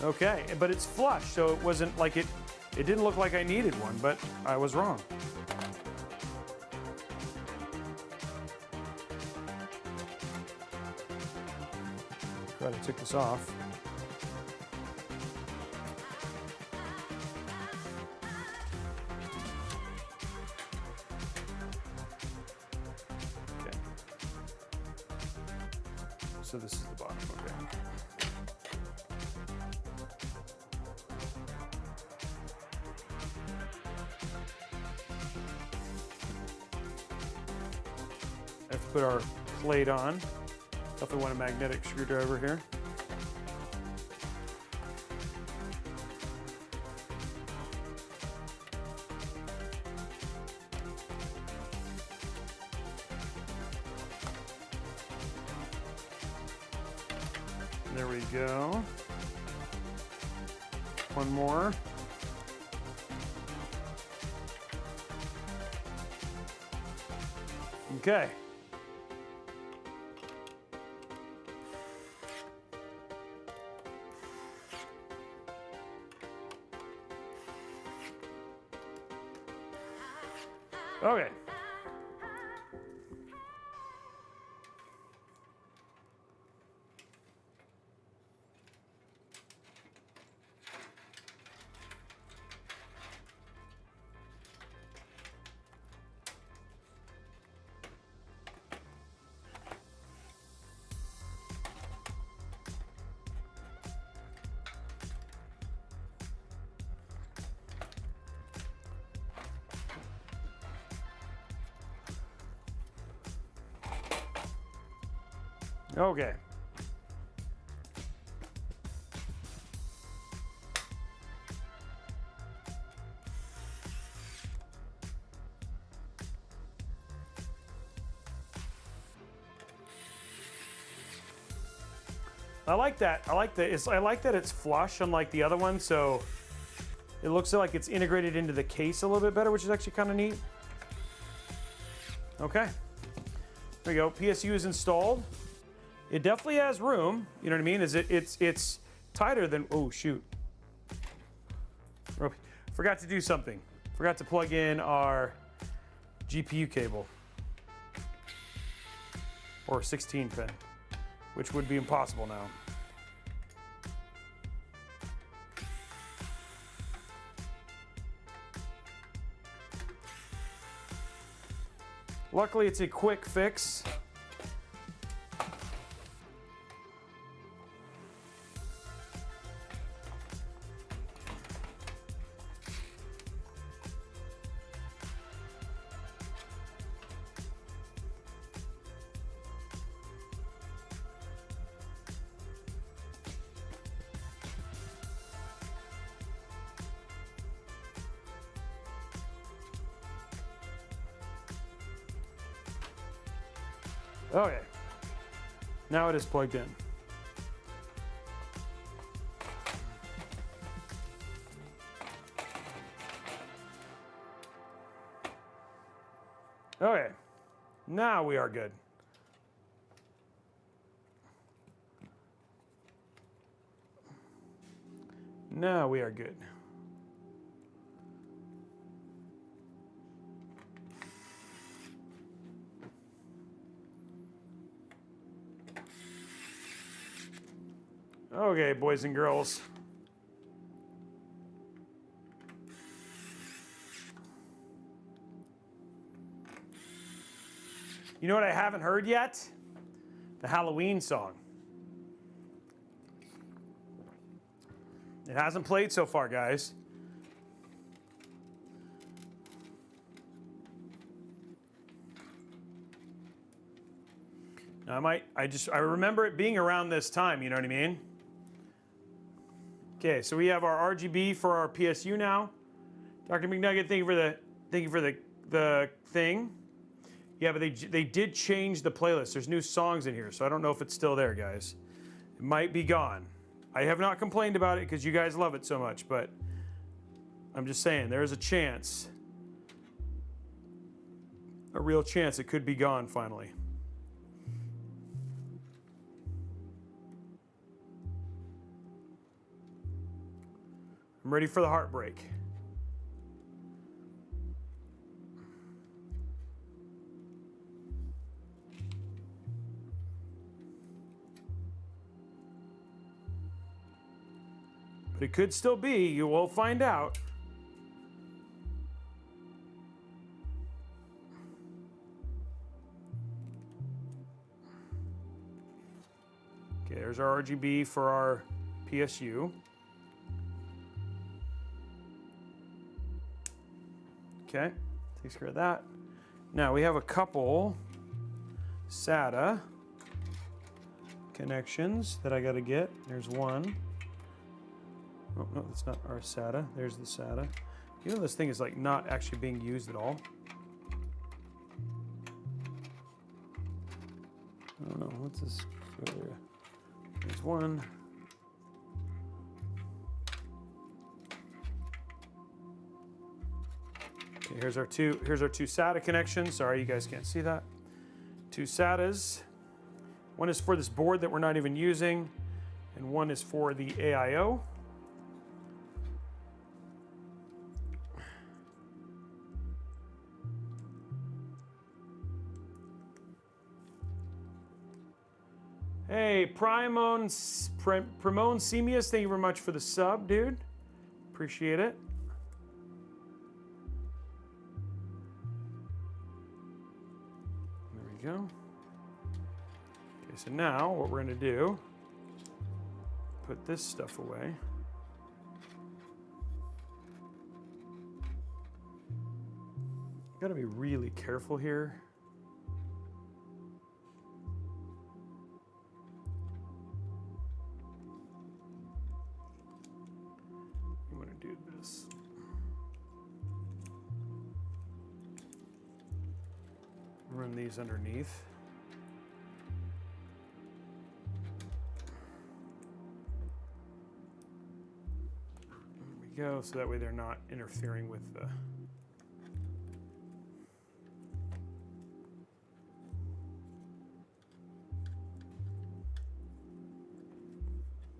Okay, but it's flush, so it wasn't like it didn't look like I needed one, but I was wrong. Glad I took this off. So this is the bottom, okay. Let's put our plate on. Definitely want a magnetic screwdriver here. There we go. One more. Okay. Okay. Okay. I like that. I like that. I like that it's flush, unlike the other one. So it looks like it's integrated into the case a little bit better, which is actually kind of neat. Okay. There we go. PSU is installed. It definitely has room. You know what I mean? It's tighter than, oh shoot. Forgot to do something. Forgot to plug in our GPU cable. Or 16 pin, which would be impossible now. Luckily, it's a quick fix. Okay, now it is plugged in. Okay, now we are good. Now we are good. Okay, boys and girls. You know what I haven't heard yet? The Halloween song. It hasn't played so far, guys. Now I remember it being around this time, you know what I mean? Okay, so we have our RGB for our PSU now. Dr. McNugget, thank you for the thing. Yeah, but they did change the playlist. There's new songs in here, so I don't know if it's still there, guys. It might be gone. I have not complained about it because you guys love it so much, but I'm just saying there is a chance, a real chance it could be gone finally. I'm ready for the heartbreak. But it could still be. You will find out. Okay, there's our RGB for our PSU. Okay, takes care of that. Now we have a couple SATA connections that I gotta get. There's one. Oh, no, that's not our SATA. There's the SATA. You know this thing is like not actually being used at all. I don't know, what's this? There's one. Okay, here's our two SATA connections. Sorry, you guys can't see that. Two SATAs. One is for this board that we're not even using, and one is for the AIO. Hey, Primone Semius, thank you very much for the sub, dude. Appreciate it. There we go. Okay, so now what we're gonna do, put this stuff away. Gotta be really careful here. Run these underneath. There we go, so that way they're not interfering with the...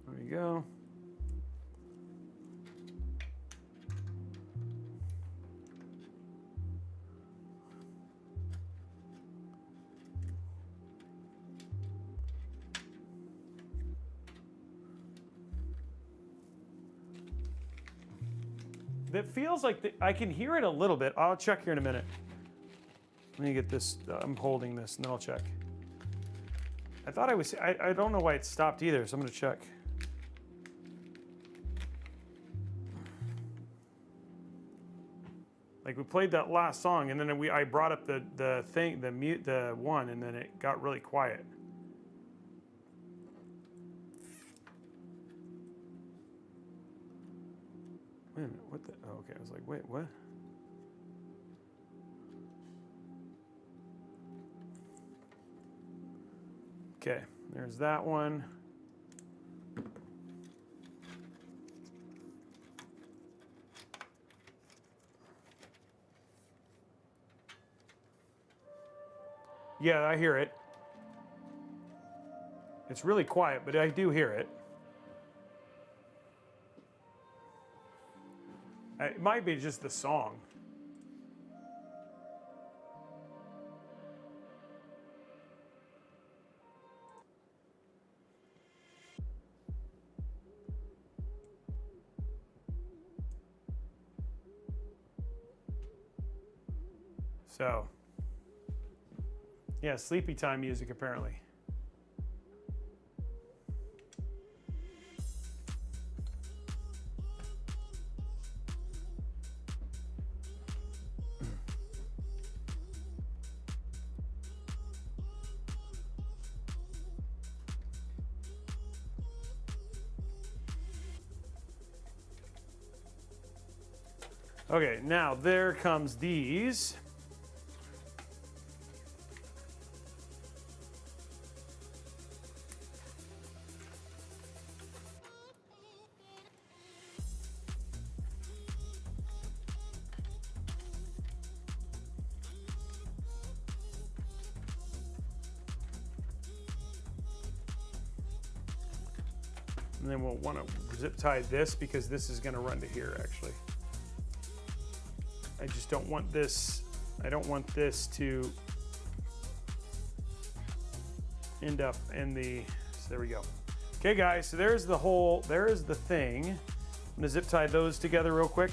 There we go. It feels like I can hear it a little bit. I'll check here in a minute. Let me get this. I'm holding this, and then I'll check. I thought I was. I don't know why it stopped either, so I'm going to check. Like we played that last song, and then I brought up the one, and then it got really quiet. Wait a minute, what the? Oh, okay, I was like, wait, what? Okay, there's that one. Yeah, I hear it. It's really quiet, but I do hear it. It might be just the song. So, yeah, sleepy time music apparently. Okay, now there comes these. And then we'll want to zip tie this because this is going to run to here actually. I just don't want this, I don't want this to end up in the, so there we go. Okay guys, so there's the whole, there is the thing. I'm gonna zip tie those together real quick.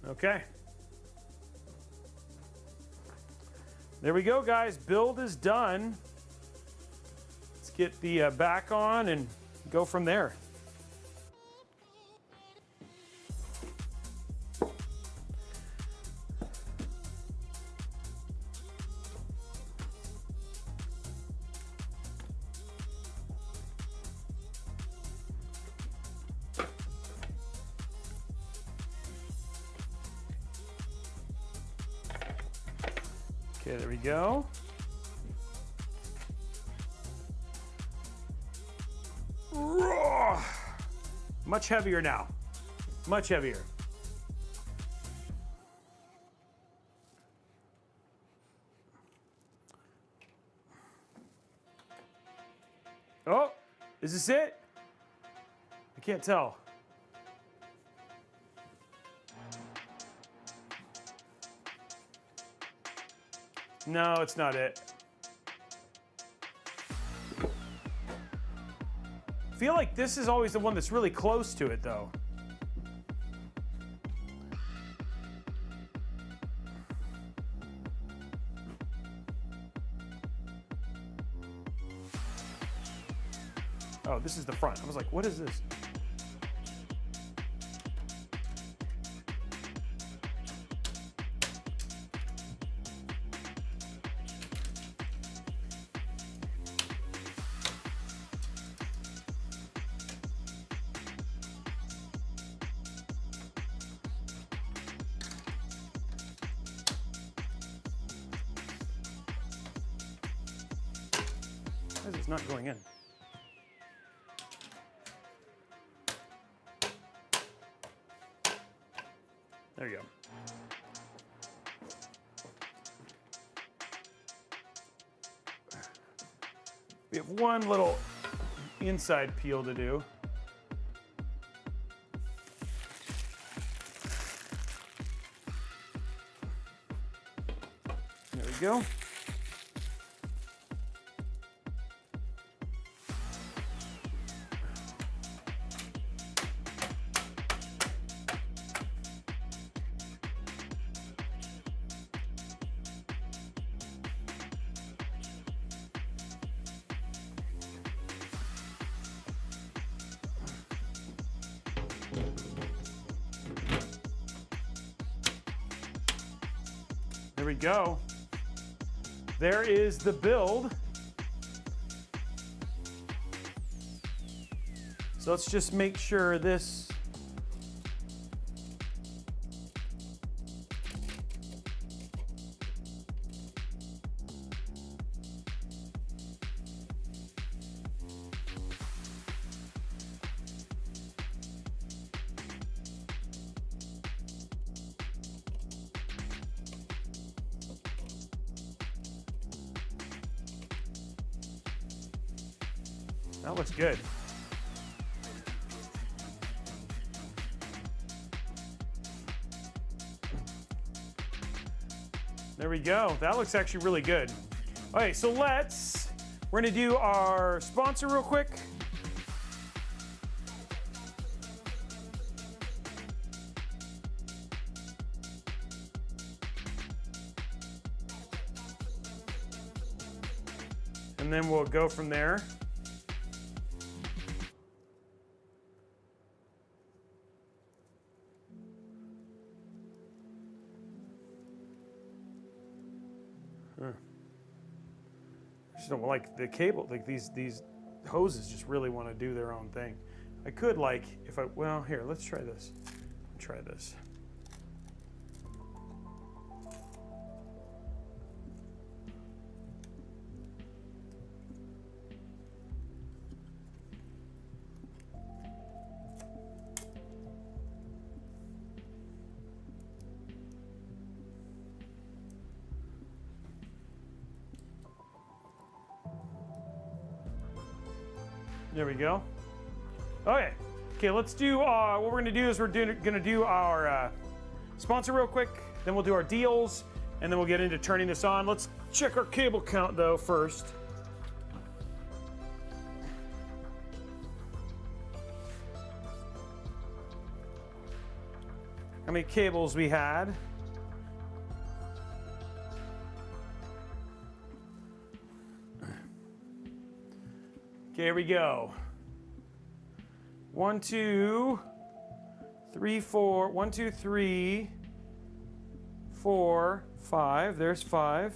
Okay. There we go, guys. Build is done. Let's get the back on and go from there. Okay, there we go. Raw. Much heavier now. Much heavier. Oh, is this it? I can't tell. No, it's not it. I feel like this is always the one that's really close to it, though. Oh, this is the front. I was like, what is this? It's not going in. There you go. We have one little inside peel to do. There we go. There we go. There is the build. So let's just make sure this That looks good. There we go. That looks actually really good. Okay, so we're gonna do our sponsor real quick. And then we'll go from there. I just don't like the cable, like these hoses just really want to do their own thing. I could well, here, let's try this. Try this. There we go. Okay. Okay, let's do, what we're gonna do is gonna do our sponsor real quick, then we'll do our deals, and then we'll get into turning this on. Let's check our cable count though first. How many cables we had? Okay, here we go. 1, 2, 3, 4. 1, 2, 3, 4, 5. There's 5.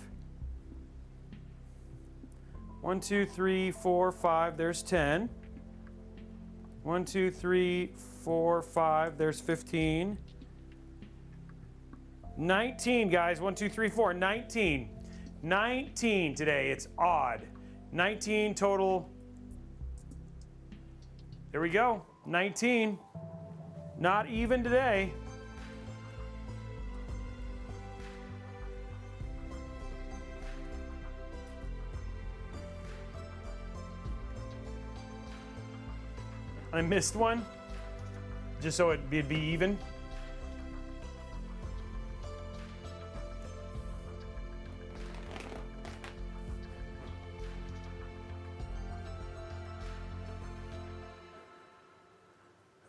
1, 2, 3, 4, 5. There's 10. 1, 2, 3, 4, 5. There's 15. 19, guys. 1, 2, 3, 4. 19. 19 today. It's odd. 19 total. There we go, 19. Not even today. I missed one, just so it'd be even.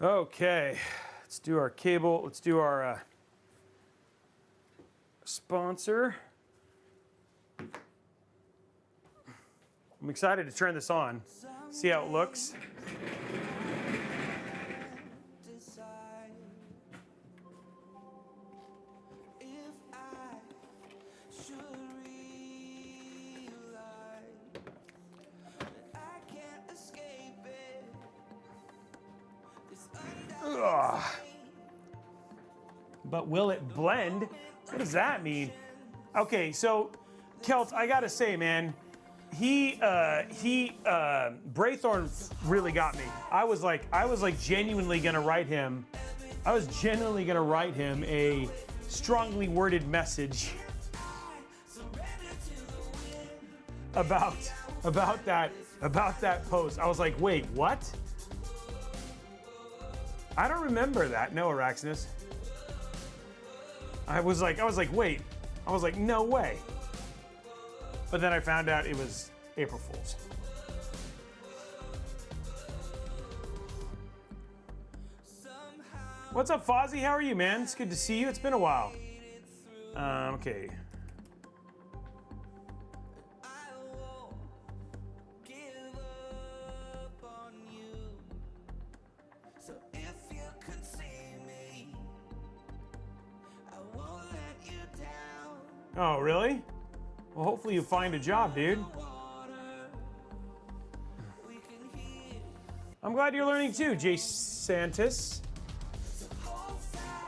Okay, let's do our cable. Let's do our sponsor. I'm excited to turn this on, see how it looks. Ugh. But will it blend? What does that mean? Okay, so Kelt, I gotta say, man, Braythorn really got me. I was genuinely gonna write him. I was genuinely gonna write him a strongly worded message about that post. I was like, wait, what? I don't remember that. No, Araxinus. I was like, wait. I was like, no way. But then I found out it was April Fool's. What's up, Fozzie? How are you, man? It's good to see you. It's been a while. Okay. Oh, really? Well, hopefully you find a job, dude. I'm glad you're learning too, Jay Santis.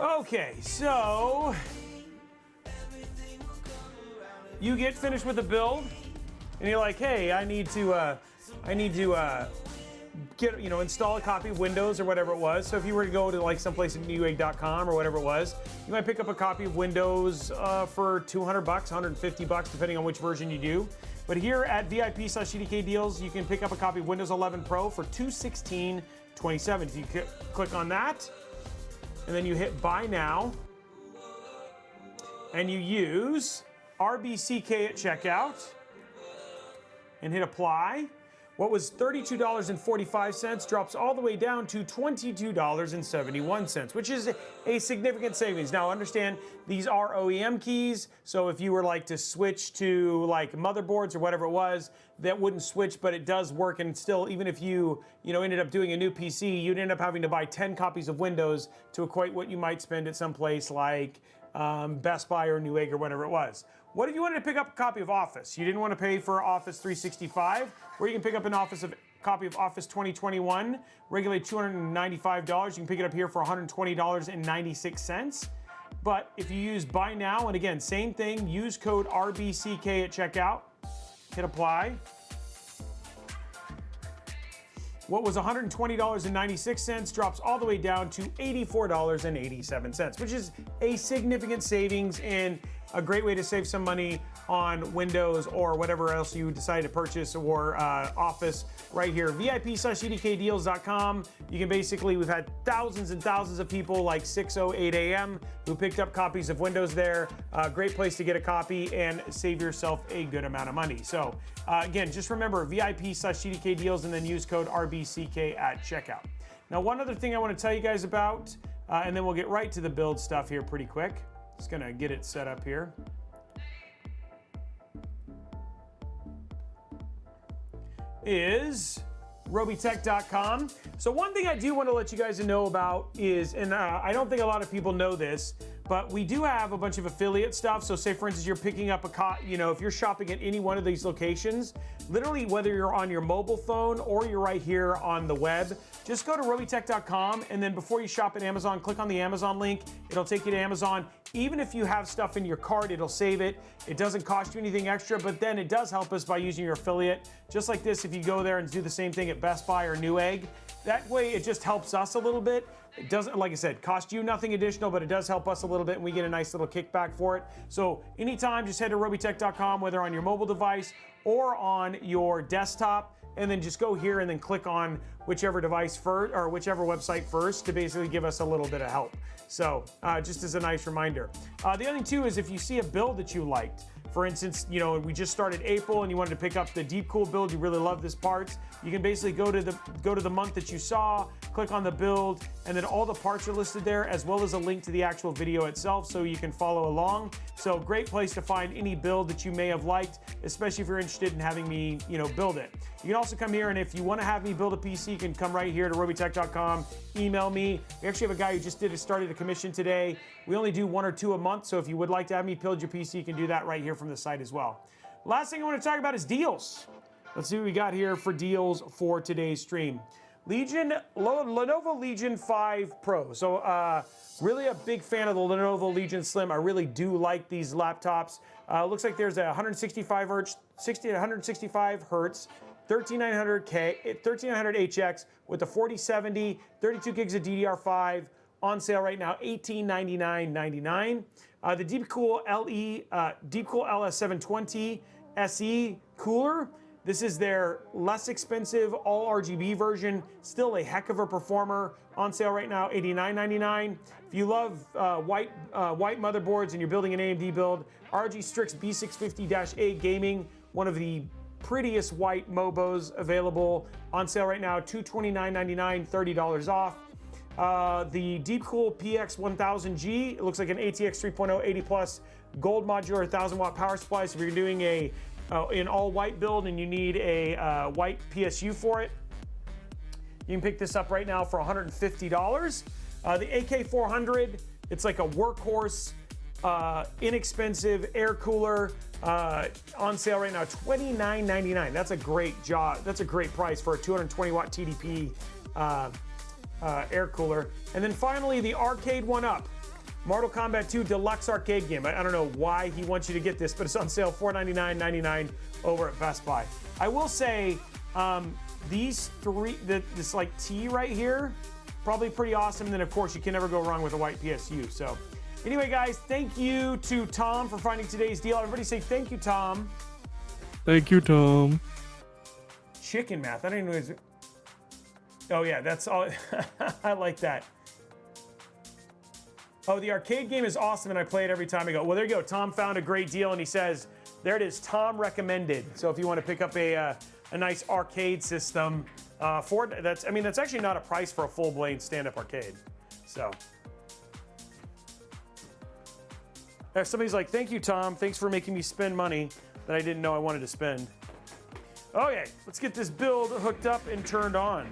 Okay, so you get finished with the build, and you're like, hey, I need to get, install a copy of Windows or whatever it was. So if you were to go to like someplace at Newegg.com or whatever it was, you might pick up a copy of Windows for $200, $150, depending on which version you do. But here at VIP/CDK Deals, you can pick up a copy of Windows 11 Pro for $216.27. If you click on that, and then you hit Buy Now, and you use RBCK at checkout, and hit Apply, what was $32.45 drops all the way down to $22.71, which is a significant savings. Now understand, these are OEM keys, so if you were like to switch to like motherboards or whatever it was, that wouldn't switch, but it does work. And still, even if you ended up doing a new PC, you'd end up having to buy 10 copies of Windows to equate what you might spend at some place like Best Buy or Newegg or whatever it was. What if you wanted to pick up a copy of Office? You didn't want to pay for Office 365, where you can pick up copy of Office 2021, regularly $295. You can pick it up here for $120.96. But if you use Buy Now, and again, same thing, use code RBCK at checkout, hit Apply. What was $120.96 drops all the way down to $84.87, which is a significant savings and a great way to save some money on Windows or whatever else you decide to purchase, or Office right here. VIP/CDKdeals.com. You can basically, we've had thousands and thousands of people like 6:08 a.m. who picked up copies of Windows there. Great place to get a copy and save yourself a good amount of money. So again, just remember VIP/CDKdeals and then use code RBCK at checkout. Now, one other thing I want to tell you guys about, and then we'll get right to the build stuff here pretty quick. Just gonna get it set up here. Is Robeytech.com. So one thing I do want to let you guys know about is, and I don't think a lot of people know this, but we do have a bunch of affiliate stuff. So say for instance, you're picking up if you're shopping at any one of these locations, literally whether you're on your mobile phone or you're right here on the web, just go to Robeytech.com, and then before you shop at Amazon, click on the Amazon link. It'll take you to Amazon. Even if you have stuff in your cart, it'll save it. It doesn't cost you anything extra, but then it does help us by using your affiliate. Just like this, if you go there and do the same thing at Best Buy or Newegg, that way it just helps us a little bit. It doesn't, like I said, cost you nothing additional, but it does help us a little bit, and we get a nice little kickback for it. So anytime, just head to Robeytech.com, whether on your mobile device or on your desktop, and then just go here and then click on whichever device first, or whichever website first, to basically give us a little bit of help. So just as a nice reminder. The other thing too is if you see a build that you liked, for instance, we just started April and you wanted to pick up the DeepCool build, you really love this part, you can basically go to the month that you saw, click on the build, and then all the parts are listed there, as well as a link to the actual video itself so you can follow along. So great place to find any build that you may have liked, especially if you're interested in having me, build it. You can also come here, and if you want to have me build a PC, you can come right here to Robeytech.com, email me. We actually have a guy who just started a commission today. We only do 1 or 2 a month, so if you would like to have me build your PC, you can do that right here from the site as well. Last thing I want to talk about is deals. Let's see what we got here for deals for today's stream. Lenovo Legion 5 Pro. So really a big fan of the Lenovo Legion Slim. I really do like these laptops. Looks like there's a 165 hertz, 60 to 165 hertz, 1300 HX with the 4070, 32 gigs of DDR5 on sale right now, $1899.99. The DeepCool LS720 SE cooler. This is their less expensive all RGB version, still a heck of a performer, on sale right now, $89.99. If you love white motherboards and you're building an AMD build, RG Strix B650-A Gaming, one of the prettiest white Mobos available, on sale right now, $229.99, $30 off. The DeepCool PX1000G, it looks like an ATX 3.0 80 plus gold modular 1000 watt power supply. So if you're doing an all white build and you need a white PSU for it, you can pick this up right now for $150. The AK400, it's like a workhorse, inexpensive air cooler, on sale right now, $29.99. That's a great job. That's a great price for a 220 watt TDP air cooler. And then finally, the Arcade 1-Up Mortal Kombat 2 Deluxe Arcade game. I don't know why he wants you to get this, but it's on sale $499.99 over at Best Buy. I will say, these three, this like T right here, probably pretty awesome. And then of course you can never go wrong with a white PSU. So anyway, guys, thank you to Tom for finding today's deal. Everybody say thank you, Tom. Thank you, Tom. Chicken math. I don't even know. Oh yeah, that's all. I like that. Oh, the arcade game is awesome, and I play it every time I go. Well, there you go. Tom found a great deal, and he says, there it is. Tom recommended. So if you want to pick up a nice arcade system, that's actually not a price for a full-blown stand-up arcade. So. Somebody's like, thank you, Tom. Thanks for making me spend money that I didn't know I wanted to spend. Okay, let's get this build hooked up and turned on.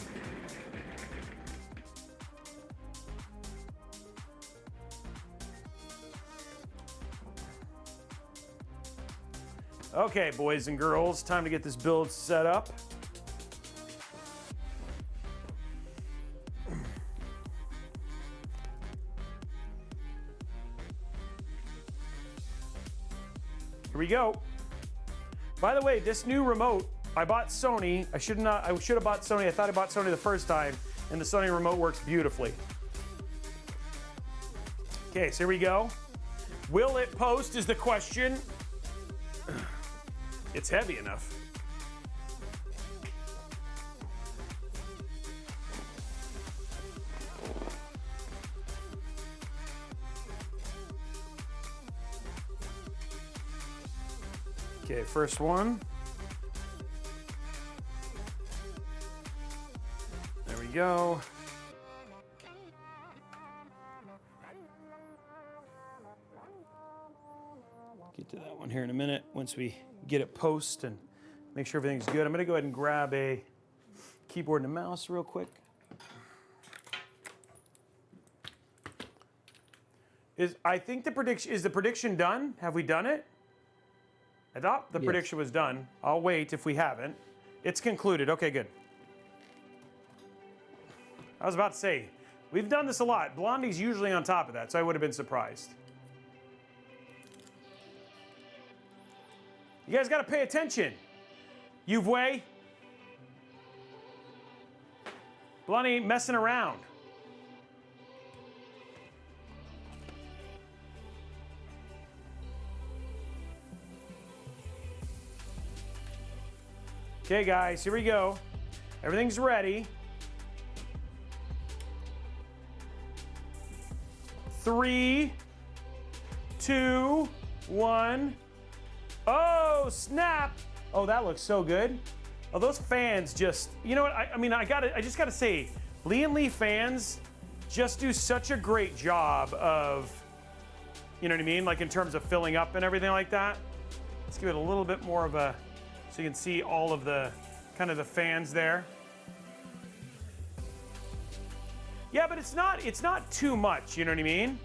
Okay, boys and girls, time to get this build set up. Here we go. By the way, this new remote, I bought Sony. I should have bought Sony. I thought I bought Sony the first time, and the Sony remote works beautifully. Okay, so here we go. Will it post is the question. It's heavy enough. Okay, first one. There we go. Get to that one here in a minute once we get it post and make sure everything's good. I'm going to go ahead and grab a keyboard and a mouse real quick. I think the prediction done? Have we done it? I thought the prediction was done. I'll wait if we haven't. It's concluded. Okay, good. I was about to say, we've done this a lot. Blondie's usually on top of that, so I would have been surprised. You guys got to pay attention. Way. Blondie ain't messing around. Okay, guys, here we go. Everything's ready. 3, 2, 1. Oh, snap! Oh, that looks so good. Oh, those fans just, you know what? I just gotta say, Lee and Lee fans just do such a great job of, you know what I mean? Like in terms of filling up and everything like that. Let's give it a little bit more of a, so you can see all of the, kind of the fans there. Yeah, but it's not too much, you know what I mean?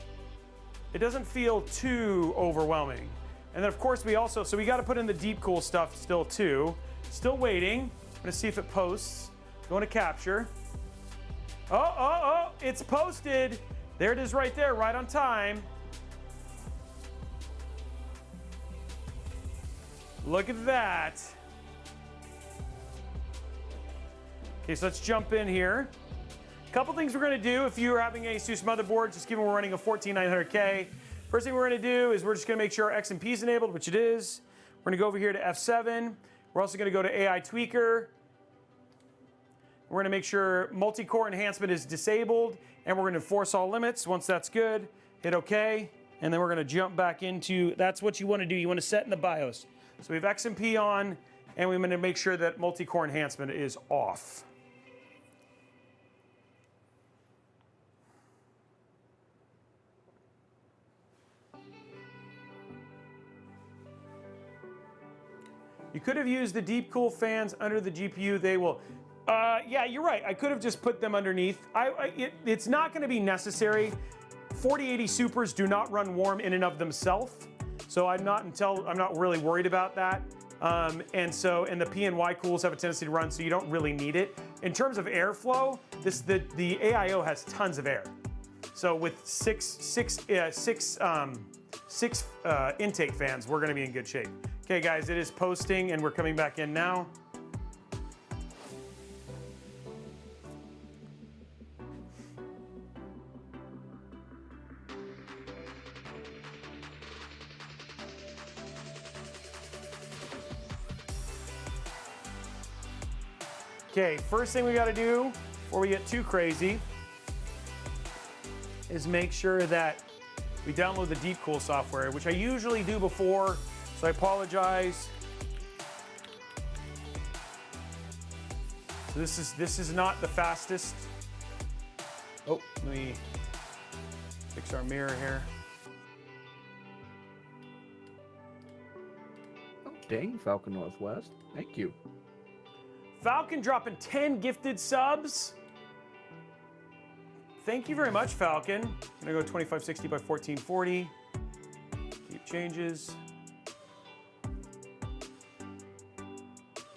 It doesn't feel too overwhelming. And then of course we got to put in the DeepCool stuff still too. Still waiting. I'm gonna see if it posts. Going to capture. Oh, it's posted. There it is right there, right on time. Look at that. Okay, so let's jump in here. A couple things we're gonna do if you're having a ASUS motherboard, just given we're running a 14900K. First thing we're gonna do is we're just gonna make sure our XMP is enabled, which it is. We're gonna go over here to F7. We're also gonna go to AI Tweaker. We're gonna make sure multi-core enhancement is disabled, and we're gonna enforce all limits. Once that's good, hit OK, and then we're gonna jump back into, that's what you wanna do. You wanna set in the BIOS. So we have XMP on, and we're gonna make sure that multi-core enhancement is off. You could have used the DeepCool fans under the GPU. They will, yeah, you're right. I could have just put them underneath. It's not gonna be necessary. 4080 Supers do not run warm in and of themselves. So I'm not really worried about that. And the PNY cools have a tendency to run, so you don't really need it. In terms of airflow, the AIO has tons of air. So with six intake fans, we're gonna be in good shape. Okay guys, it is posting and we're coming back in now. Okay, first thing we got to do before we get too crazy is make sure that we download the DeepCool software, which I usually do before, so I apologize. So this is not the fastest. Oh, let me fix our mirror here. Oh, dang, Falcon Northwest. Thank you. Falcon dropping 10 gifted subs. Thank you very much, Falcon. I'm gonna go 2560 by 1440. Keep changes.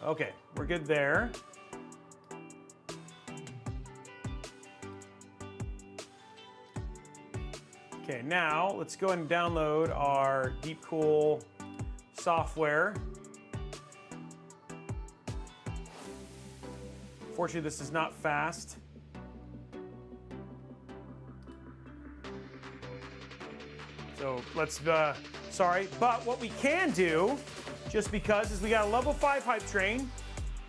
Okay, we're good there. Okay, now let's go ahead and download our DeepCool software. Fortunately, this is not fast. So let's, sorry. But what we can do, just because, is we got a level 5 hype train,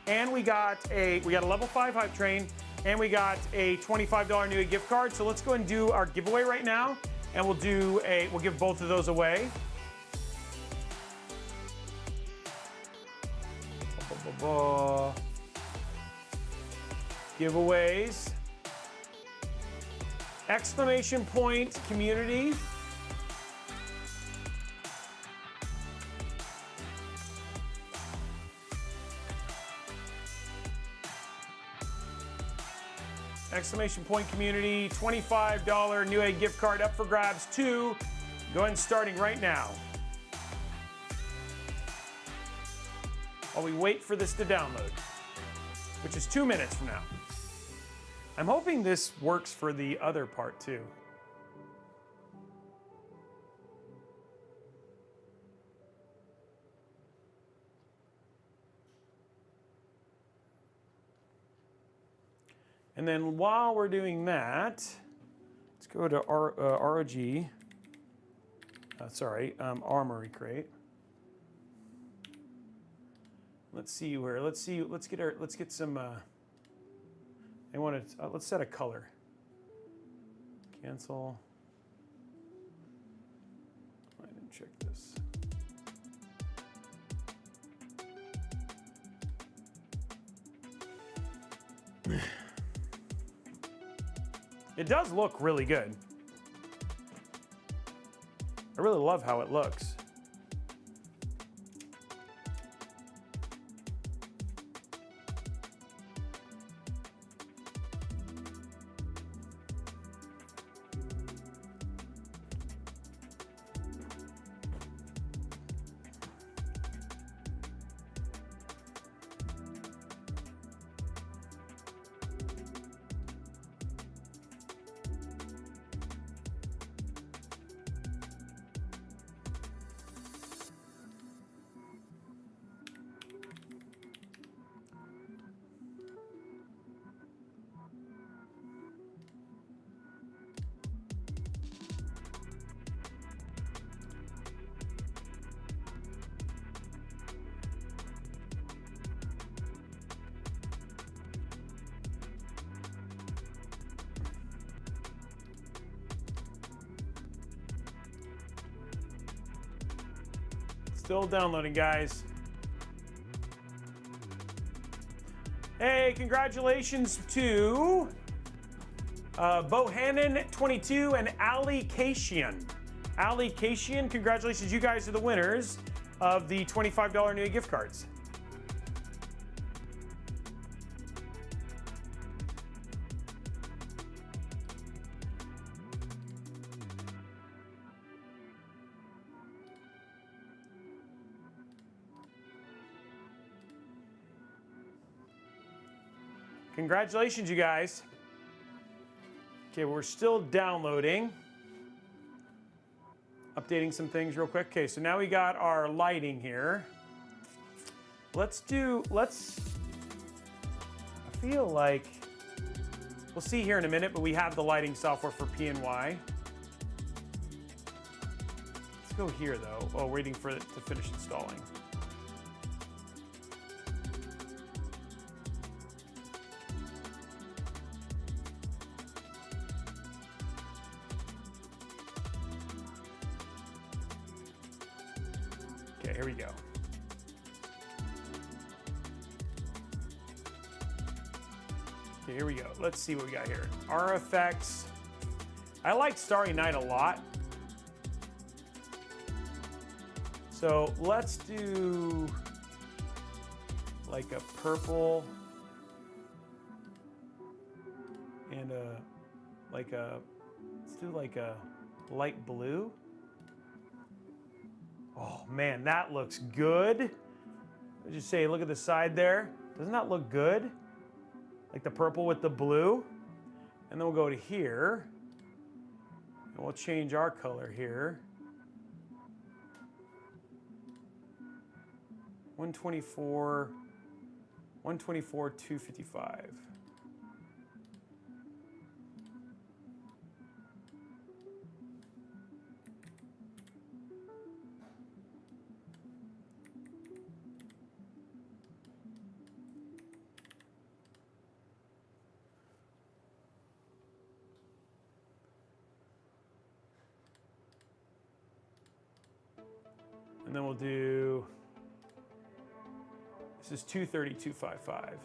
and we got a level 5 hype train, and we got a $25 Newegg gift card. So let's go ahead and do our giveaway right now, and we'll give both of those away. Giveaways. Exclamation point community. Exclamation point community, $25 Newegg gift card up for grabs too. Go ahead and starting right now. While we wait for this to download, which is 2 minutes from now. I'm hoping this works for the other part too. And then while we're doing that, let's go to ROG. Armory Crate. Let's see where. Let's get some. Let's set a color. Cancel. I didn't check this. It does look really good. I really love how it looks. Still downloading, guys. Hey, congratulations to Bohannon22 and Ali Cation. Ali Cation, congratulations. You guys are the winners of the $25 Newegg gift cards. Congratulations, you guys. Okay, we're still downloading. Updating some things real quick. Okay, so now we got our lighting here. I feel like, we'll see here in a minute, but we have the lighting software for PNY. Let's go here though. Oh, waiting for it to finish installing. Okay, here we go. Okay, here we go. Let's see what we got here. RFX. I like Starry Night a lot. So let's do like a purple and let's do like a light blue. Oh man, that looks good. Let's just say, look at the side there. Doesn't that look good? Like the purple with the blue. And then we'll go to here. And we'll change our color here. 124, 255. And then we'll do, this is 230, 255.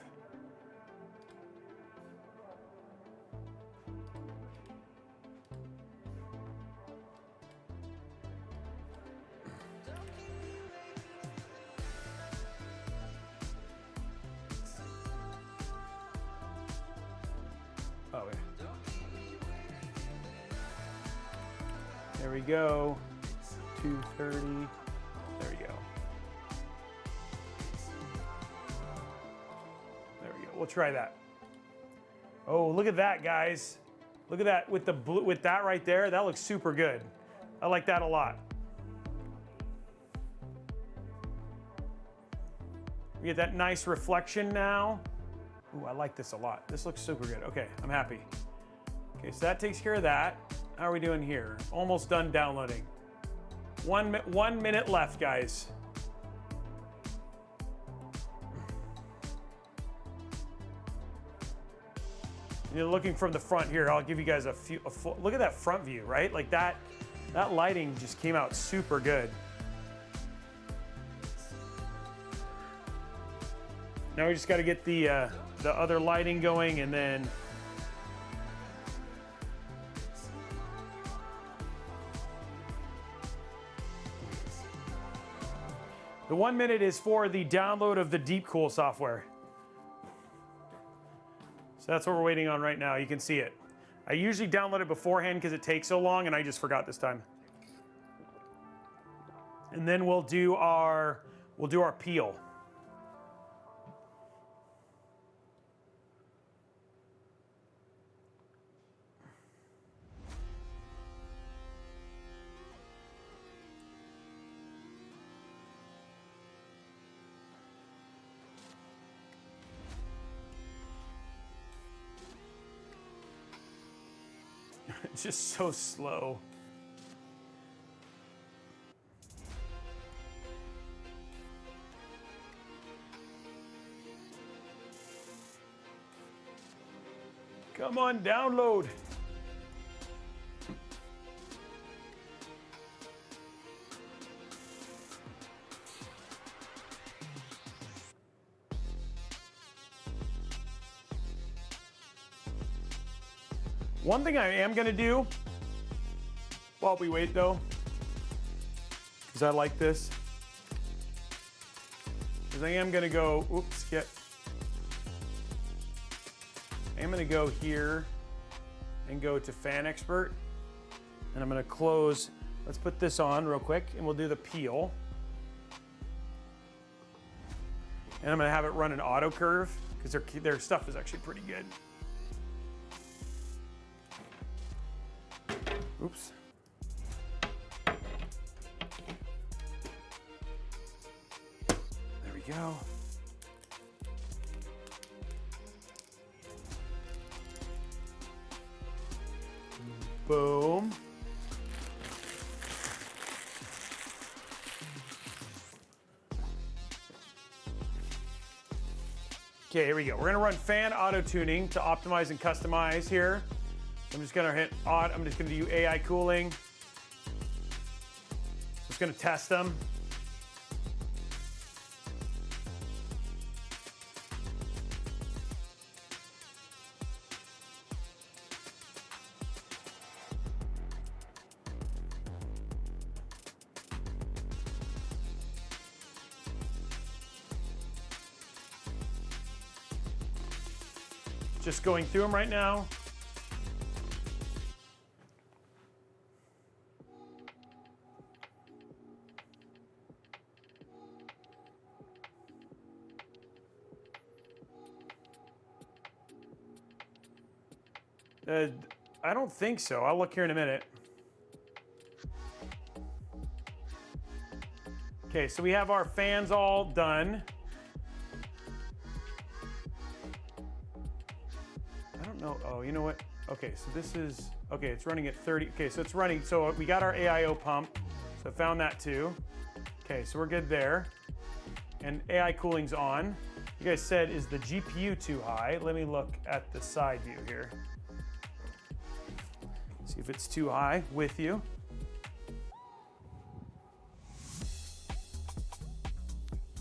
Oh, wait. There we go. 230. There we go. There we go. We'll try that. Oh, look at that, guys. Look at that with the blue, with that right there. That looks super good. I like that a lot. We get that nice reflection now. Ooh, I like this a lot. This looks super good. Okay, I'm happy. Okay, so that takes care of that. How are we doing here? Almost done downloading. 1 minute left, guys. You're looking from the front here. I'll give you guys a full, look at that front view, right? Like that lighting just came out super good. Now we just got to get the other lighting going, and then the 1 minute is for the download of the DeepCool software. So that's what we're waiting on right now. You can see it. I usually download it beforehand because it takes so long, and I just forgot this time. And then we'll do our peel. It's just so slow. Come on, download. One thing I am gonna do while we wait though, because I like this, is I am gonna go, I'm gonna go here and go to Fan Expert, and I'm gonna close, let's put this on real quick, and we'll do the peel. And I'm gonna have it run an auto curve, because their stuff is actually pretty good. Oops. There we go. Boom. Okay, here we go. We're gonna run fan auto tuning to optimize and customize here. I'm just gonna hit odd. I'm just gonna do AI cooling. Just gonna test them. just going through them right now. I don't think so. I'll look here in a minute. Okay, so we have our fans all done. I don't know. Oh, you know what? Okay, so this is, okay, it's running at 30. Okay, so it's running. So we got our AIO pump. So I found that too. Okay, so we're good there. And AI cooling's on. You guys said, is the GPU too high? Let me look at the side view here. See if it's too high with you.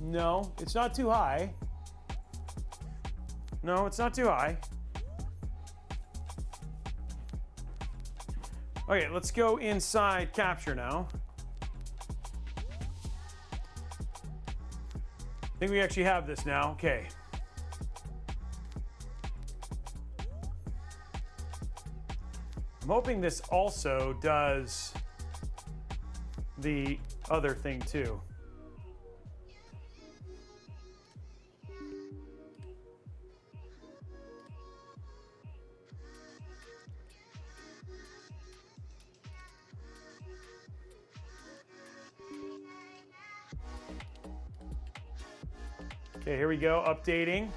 No, it's not too high. No, it's not too high. Okay, let's go inside capture now. I think we actually have this now. Okay. I'm hoping this also does the other thing too. Okay, here we go, updating.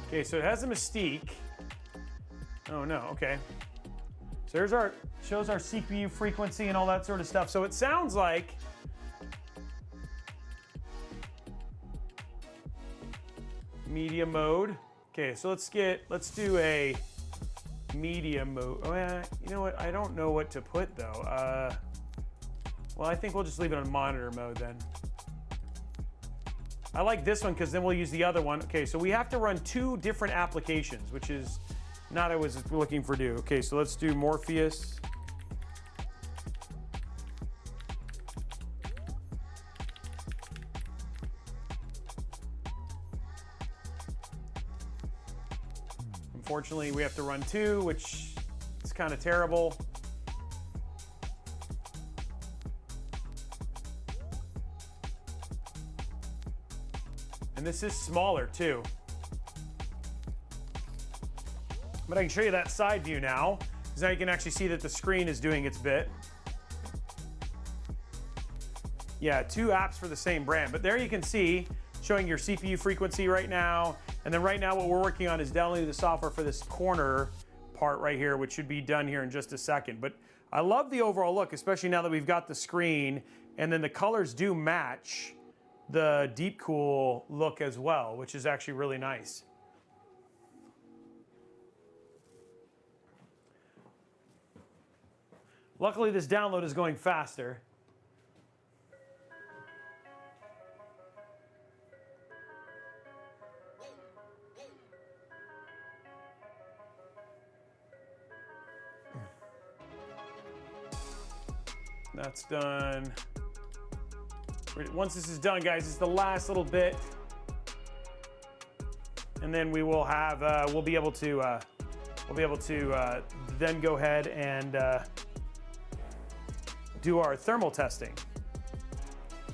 Okay, so it has a Mystique. Oh no, okay. So there's our, shows our CPU frequency and all that sort of stuff. So it sounds like media mode. Okay, so let's do a media mode. Oh, yeah, you know what? I don't know what to put though. Well, I think we'll just leave it on monitor mode then. I like this one because then we'll use the other one. Okay, so we have to run two different applications, which is not what I was looking for do. Okay, so let's do Morpheus. Unfortunately, we have to run two, which is kind of terrible. And this is smaller too. But I can show you that side view now, because now you can actually see that the screen is doing its bit. Yeah, two apps for the same brand, but there you can see showing your CPU frequency right now. And then right now what we're working on is downloading the software for this corner part right here, which should be done here in just a second. But I love the overall look, especially now that we've got the screen, and then the colors do match the DeepCool look as well, which is actually really nice. Luckily, this download is going faster. That's done. Once this is done, guys, it's the last little bit, and then we will have we'll be able to then go ahead and do our thermal testing.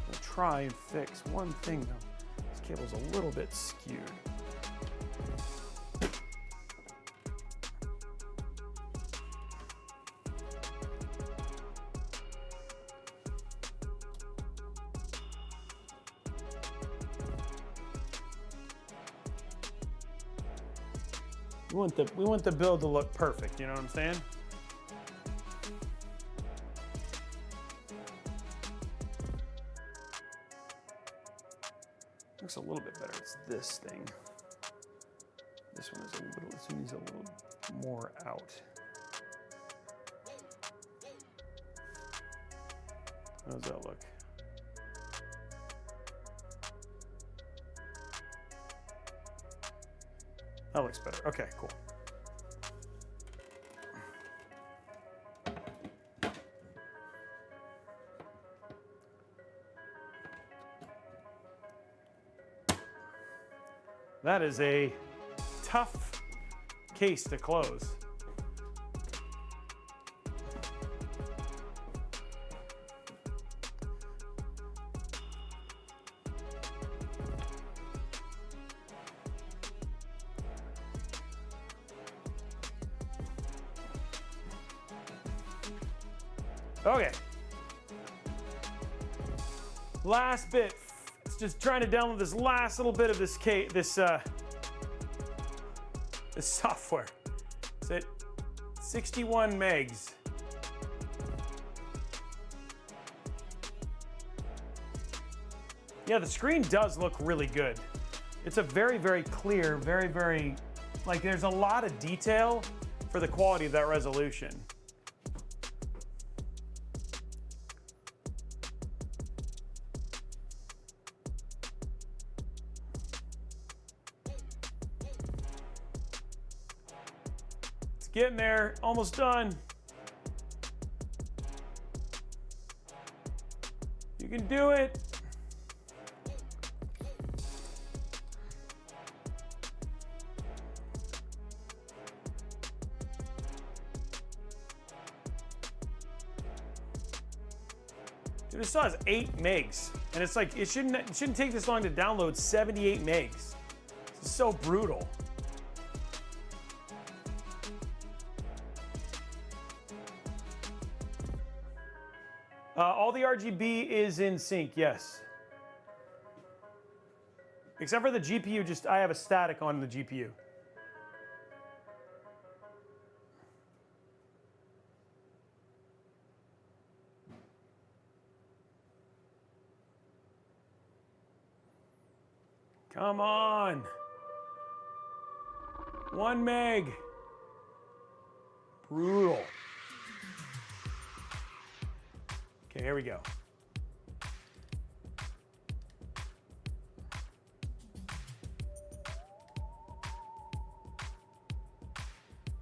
We'll try and fix one thing though. This cable's a little bit skewed. We want the build to look perfect, you know what I'm saying? Looks a little bit better. It's this thing. This one is a little more out. How does that look? That looks better. Okay, cool. That is a tough case to close. Okay. Last bit. It's just trying to download this last little bit of this this software. It's at 61 megs. Yeah, the screen does look really good. It's a very, very clear, very, very, like there's a lot of detail for the quality of that resolution. Getting there, almost done. You can do it. Dude, this still has 8 megs, and it's like it shouldn't take this long to download 78 megs. This is so brutal. All the RGB is in sync, yes. Except for the GPU, I have a static on the GPU. Come on. 1 meg. Brutal. Okay, here we go.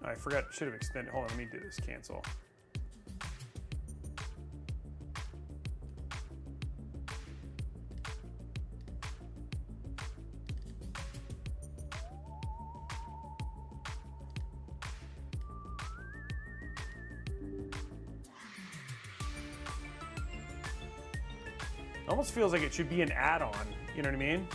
Oh, I forgot, should have extended. Hold on, let me do this, cancel. Almost feels like it should be an add-on, you know what I mean?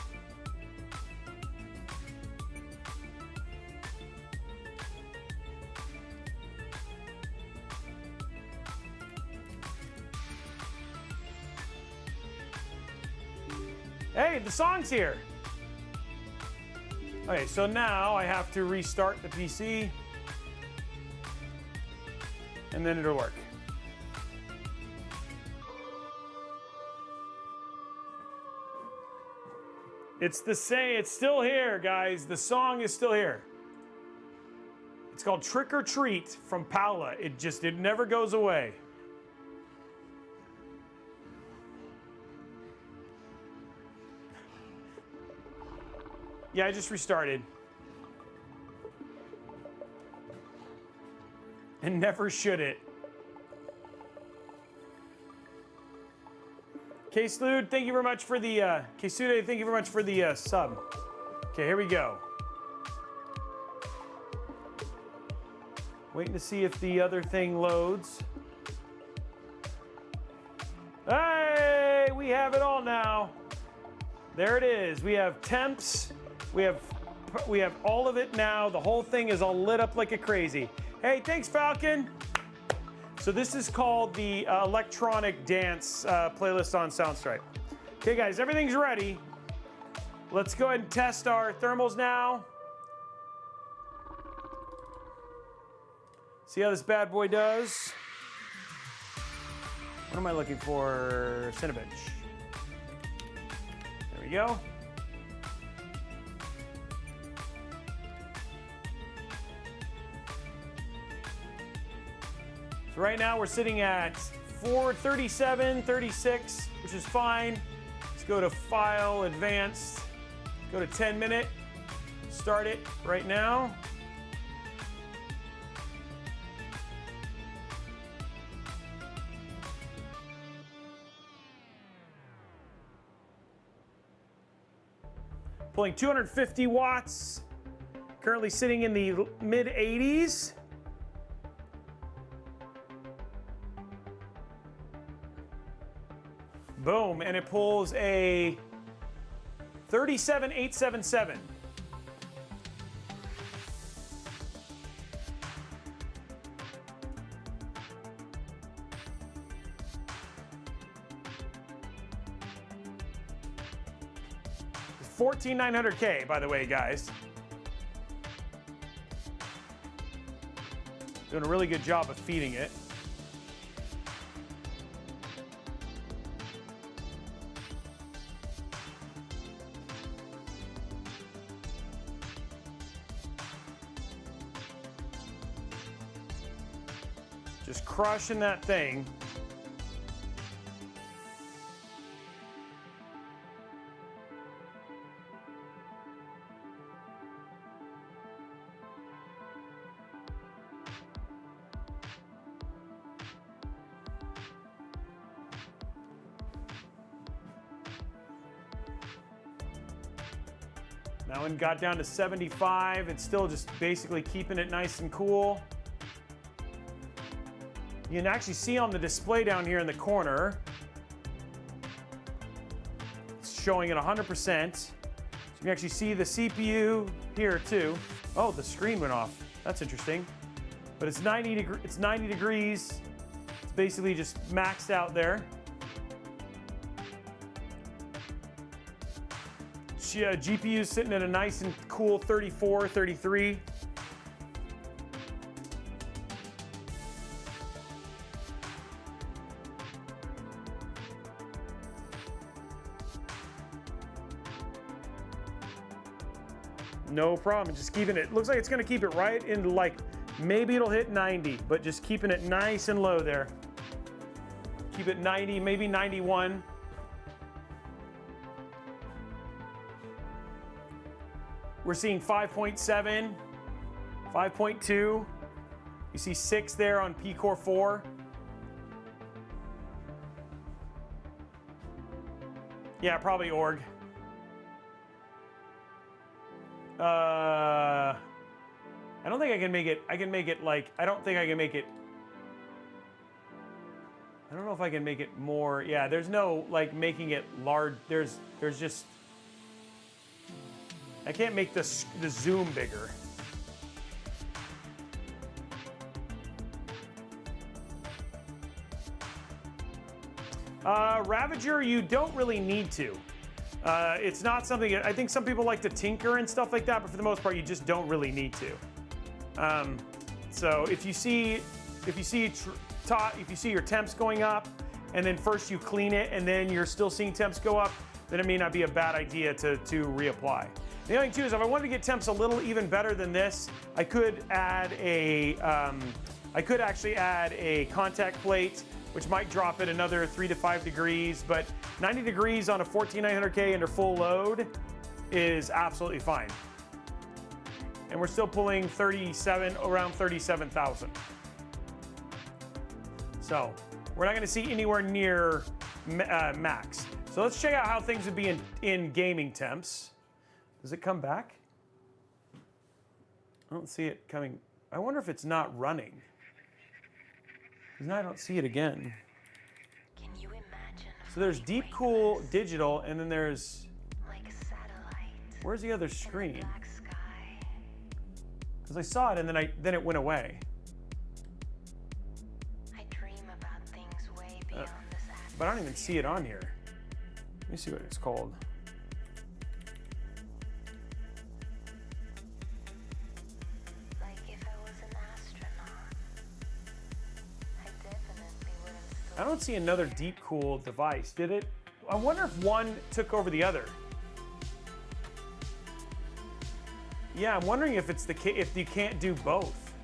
Hey, the song's here. Okay, so now I have to restart the PC and then it'll work. It's the same, it's still here, guys. The song is still here. It's called Trick or Treat from Paula. It never goes away. Yeah, I just restarted. And never should it. K-Slude, thank you very much for the, K-Sude, thank you very much for the sub. Okay, here we go. Waiting to see if the other thing loads. Hey, we have it all now. There it is. We have temps. We have all of it now. The whole thing is all lit up like a crazy. Hey, thanks, Falcon. So this is called the electronic dance playlist on Soundstripe. Okay, guys, everything's ready. Let's go ahead and test our thermals now. See how this bad boy does. What am I looking for? Cinebench. There we go. So right now we're sitting at 437, 36, which is fine. Let's go to File, Advanced, go to 10 minute, start it right now. Pulling 250 watts. Currently sitting in the mid 80s. Boom, and it pulls a 37877. $14,900K, by the way, guys. Doing a really good job of feeding it. Just crushing that thing. Now it got down to 75. It's still just basically keeping it nice and cool. You can actually see on the display down here in the corner, it's showing it 100%. So you can actually see the CPU here too. Oh, the screen went off. That's interesting. But it's 90 degrees. It's basically just maxed out there. GPU is sitting at a nice and cool 34, 33. No problem, just keeping it, looks like it's gonna keep it right in, like, maybe it'll hit 90, but just keeping it nice and low there. Keep it 90, maybe 91. We're seeing 5.7, 5.2. You see 6 there on P-Core 4. Yeah, probably org. I don't think I can make it. I can make it like, I don't think I can make it. I don't know if I can make it more. Yeah, there's no like making it large. There's just, I can't make the zoom bigger. Ravager, you don't really need to. It's not something, I think some people like to tinker and stuff like that, but for the most part, you just don't really need to. So if you see your temps going up, and then first you clean it, and then you're still seeing temps go up, then it may not be a bad idea to reapply. The other thing too is if I wanted to get temps a little even better than this, I could add a, I could actually add a contact plate, which might drop it another 3 to 5 degrees, but 90 degrees on a 14900K under full load is absolutely fine. And we're still pulling around 37,000. So we're not gonna see anywhere near max. So let's check out how things would be in gaming temps. Does it come back? I don't see it coming. I wonder if it's not running. Because now I don't see it again. Can you imagine? So there's DeepCool Digital, and then there's, like a satellite. where's the other screen? Black sky. Because I saw it and then it went away. I dream about things way beyond this atmosphere. But I don't even see it on here. Let me see what it's called. Like if I was an astronaut, I definitely wouldn't still I don't see another DeepCool device, did it? I wonder if one took over the other. Yeah, I'm wondering if it's the case, if you can't do both.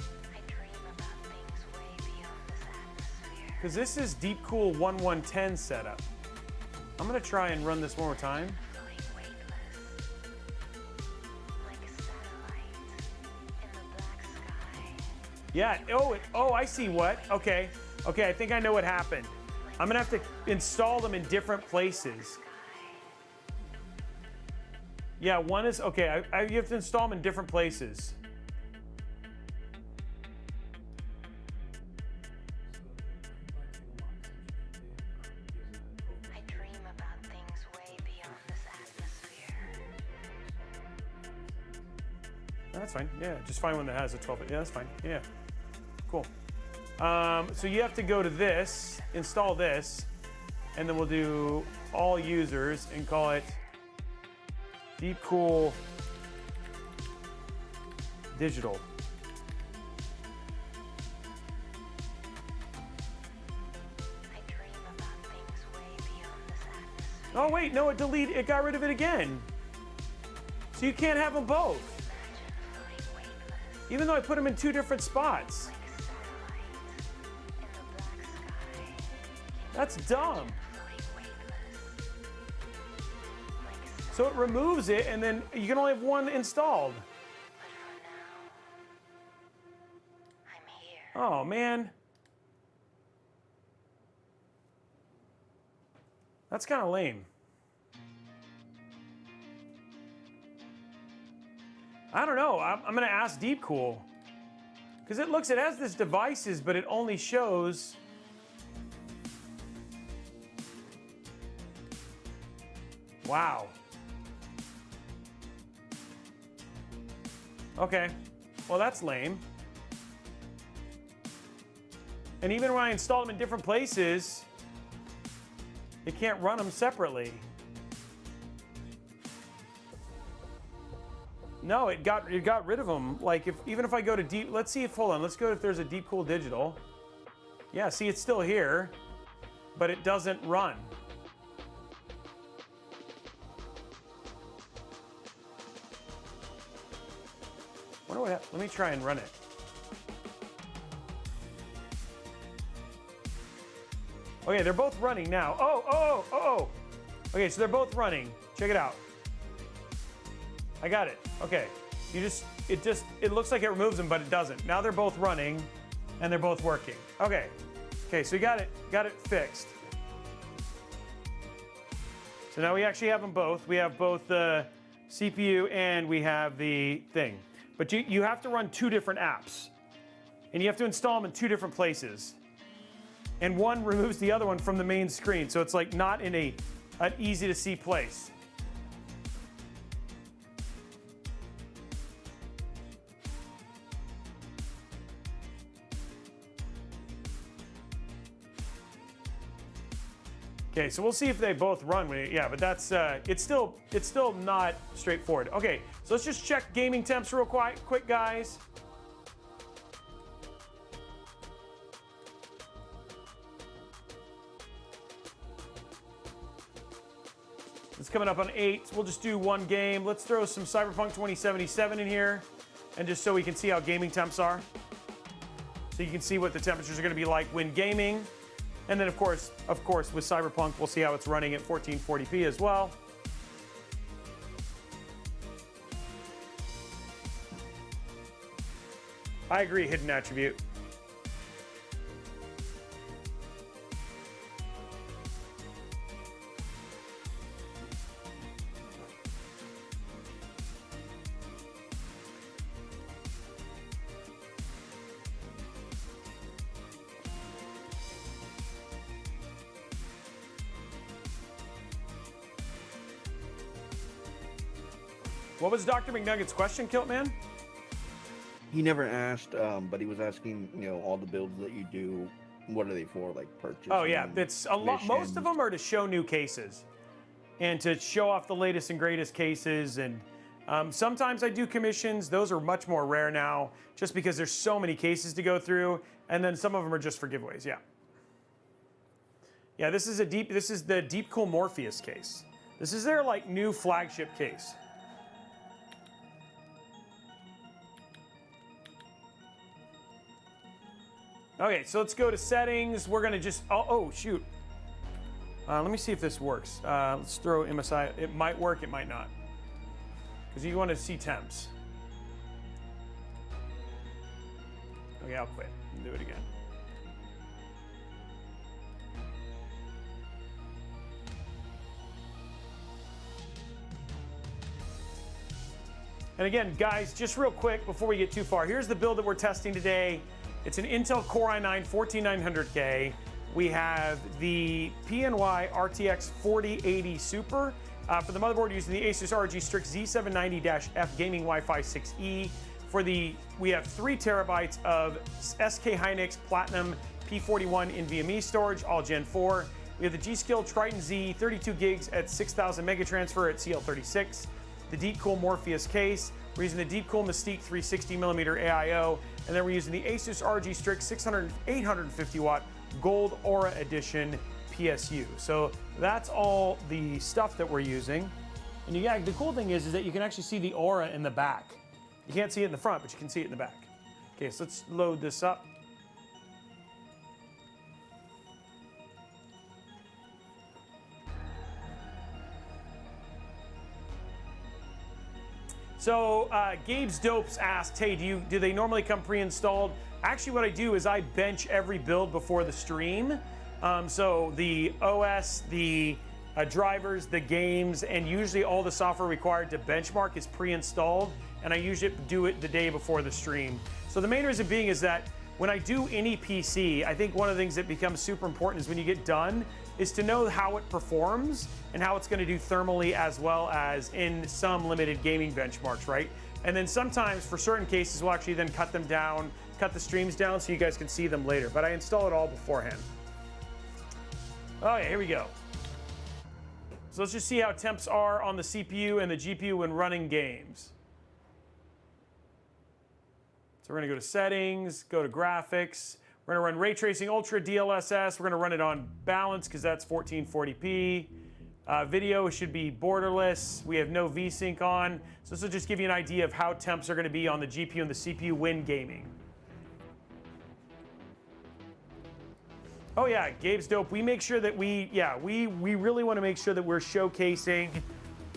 I dream about things way beyond this atmosphere. Because this is DeepCool 1110 setup. I'm gonna try and run this one more time. Floating weightless. Like a satellite in the black sky. Yeah, oh, I see what. Okay, I think I know what happened. I'm gonna have to install them in different places. Yeah, one is, okay, you have to install them in different places. I dream about things way beyond this atmosphere. No, that's fine. Yeah, just find one that has a 12. Yeah, that's fine. Yeah, cool. So you have to go to this, install this, and then we'll do all users and call it DeepCool Digital. I dream about things way beyond this atmosphere. Oh wait, no, it got rid of it again. So you can't have them both. Imagine floating weightless, Even though I put them in 2 different spots. like a satellite in the black sky. That's dumb. Floating weightless, like a satellite. So it removes it and then you can only have one installed. But for now, I'm here. Oh man. That's kind of lame. I don't know. I'm going to ask DeepCool. Because it has this devices, but it only shows. Wow. Okay. Well, that's lame. And even when I install them in different places, it can't run them separately. No, it got rid of them. Like even if I go to let's see if let's go if there's a DeepCool Digital. Yeah, see it's still here, but it doesn't run. Wonder what let me try and run it. Okay, they're both running now. Oh. Okay, so they're both running. Check it out. I got it. Okay. It looks like it removes them, but it doesn't. Now they're both running and they're both working. Okay. Okay, so we got it fixed. So now we actually have them both. We have both the CPU and we have the thing. But you have to run 2 different apps. And you have to install them in 2 different places. And one removes the other one from the main screen. So it's like not in an easy to see place. Okay, so we'll see if they both run. Yeah, but that's it's still not straightforward. Okay, so let's just check gaming temps real quick, guys. It's coming up on 8. We'll just do one game. Let's throw some Cyberpunk 2077 in here, and just so we can see how gaming temps are. So you can see what the temperatures are going to be like when gaming. And then of course, with Cyberpunk, we'll see how it's running at 1440p as well. I agree, hidden attribute. What was Dr. McNugget's question, Kiltman? He never asked, but he was asking, all the builds that you do, what are they for, like purchase? Oh yeah, it's a lot. Most of them are to show new cases, and to show off the latest and greatest cases. And sometimes I do commissions. Those are much more rare now, just because there's so many cases to go through. And then some of them are just for giveaways. Yeah. Yeah, this is the DeepCool Morpheus case. This is their like new flagship case. Okay, so let's go to settings. We're gonna just, oh shoot. Let me see if this works. Let's throw MSI. It might work, it might not. Because you want to see temps. Okay, I'll quit and do it again. And again, guys, just real quick before we get too far, here's the build that we're testing today. It's an Intel Core i9 14900K. We have the PNY RTX 4080 Super. For the motherboard, using the Asus ROG Strix Z790-F Gaming Wi-Fi 6E. We have 3 terabytes of SK Hynix Platinum P41 NVMe storage, all Gen 4. We have the G.Skill Triton Z 32 gigs at 6000 megatransfer at CL36. The DeepCool Morpheus case. We're using the DeepCool Mystique 360mm AIO, and then we're using the Asus ROG Strix 850 watt Gold Aura Edition PSU. So that's all the stuff that we're using. And yeah, the cool thing is that you can actually see the Aura in the back. You can't see it in the front, but you can see it in the back. Okay, so let's load this up. So Gabe's Dopes asked, hey, do they normally come pre-installed? Actually, what I do is I bench every build before the stream. So the OS, the drivers, the games, and usually all the software required to benchmark is pre-installed, and I usually do it the day before the stream. So the main reason being is that when I do any PC, I think one of the things that becomes super important is when you get done is to know how it performs and how it's going to do thermally as well as in some limited gaming benchmarks, right? And then sometimes for certain cases, we'll actually then cut them down, cut the streams down so you guys can see them later. But I install it all beforehand. Oh yeah, here we go. So let's just see how temps are on the CPU and the GPU when running games. So we're gonna go to settings, go to graphics. We're gonna run Ray Tracing Ultra DLSS. We're gonna run it on balance because that's 1440p. Video should be borderless. We have no VSync on. So this will just give you an idea of how temps are gonna be on the GPU and the CPU when gaming. Oh yeah, Gabe's Dope. We make sure that we really want to make sure that we're showcasing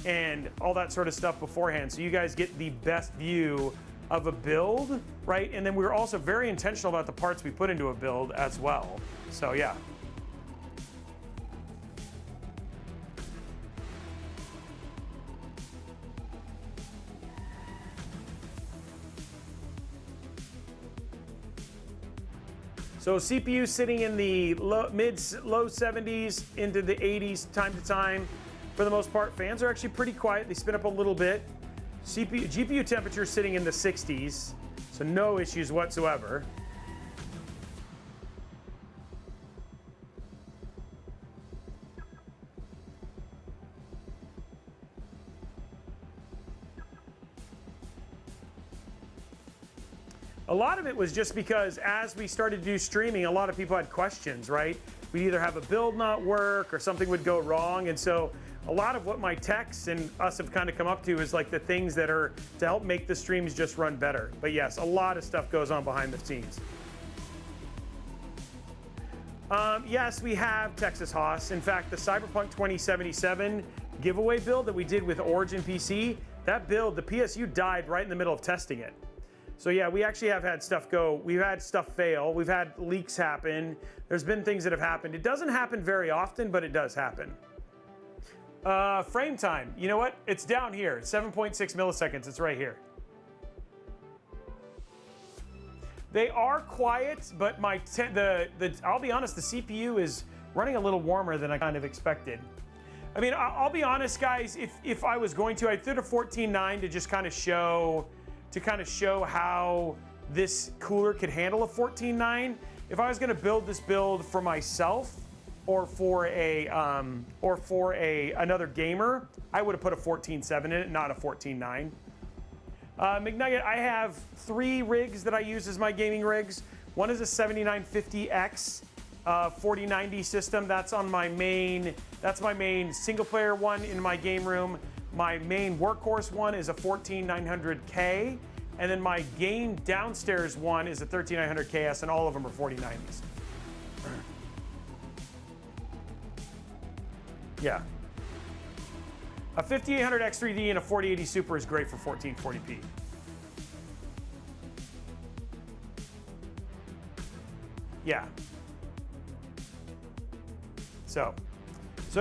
and all that sort of stuff beforehand, so you guys get the best view of a build, right? And then we're also very intentional about the parts we put into a build as well. So yeah. So CPU sitting in the low 70s into the 80s time to time. For the most part, fans are actually pretty quiet. They spin up a little bit. GPU temperature sitting in the 60s, so no issues whatsoever. A lot of it was just because as we started to do streaming, a lot of people had questions, right? We'd either have a build not work or something would go wrong. And so a lot of what my techs and us have kind of come up to is like the things that are to help make the streams just run better. But yes, a lot of stuff goes on behind the scenes. Yes, we have Texas Hoss. In fact, the Cyberpunk 2077 giveaway build that we did with Origin PC, that build, the PSU died right in the middle of testing it. So yeah, we actually have had stuff go. We've had stuff fail. We've had leaks happen. There's been things that have happened. It doesn't happen very often, but it does happen. Frame time. You know what? It's down here. 7.6 milliseconds. It's right here. They are quiet, but I'll be honest, the CPU is running a little warmer than I kind of expected. I mean, I'll be honest, guys. If I was going to, I'd do a 14.9 to just kind of show how this cooler could handle a 14.9. If I was going to build this build for myself or for another gamer, I would have put a 14.7 in it, not a 14.9. McNugget, I have 3 rigs that I use as my gaming rigs. One is a 7950X 4090 system. That's on my main. That's my main single player one in my game room. My main workhorse one is a 14900K, and then my game downstairs one is a 13900KS, and all of them are 4090s. Yeah. A 5800 X3D and a 4080 Super is great for 1440p. Yeah. So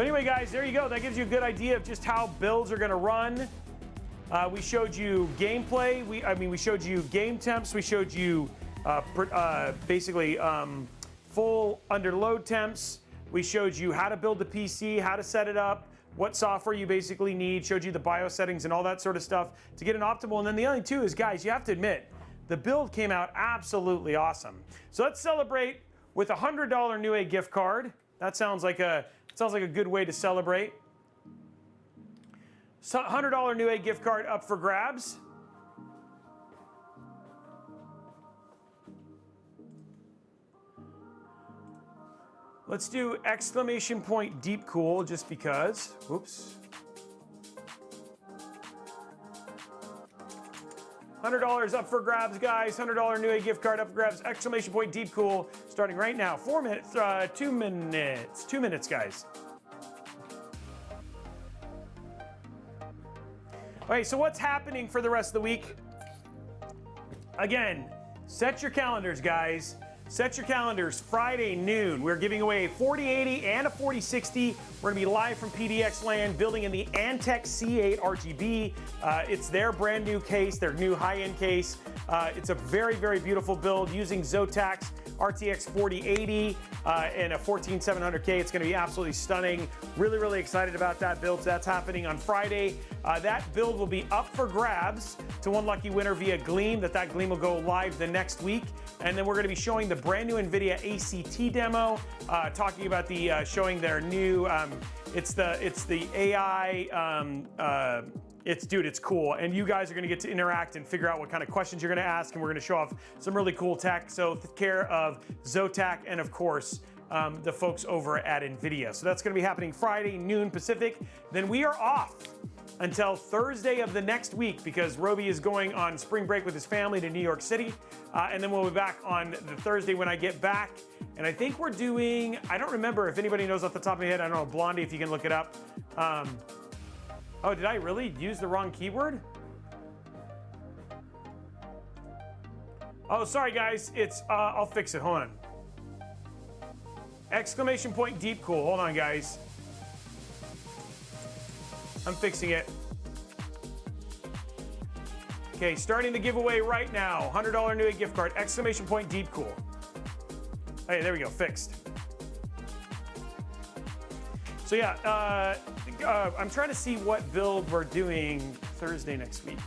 anyway, guys, there you go. That gives you a good idea of just how builds are going to run. We showed you gameplay. We showed you game temps. We showed you basically full under load temps. We showed you how to build the PC, how to set it up, what software you basically need, showed you the BIOS settings and all that sort of stuff to get an optimal. And then the other thing too is, guys, you have to admit, the build came out absolutely awesome. So let's celebrate with a $100 Newegg gift card. That sounds like a good way to celebrate. So $100 Newegg gift card up for grabs. Let's do exclamation point DeepCool just because. Whoops. $100 up for grabs, guys. $100 Newegg gift card up for grabs. Exclamation point DeepCool starting right now. 4 minutes, 2 minutes. 2 minutes, guys. Okay, so what's happening for the rest of the week? Again, set your calendars, guys. Set your calendars. Friday noon, we're giving away a 4080 and a 4060. We're gonna be live from PDX land, building in the Antec C8 RGB. It's their brand new case, their new high-end case. It's a very, very beautiful build using Zotac's RTX 4080 and a 14700K. It's gonna be absolutely stunning. Really, really excited about that build. So that's happening on Friday. That build will be up for grabs to one lucky winner via Gleam. That Gleam will go live the next week. And then we're going to be showing the brand new NVIDIA ACT demo, talking about the showing their new. It's the AI. It's cool, and you guys are going to get to interact and figure out what kind of questions you're going to ask, and we're going to show off some really cool tech. So care of Zotac and of course the folks over at NVIDIA. So that's going to be happening Friday noon Pacific. Then we are off until Thursday of the next week because Robey is going on spring break with his family to New York City. And then we'll be back on the Thursday when I get back. And I think we're doing, I don't remember if anybody knows off the top of my head, I don't know, Blondie, if you can look it up. Oh, did I really use the wrong keyword? Oh, sorry guys, it's, I'll fix it, hold on. Exclamation point DeepCool, hold on guys. I'm fixing it. Okay, starting the giveaway right now. $100 Newegg gift card, exclamation point DeepCool. Hey, there we go, fixed. So yeah, I'm trying to see what build we're doing Thursday next week.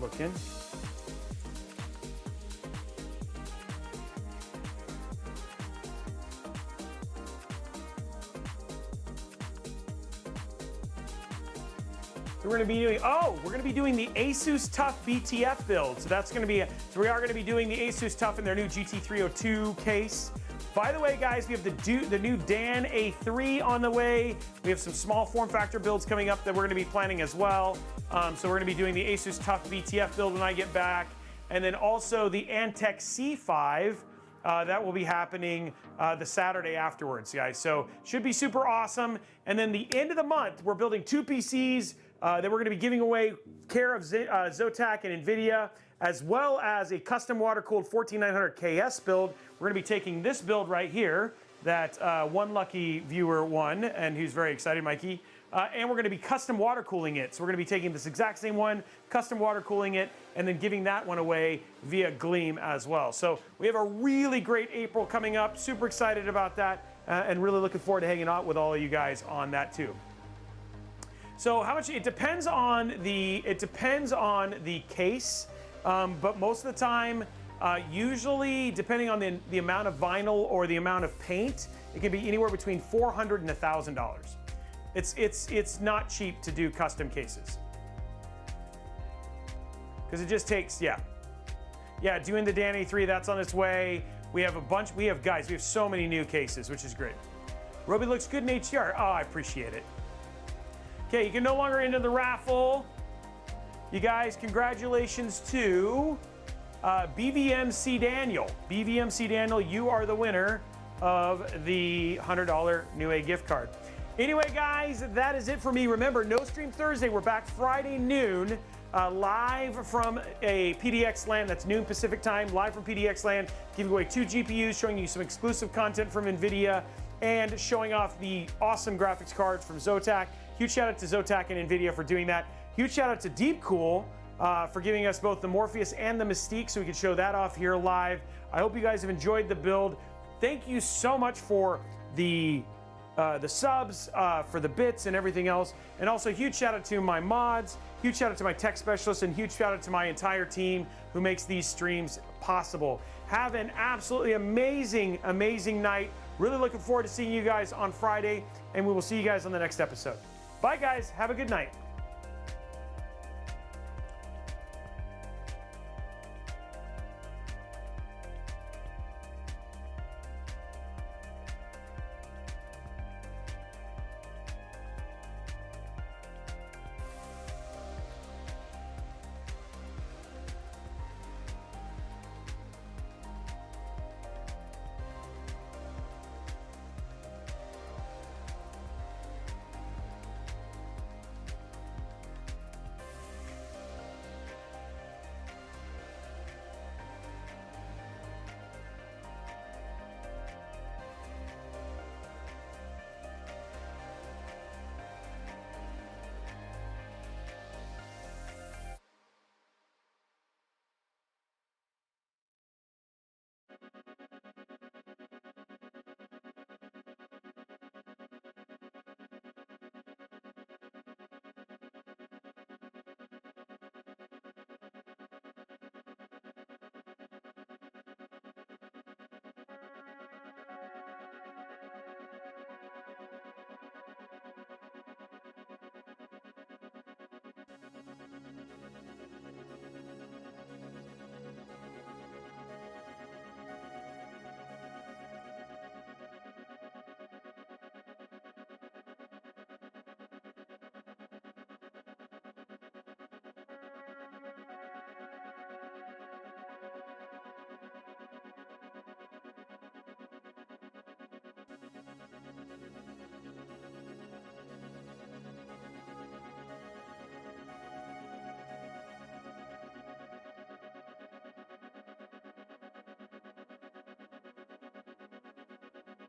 Looking. We're going to be doing, we're going to be doing the ASUS TUF BTF build. So that's going to be, so we are going to be doing the ASUS TUF in their new GT302 case. By the way, guys, we have the new Dan A3 on the way. We have some small form factor builds coming up that we're going to be planning as well. So we're going to be doing the ASUS TUF BTF build when I get back. And then also the Antec C5. That will be happening the Saturday afterwards, guys. So should be super awesome. And then the end of the month, we're building 2 PCs that we're going to be giving away care of Zotac and NVIDIA, as well as a custom water-cooled 14900 KS build. We're going to be taking this build right here that one lucky viewer won, and who's very excited, Mikey. And we're going to be custom water cooling it. So we're going to be taking this exact same one, custom water cooling it, and then giving that one away via Gleam as well. So we have a really great April coming up. Super excited about that, and really looking forward to hanging out with all of you guys on that too. So how much? It depends on the case, but most of the time, usually depending on the amount of vinyl or the amount of paint, it can be anywhere between $400 and $1,000. It's not cheap to do custom cases because it just takes doing the Dan A3, that's on its way. We have a bunch. We have so many new cases, which is great. Robey looks good in HDR. Oh, I appreciate it. Okay, you can no longer enter the raffle. You guys, congratulations to BVMC Daniel. BVMC Daniel, you are the winner of the $100 Newegg gift card. Anyway, guys, that is it for me. Remember, no stream Thursday. We're back Friday noon. live from a PDX land. That's noon Pacific time, live from PDX land, giving away 2 GPUs, showing you some exclusive content from NVIDIA, and showing off the awesome graphics cards from Zotac. Huge shout out to Zotac and NVIDIA for doing that. Huge shout out to DeepCool for giving us both the Morpheus and the Mystique so we could show that off here live. I hope you guys have enjoyed the build. Thank you so much for the subs, for the bits and everything else. And also huge shout out to my mods, huge shout out to my tech specialists, and huge shout out to my entire team who makes these streams possible. Have an absolutely amazing, amazing night. Really looking forward to seeing you guys on Friday, and we will see you guys on the next episode. Bye guys, have a good night.